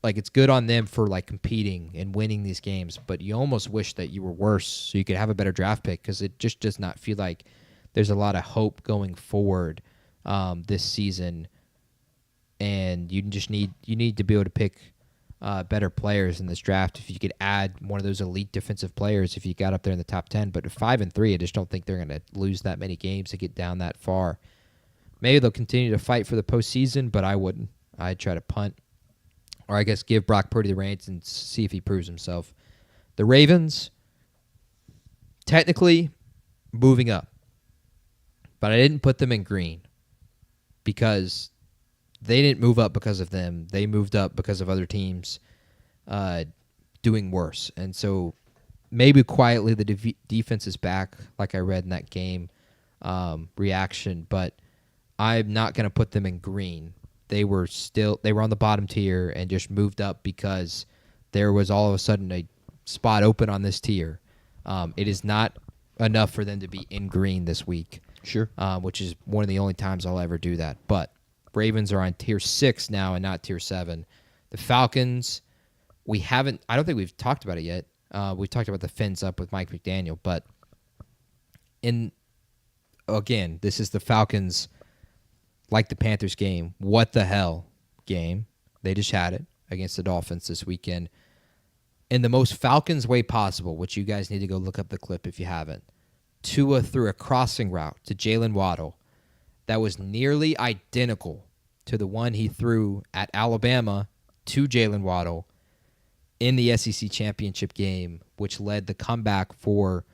Like, it's good on them for, competing and winning these games, but you almost wish that you were worse so you could have a better draft pick because it just does not feel like there's a lot of hope going forward this season, and you need to be able to pick better players in this draft. If you could add one of those elite defensive players, if you got up there in the top 10, but at 5-3, I just don't think they're going to lose that many games to get down that far. Maybe they'll continue to fight for the postseason, but I wouldn't. I'd try to punt, or I guess give Brock Purdy the reins and see if he proves himself. The Ravens, technically moving up, but I didn't put them in green because they didn't move up because of them. They moved up because of other teams doing worse. And so maybe quietly the defense is back, like I read in that game reaction, but I'm not going to put them in green. they were on the bottom tier and just moved up because there was all of a sudden a spot open on this tier. It is not enough for them to be in green this week. Sure. Which is one of the only times I'll ever do that. But Ravens are on tier 6 now and not tier 7. The Falcons, I don't think we've talked about it yet. We talked about the fins up with Mike McDaniel, but again, this is the Falcons, like the Panthers game, what the hell game. They just had it against the Dolphins this weekend. In the most Falcons way possible, which you guys need to go look up the clip if you haven't, Tua threw a crossing route to Jalen Waddle that was nearly identical to the one he threw at Alabama to Jalen Waddle in the SEC championship game, which led the comeback for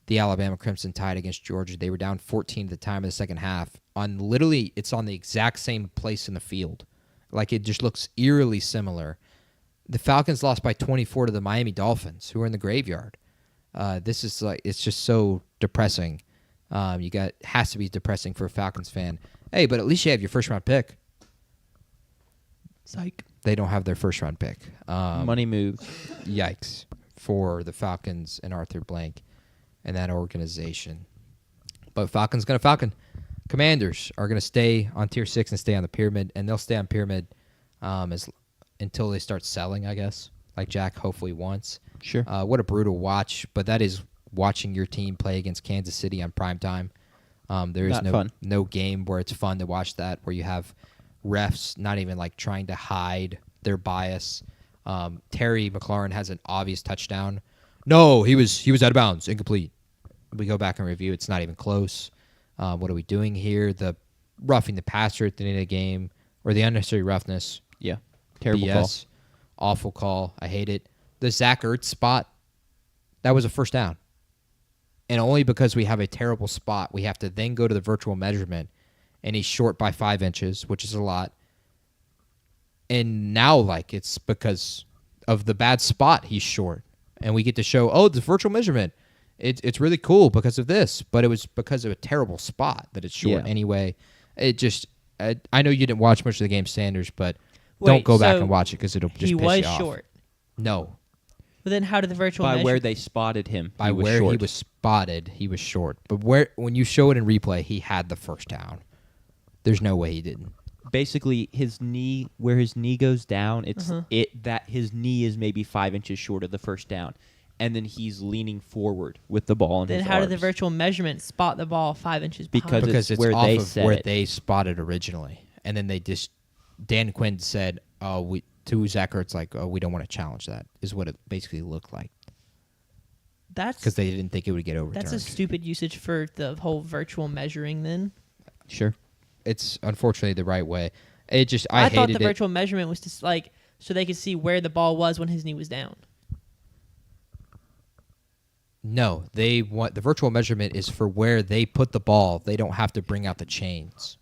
the Alabama Crimson Tide against Georgia. They were down 14 at the time of the second half. It's on the exact same place in the field. Like, it just looks eerily similar. The Falcons lost by 24 to the Miami Dolphins, who are in the graveyard. This is it's just so depressing. Has to be depressing for a Falcons fan. Hey, but at least you have your first round pick. Psych. They don't have their first round pick. Money moves. Yikes for the Falcons and Arthur Blank and that organization. But Falcons gonna Falcon. Commanders are gonna stay on tier 6 and stay on the pyramid, and they'll stay on pyramid until they start selling, I guess, like Jack hopefully wants. Sure. What a brutal watch, but that is watching your team play against Kansas City on primetime. There is no game where it's fun to watch that, where you have refs not even like trying to hide their bias. Terry McLaurin has an obvious touchdown. No, he was out of bounds, incomplete. We go back and review. It's not even close. What are we doing here? The roughing the passer at the end of the game, or the unnecessary roughness. Yeah. Terrible BS. call. Awful call. I hate it. The Zach Ertz spot, that was a first down. And only because we have a terrible spot, we have to then go to the virtual measurement, and he's short by 5 inches, which is a lot. And now, it's because of the bad spot, he's short. And we get to show, the virtual measurement. It's really cool because of this, but it was because of a terrible spot that it's short anyway. It just, I know you didn't watch much of the game, Sanders, but don't go back and watch it because it'll just piss you off. He was short. No. But then how did the virtual By measure? where they spotted him, By he was where short. he was spotted, he was short. But when you show it in replay, he had the first down. There's no way he didn't. Basically, where his knee goes down, it's that his knee is maybe 5 inches short of the first down, and then he's leaning forward with the ball in his arms. Then how did the virtual measurement spot the ball 5 inches behind? Because it's where off they of set where it. they spotted originally, and then Dan Quinn said, to Zach Ertz, we don't want to challenge that, is what it basically looked like. Because they didn't think it would get overturned. That's a stupid usage for the whole virtual measuring then. Sure. It's unfortunately the right way. I thought hated the virtual measurement was just so they could see where the ball was when his knee was down. No, the virtual measurement is for where they put the ball. They don't have to bring out the chains.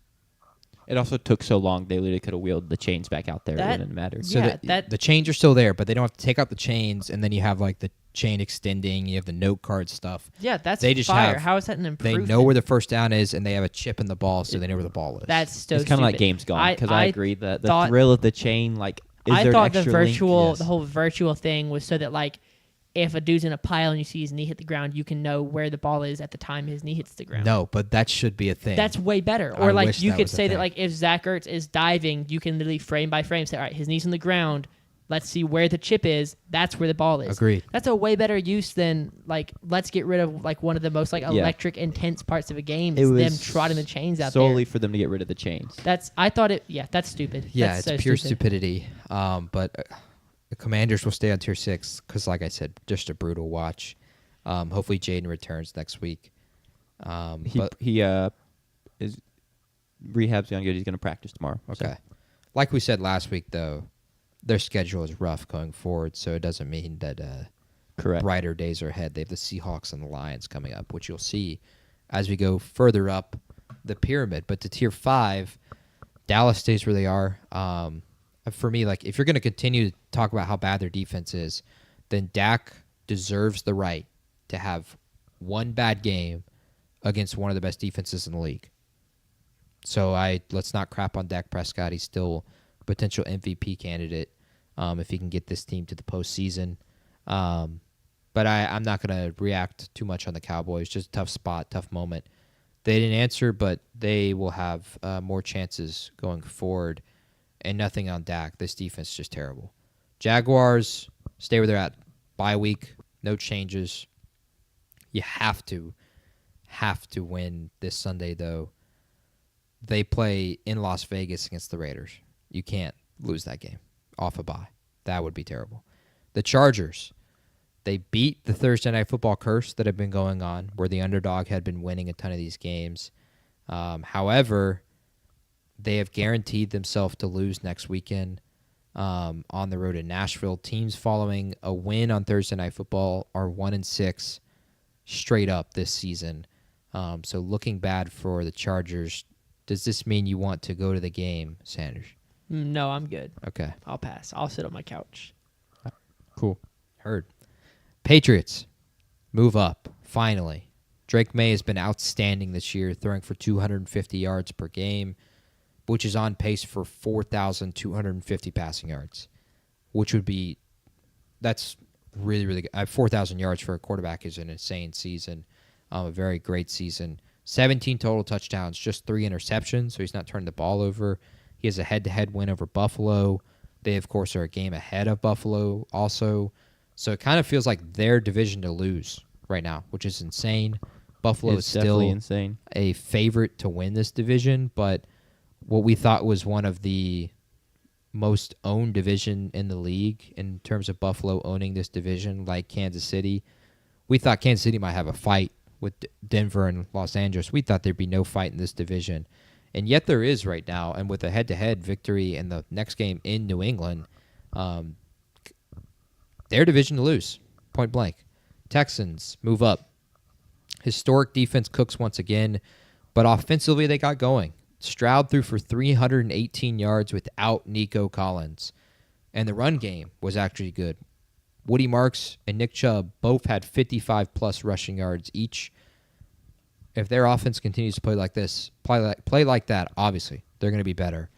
It also took so long, they literally could have wheeled the chains back out there. It wouldn't matter. So Yeah, the chains are still there, but they don't have to take out the chains, and then you have the chain extending. You have the note card stuff. Yeah, that's They just fire. have- How is that an They improvement? know where the first down is, and they have a chip in the ball, so they know where the ball is. That's so It's kind of like stupid. games gone, because I agree that the thought- thrill of the chain, I there thought an the extra link? the whole virtual thing was so that if a dude's in a pile and you see his knee hit the ground, you can know where the ball is at the time his knee hits the ground. No, but that should be a thing. That's way better. I Or wish you that could was a say that thing. if Zach Ertz is diving, you can literally frame by frame say, all right, his knee's on the ground. Let's see where the chip is. That's where the ball is. Agreed. That's a way better use than let's get rid of one of the most electric intense parts of a game is them trotting the chains out solely there. for them to get rid of the chains. That's stupid. Yeah, That's it's so pure stupid. stupidity. But the Commanders will stay on tier 6 because, like I said, just a brutal watch. Hopefully, Jaden returns next week. He is rehab's going good. He's going to practice tomorrow. Okay. So. Like we said last week, though, their schedule is rough going forward, so it doesn't mean that Correct. brighter days are ahead. They have the Seahawks and the Lions coming up, which you'll see as we go further up the pyramid. But to tier 5, Dallas stays where they are. For me, if you're going to continue to talk about how bad their defense is, then Dak deserves the right to have one bad game against one of the best defenses in the league. So let's not crap on Dak Prescott. He's still a potential MVP candidate if he can get this team to the postseason. But I'm not going to react too much on the Cowboys. Just a tough spot, tough moment. They didn't answer, but they will have more chances going forward. And nothing on Dak. This defense is just terrible. Jaguars, stay where they're at. Bye week, no changes. You have to win this Sunday, though. They play in Las Vegas against the Raiders. You can't lose that game off a bye. That would be terrible. The Chargers, they beat the Thursday Night Football curse that had been going on, where the underdog had been winning a ton of these games. However, they have guaranteed themselves to lose next weekend on the road in Nashville. Teams following a win on Thursday Night Football are 1-6 straight up this season. So looking bad for the Chargers. Does this mean you want to go to the game, Sanders? No, I'm good. Okay. I'll pass. I'll sit on my couch. Cool. Heard. Patriots move up, finally. Drake May has been outstanding this year, throwing for 250 yards per game, which is on pace for 4,250 passing yards, that's really, really good. 4,000 yards for a quarterback is an insane season, a very great season. 17 total touchdowns, just 3 interceptions, so he's not turning the ball over. He has a head-to-head win over Buffalo. They, of course, are a game ahead of Buffalo also. So it kind of feels like their division to lose right now, which is insane. Buffalo is still insane. A favorite to win this division, but what we thought was one of the most owned division in the league in terms of Buffalo owning this division, like Kansas City. We thought Kansas City might have a fight with Denver and Los Angeles. We thought there'd be no fight in this division. And yet there is right now, and with a head-to-head victory in the next game in New England, their division to lose, point blank. Texans move up. Historic defense cooks once again, but offensively they got going. Stroud threw for 318 yards without Nico Collins, and the run game was actually good. Woody Marks and Nick Chubb both had 55-plus rushing yards each. If their offense continues to play like this, play like that, obviously, they're going to be better.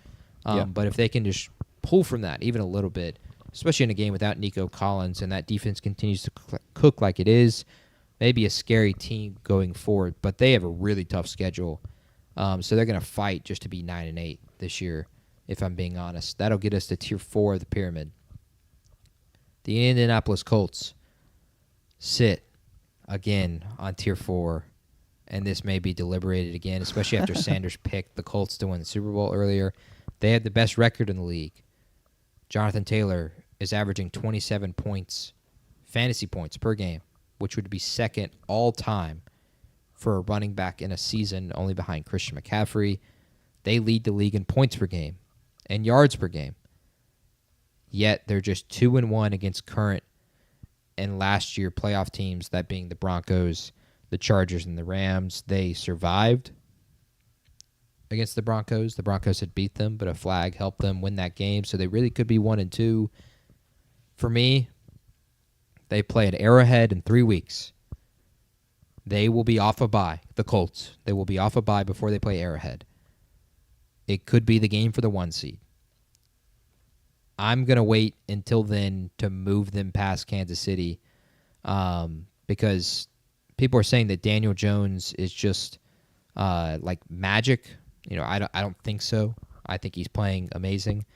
But if they can just pull from that even a little bit, especially in a game without Nico Collins, and that defense continues to cook like it is, maybe a scary team going forward. But they have a really tough schedule. So they're going to fight just to be 9-8 this year, if I'm being honest. That'll get us to Tier 4 of the pyramid. The Indianapolis Colts sit again on Tier 4, and this may be deliberated again, especially after Sanders picked the Colts to win the Super Bowl earlier. They had the best record in the league. Jonathan Taylor is averaging 27 points, fantasy points per game, which would be second all-time for a running back in a season, only behind Christian McCaffrey. They lead the league in points per game and yards per game. Yet they're just 2-1 against current and last year playoff teams, that being the Broncos, the Chargers, and the Rams. They survived against the Broncos. The Broncos had beat them, but a flag helped them win that game, so they really could be 1-2. For me, they play at Arrowhead in 3 weeks. They will be off a bye, the Colts. They will be off a bye before they play Arrowhead. It could be the game for the 1 seed. I'm going to wait until then to move them past Kansas City because people are saying that Daniel Jones is just like magic. I don't think so. I think he's playing amazing.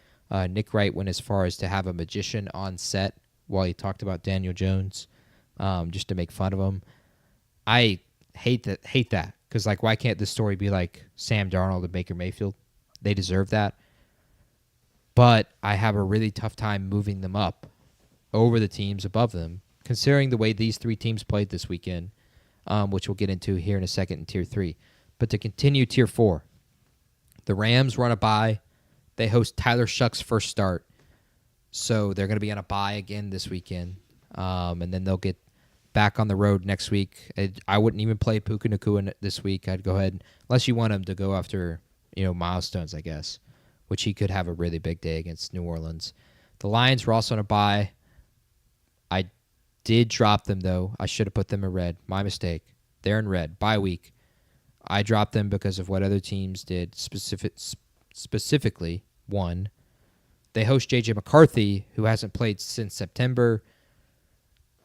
Nick Wright went as far as to have a magician on set while he talked about Daniel Jones just to make fun of him. I hate that because, like, why can't this story be like Sam Darnold and Baker Mayfield? They deserve that. But I have a really tough time moving them up over the teams above them, considering the way these 3 teams played this weekend, which we'll get into here in a second in Tier 3. But to continue Tier 4, the Rams run a bye. They host Tyler Shuck's first start, so they're going to be on a bye again this weekend, and then they'll get back on the road next week. I wouldn't even play Puka Nacua this week. I'd go ahead, unless you want him to go after milestones, I guess, which he could have a really big day against New Orleans. The Lions were also on a bye. I did drop them, though. I should have put them in red. My mistake. They're in red. Bye week. I dropped them because of what other teams did. Specifically, one, they host J.J. McCarthy, who hasn't played since September.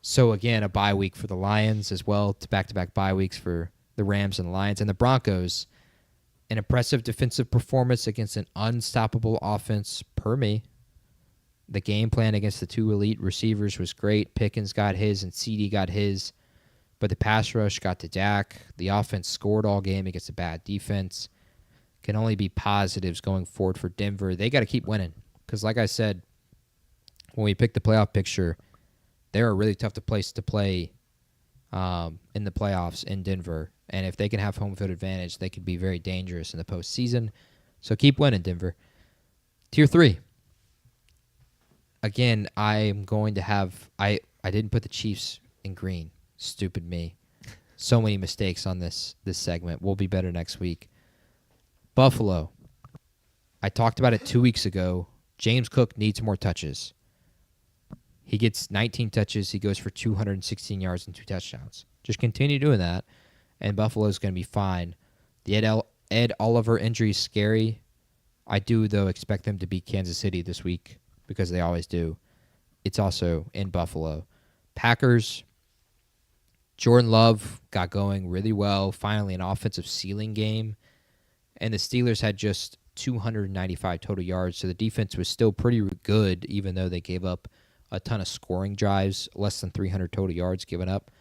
So, again, a bye week for the Lions as well, to back-to-back bye weeks for the Rams and the Lions. And the Broncos, an impressive defensive performance against an unstoppable offense per me. The game plan against the two elite receivers was great. Pickens got his and CD got his. But the pass rush got to Dak. The offense scored all game against a bad defense. Can only be positives going forward for Denver. They got to keep winning. Because like I said, when we picked the playoff picture, they're a really tough place to play in the playoffs in Denver. And if they can have home field advantage, they could be very dangerous in the postseason. So keep winning, Denver. Tier 3. Again, I'm going to have... I didn't put the Chiefs in green. Stupid me. So many mistakes on this segment. We'll be better next week. Buffalo. I talked about it 2 weeks ago. James Cook needs more touches. He gets 19 touches. He goes for 216 yards and 2 touchdowns. Just continue doing that, and Buffalo's going to be fine. The Ed Oliver injury is scary. I do, though, expect them to beat Kansas City this week because they always do. It's also in Buffalo. Packers, Jordan Love got going really well. Finally, an offensive ceiling game. And the Steelers had just 295 total yards, so the defense was still pretty good, even though they gave up a ton of scoring drives, less than 300 total yards given up.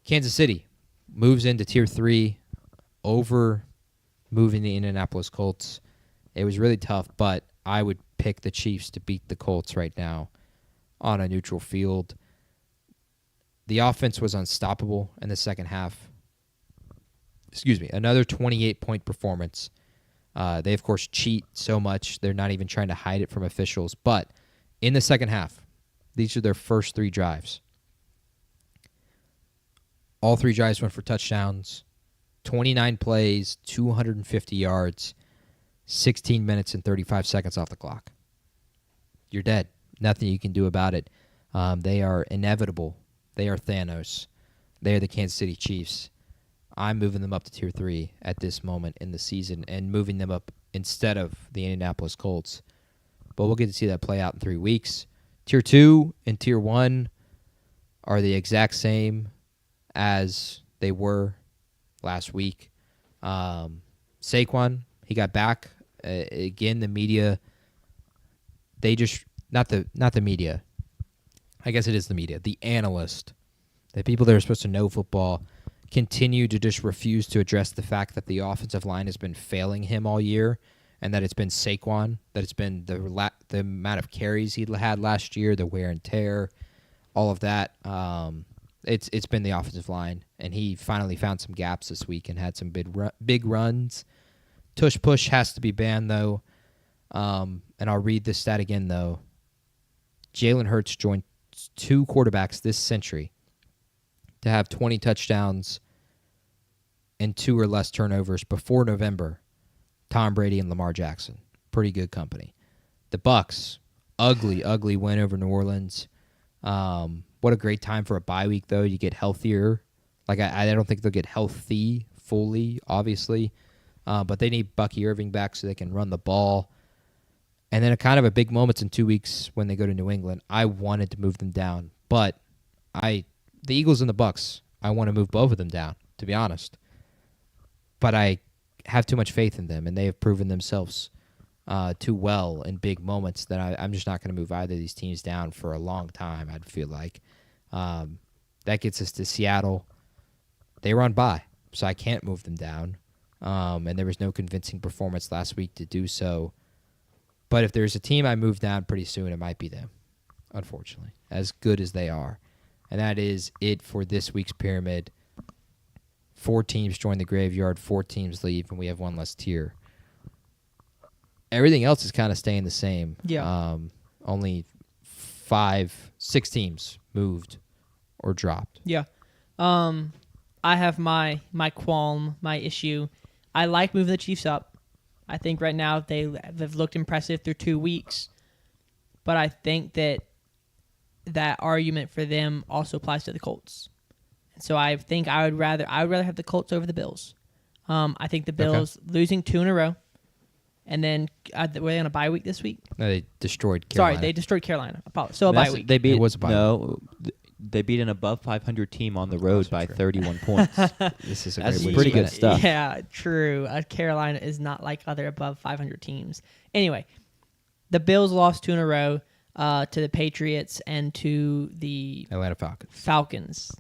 Kansas City moves into Tier 3 over moving the Indianapolis Colts. It was really tough, but I would pick the Chiefs to beat the Colts right now on a neutral field. The offense was unstoppable in the second half. Another 28-point performance. They, of course, cheat so much. They're not even trying to hide it from officials. But in the second half, these are their first 3 drives. All 3 drives went for touchdowns. 29 plays, 250 yards, 16 minutes and 35 seconds off the clock. You're dead. Nothing you can do about it. They are inevitable. They are Thanos. They are the Kansas City Chiefs. I'm moving them up to Tier 3 at this moment in the season and moving them up instead of the Indianapolis Colts. But we'll get to see that play out in 3 weeks. Tier 2 and Tier 1 are the exact same as they were last week. Saquon, he got back. Again, the media, they just, not the media. I guess it is the media. The analyst, the people that are supposed to know football, continue to just refuse to address the fact that the offensive line has been failing him all year, and that it's been Saquon, that it's been the amount of carries he had last year, the wear and tear, all of that. It's been the offensive line, and he finally found some gaps this week and had some big runs. Tush push has to be banned, though. And I'll read this stat again, though. Jalen Hurts joined 2 quarterbacks this century to have 20 touchdowns and 2 or less turnovers before November. Tom Brady and Lamar Jackson. Pretty good company. The Bucs, ugly win over New Orleans. What a great time for a bye week, though. You get healthier. Like, I don't think they'll get healthy fully, obviously. But they need Bucky Irving back so they can run the ball. And then a big moments in 2 weeks when they go to New England. I wanted to move them down. But the Eagles and the Bucs, I want to move both of them down, to be honest. But I have too much faith in them, and they have proven themselves too well in big moments that I'm just not going to move either of these teams down for a long time, I'd feel like. That gets us to Seattle. They were on bye, so I can't move them down. And there was no convincing performance last week to do so. But if there's a team I move down pretty soon, it might be them, unfortunately, as good as they are. And that is it for this week's pyramid. 4 teams join the graveyard, 4 teams leave, and we have 1 less tier. Everything else is kind of staying the same. Yeah. Only 6 teams moved or dropped. Yeah. I have my qualm, my issue. I like moving the Chiefs up. I think right now they've looked impressive through 2 weeks. But I think that argument for them also applies to the Colts. And so I think I would rather have the Colts over the Bills. I think the Bills losing 2 in a row, and then were they on a bye week this week? No, they destroyed Carolina. Sorry, they destroyed Carolina. So a bye week. They beat. It was a bye no, they beat an above 500 team on the road by 31 points. This is a That's great way pretty to good spin it. stuff. Yeah, true. Carolina is not like other above 500 teams. Anyway, the Bills lost 2 in a row to the Patriots and to the Atlanta Falcons.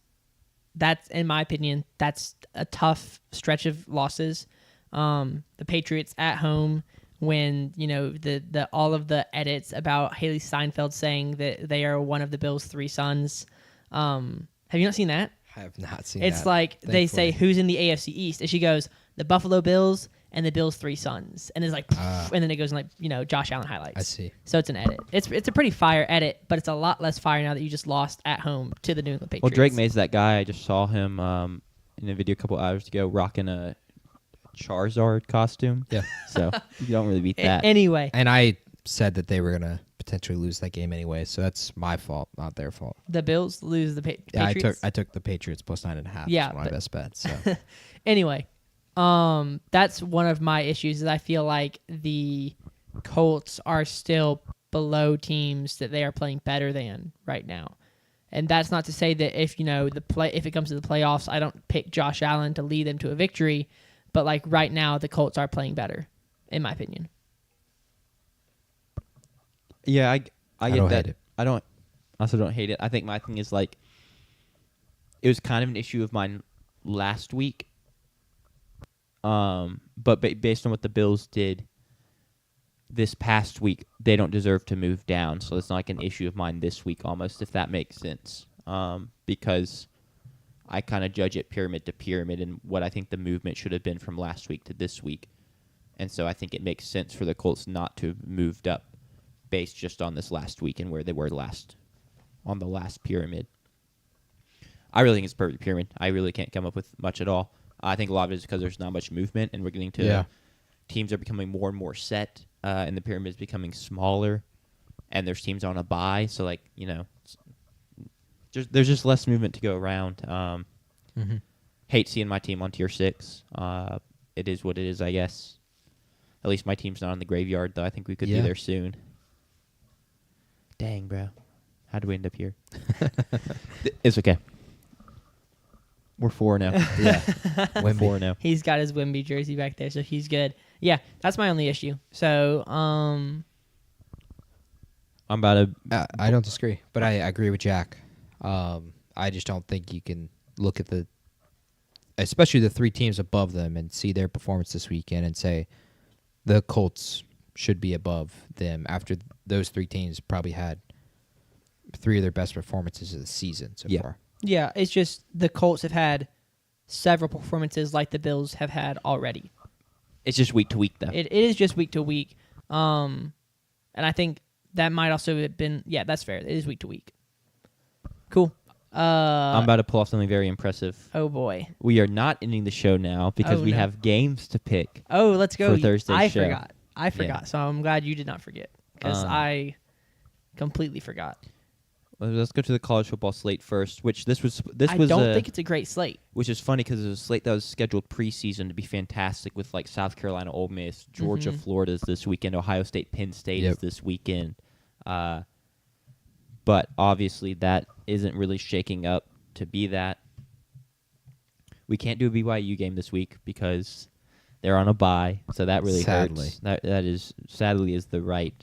That's, in my opinion, that's a tough stretch of losses. The Patriots at home, when the all of the edits about Haley Steinfeld saying that they are one of the Bills' 3 sons. Have you not seen that? I have not seen It's that. like they say, thankfully. who's in the AFC East? And she goes, the Buffalo Bills and the Bills' 3 sons. And it's like, and then it goes in like, Josh Allen highlights. I see. So it's an edit. It's a pretty fire edit, but it's a lot less fire now that you just lost at home to the New England Patriots. Well, Drake May's that guy. I just saw him in a video a couple hours ago rocking a Charizard costume. Yeah. So you don't really beat that. Anyway, And I said that they were going to potentially lose that game anyway, so that's my fault, not their fault. the Bills lose the Yeah, Patriots. I took the Patriots plus 9.5. Yeah, That's my but- best bet. So Anyway, that's one of my issues is I feel like the Colts are still below teams that they are playing better than right now. And that's not to say that if if it comes to the playoffs, I don't pick Josh Allen to lead them to a victory, but like right now the Colts are playing better, in my opinion. Yeah, I get don't that. hate it. I also don't hate it. I think my thing is like it was kind of an issue of mine last week. But based on what the Bills did this past week, they don't deserve to move down. So it's not like an issue of mine this week almost, if that makes sense. Because I kind of judge it pyramid to pyramid and what I think the movement should have been from last week to this week. And so I think it makes sense for the Colts not to have moved up based just on this last week and where they were on the last pyramid. I really think it's a perfect pyramid. I really can't come up with much at all. I think a lot of it is because there's not much movement, and we're getting to teams are becoming more and more set, and the pyramid is becoming smaller, and there's teams on a bye. So, like, there's just less movement to go around. Hate seeing my team on tier 6. It is what it is, I guess. At least my team's not on the graveyard, though. I think we could be there soon. Dang, bro. How do we end up here? It's okay. We're 4-0. yeah, We're 4-0. He's got his Wemby jersey back there, so he's good. Yeah, that's my only issue. So, I'm about to. I don't disagree, but I agree with Jack. I just don't think you can look at especially the 3 teams above them and see their performance this weekend and say the Colts should be above them after those 3 teams probably had 3 of their best performances of the season so far. yeah, it's just the Colts have had several performances like the Bills have had already. It's just week to week, though. It is just week to week. And I think that might also have been, that's fair. It is week to week. Cool. I'm about to pull off something very impressive. Oh, boy. We are not ending the show now because we have games to pick. Oh, let's go. For Thursday's show. I forgot. So I'm glad you did not forget because I completely forgot. Well, let's go to the college football slate first, which this was I don't think it's a great slate. which is funny because it was a slate that was scheduled preseason to be fantastic with like South Carolina, Ole Miss, Georgia, Florida's this weekend, Ohio State, Penn State is this weekend. But obviously that isn't really shaking up to be that. We can't do a BYU game this week because they're on a bye, so that really Sadly. hurts. That is sadly is the right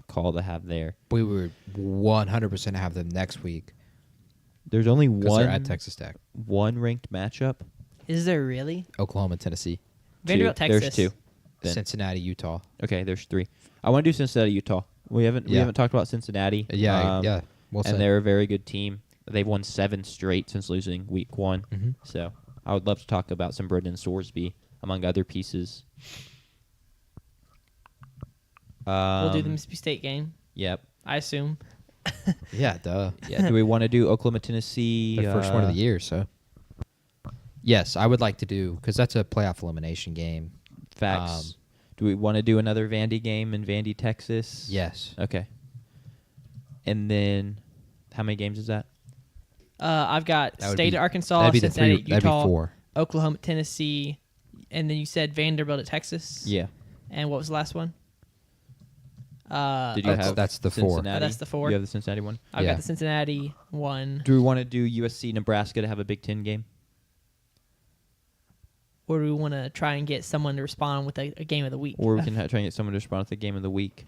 call to have there. We would 100% have them next week There's only because they're at Texas Tech, one ranked matchup. Is there really? Oklahoma, Tennessee, Vanderbilt, Two. Texas. There's 2. Then. Cincinnati, Utah. Okay, there's 3. I want to do Cincinnati, Utah. We haven't talked about Cincinnati. Yeah. Well And said. they're a very good team. They've won 7 straight since losing week 1. Mm-hmm. So I would love to talk about some Brendan Sorsby among other pieces. We'll do the Mississippi State game, Yep. I assume. Yeah, duh. Yeah. Do we want to do Oklahoma, Tennessee? Their first one of the year, so. Yes, I would like to do, because that's a playoff elimination game. Facts. Do we want to do another Vandy game in Vandy, Texas? Yes. Okay. And then, how many games is that? I've got That would State be- Arkansas, that'd be the Cincinnati, 3, that'd be Utah, 4. Oklahoma, Tennessee, and then you said Vanderbilt at Texas. Yeah. And what was the last one? Did you have that's the 4. Cincinnati? That's the 4. You have the Cincinnati one? I've Yeah. got the Cincinnati one. Do we want to do USC Nebraska to have a Big Ten game? Or do we want to try and get someone to respond with a game of the week? Or we can try and get someone to respond with the game of the week.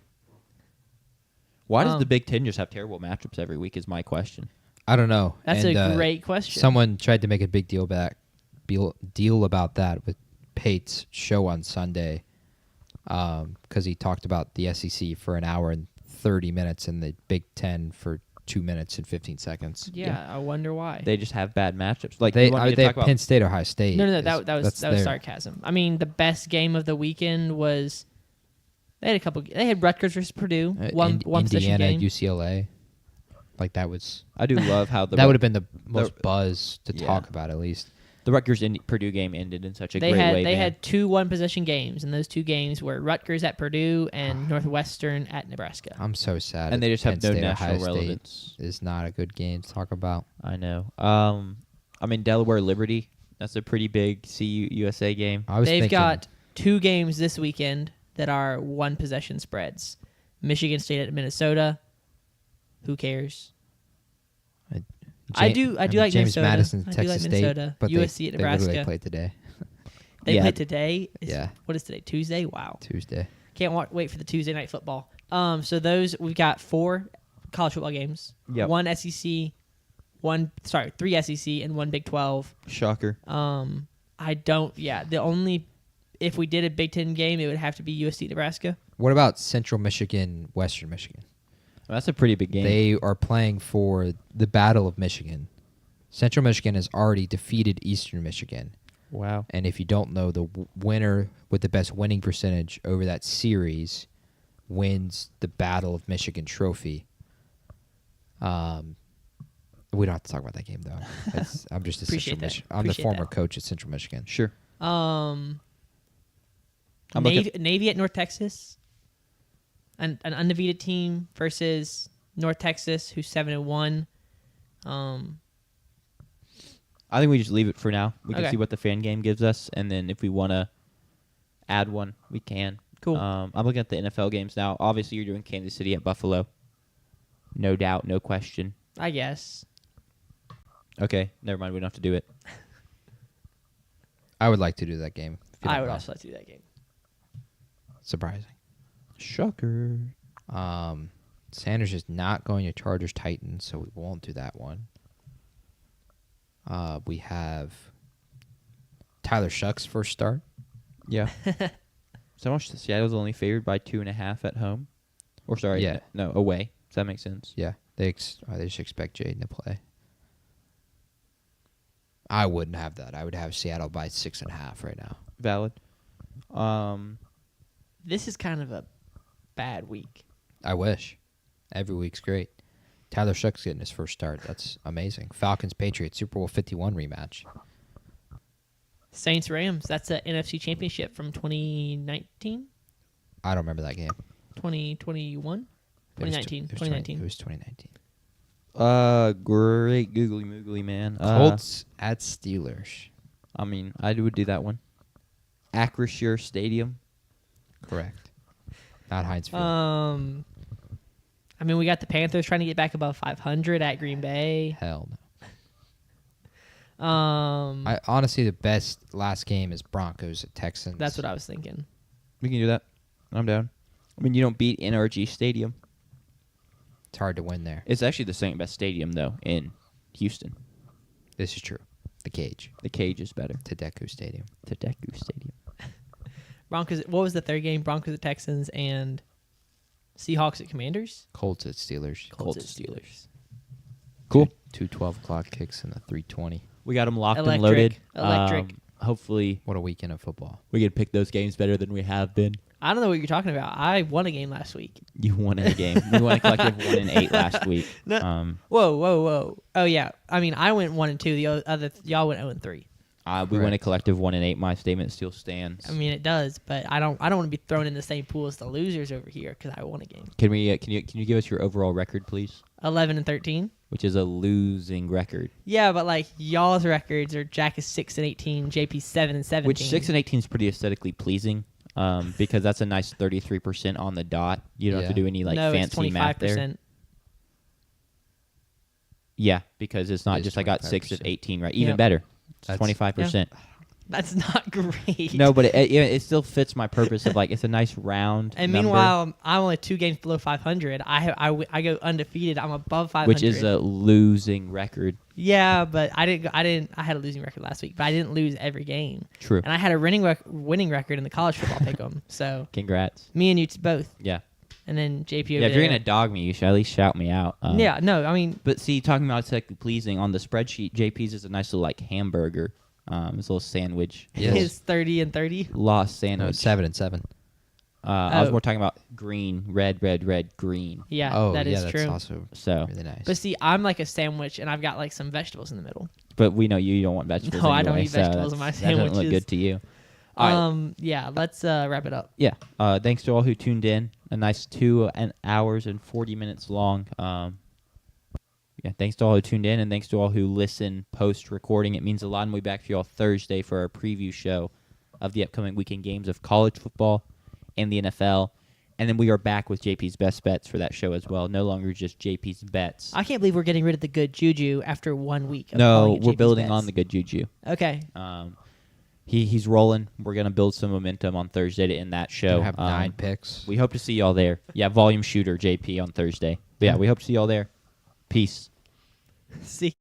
Why does the Big Ten just have terrible matchups every week is my question. I don't know. That's And, a great question. Someone tried to make a big deal about that with Pate's show on Sunday because he talked about the SEC for an hour and 30 minutes and the Big Ten for 2 minutes and 15 seconds. Yeah, I wonder why. They just have bad matchups. Like They you want me to have talk Penn State, Ohio State. No, that was their- sarcasm. I mean, the best game of the weekend was they had a couple. They had Rutgers versus Purdue, one possession Indiana, game. UCLA. Like that was. I do love how That would have been the most buzz to Yeah. talk about at least. the Rutgers Purdue game ended in such a They great had way. they man. had 2 one-possession games, and those 2 games were Rutgers at Purdue and Northwestern at Nebraska. I'm so sad. and they just Penn have no State, national Ohio State relevance. is not a good game to talk about. I know. I mean Delaware Liberty. That's a pretty big CUSA game. I was They've thinking, got 2 games this weekend that are one-possession spreads. Michigan State at Minnesota. Who cares? I do like James Minnesota. Madison, I do Texas like State, Minnesota. but USC at they Nebraska. literally played today, They Yeah. play today. Yeah. What is today? Tuesday? Wow. Tuesday. Can't wait for the Tuesday night football. So those we've got 4 college football games. Yep. 1 SEC, 3 SEC and 1 Big 12. Shocker. I don't. Yeah, the only if we did a Big 10 game, it would have to be USC Nebraska. What about Central Michigan, Western Michigan? That's a pretty big game. They are playing for the Battle of Michigan. Central Michigan has already defeated Eastern Michigan. Wow. And if you don't know, the winner with the best winning percentage over that series wins the Battle of Michigan trophy. We don't have to talk about that game, though. I'm just a Appreciate Central that. Michigan. I'm the Appreciate former that. coach at Central Michigan. Sure. I'm Navy at North Texas. An undefeated team versus North Texas, who's 7-1. I think we just leave it for now. We can Okay. see what the fan game gives us, and then if we want to add one, we can. Cool. I'm looking at the NFL games now. Obviously, you're doing Kansas City at Buffalo. No doubt, no question. I guess. Okay, never mind. We don't have to do it. I would like to do that game. if you I don't would mind. also like to do that game. Surprising. Shocker. Sanders is not going to Chargers Titans, so we won't do that one. We have Tyler Shuck's first start. Yeah. So much. Seattle's only favored by 2.5 at home. Or sorry, Yeah. no, away. Does that make sense? Yeah, they just expect Jaden to play. I wouldn't have that. I would have Seattle by 6.5 right now. Valid. This is kind of a bad week. I wish. Every week's great. Tyler Shuck's getting his first start. That's amazing. Falcons Patriots Super Bowl 51 rematch. Saints Rams. That's the NFC Championship from 2019, I don't remember that game. 2021, It was 2019, it was 2019. It was 2019. Great googly moogly, man. Colts at Steelers. I mean, I would do that one. Acrisure Stadium. Correct. Not Heinz Field. I mean, we got the Panthers trying to get back above 500 at Green Bay. Hell no. Um, Honestly, the best last game is Broncos at Texans. that's what I was thinking. We can do that. I'm down. I mean, you don't beat NRG Stadium. It's hard to win there. It's actually the second best stadium, though, in Houston. This is true. The Cage. The Cage is better. Tedesco Stadium. Tedesco Stadium. Broncos. What was the third game? Broncos at Texans and Seahawks at Commanders. Colts at Steelers. Colts at Steelers. Cool. Two 12 o'clock kicks and a 3:20. We got them locked and Electric. loaded. Electric. Hopefully, What a weekend of football. we can pick those games better than we have been. I don't know what you're talking about. I won a game last week. You won a game. We won a collective 1-8 last week. No. Whoa. Oh yeah. I mean, I went 1-2. The other y'all went 0-3. We won a Correct. collective 1-8. My statement still stands. I mean, it does, but I don't want to be thrown in the same pool as the losers over here because I won a game. Can you give us your overall record, please? 11-13. which is a losing record. Yeah, but like y'all's records are Jack is 6-18, JP's 7-17. Which 6-18 is pretty aesthetically pleasing, because that's a nice 33% on the dot. You don't have to do any no, fancy it's 25%. math there. Yeah, because it's not It is just I got 6 at 18, right? Even Yep. better. It's That's- 25%. That's not great. No, but it still fits my purpose of like it's a nice round And number, meanwhile, I'm only 2 games below 500. I go undefeated. I'm above 500. which is a losing record. yeah, but I had a losing record last week, but I didn't lose every game. True. And I had a winning record in the college football pick'em. So Congrats. me and you both. Yeah. And then JP. Yeah, over if you're there. gonna dog me, you should at least shout me out. Yeah, no, I mean, But see, talking about aesthetically pleasing on the spreadsheet, JP's is a nice little like hamburger. It's a little sandwich. Yes. his 30-30. Lost No, sandwich. it's 7-7. I was Oh. more talking about green, red, green. Yeah, Oh, that is that's true. also So, really nice. But see, I'm like a sandwich, and I've got like some vegetables in the middle. but we know you don't want vegetables. No, I don't anyway, eat vegetables so in my that doesn't look sandwiches. good to you. All right. Yeah, let's wrap it up. Yeah. Thanks to all who tuned in. A nice 2 hours and 40 minutes long. Yeah, thanks to all who tuned in, and thanks to all who listen post-recording. It means a lot, and we'll be back for you all Thursday for our preview show of the upcoming weekend games of college football and the NFL. And then we are back with JP's Best Bets for that show as well. No longer just JP's Bets. I can't believe we're getting rid of the good juju after 1 week. Of No, calling it we're JP's building Bets. on the good juju. Okay. He's rolling. We're going to build some momentum on Thursday to end that show. Gonna have 9 picks. We hope to see y'all there. Yeah, volume shooter JP on Thursday. But yeah, we hope to see y'all there. Peace. See.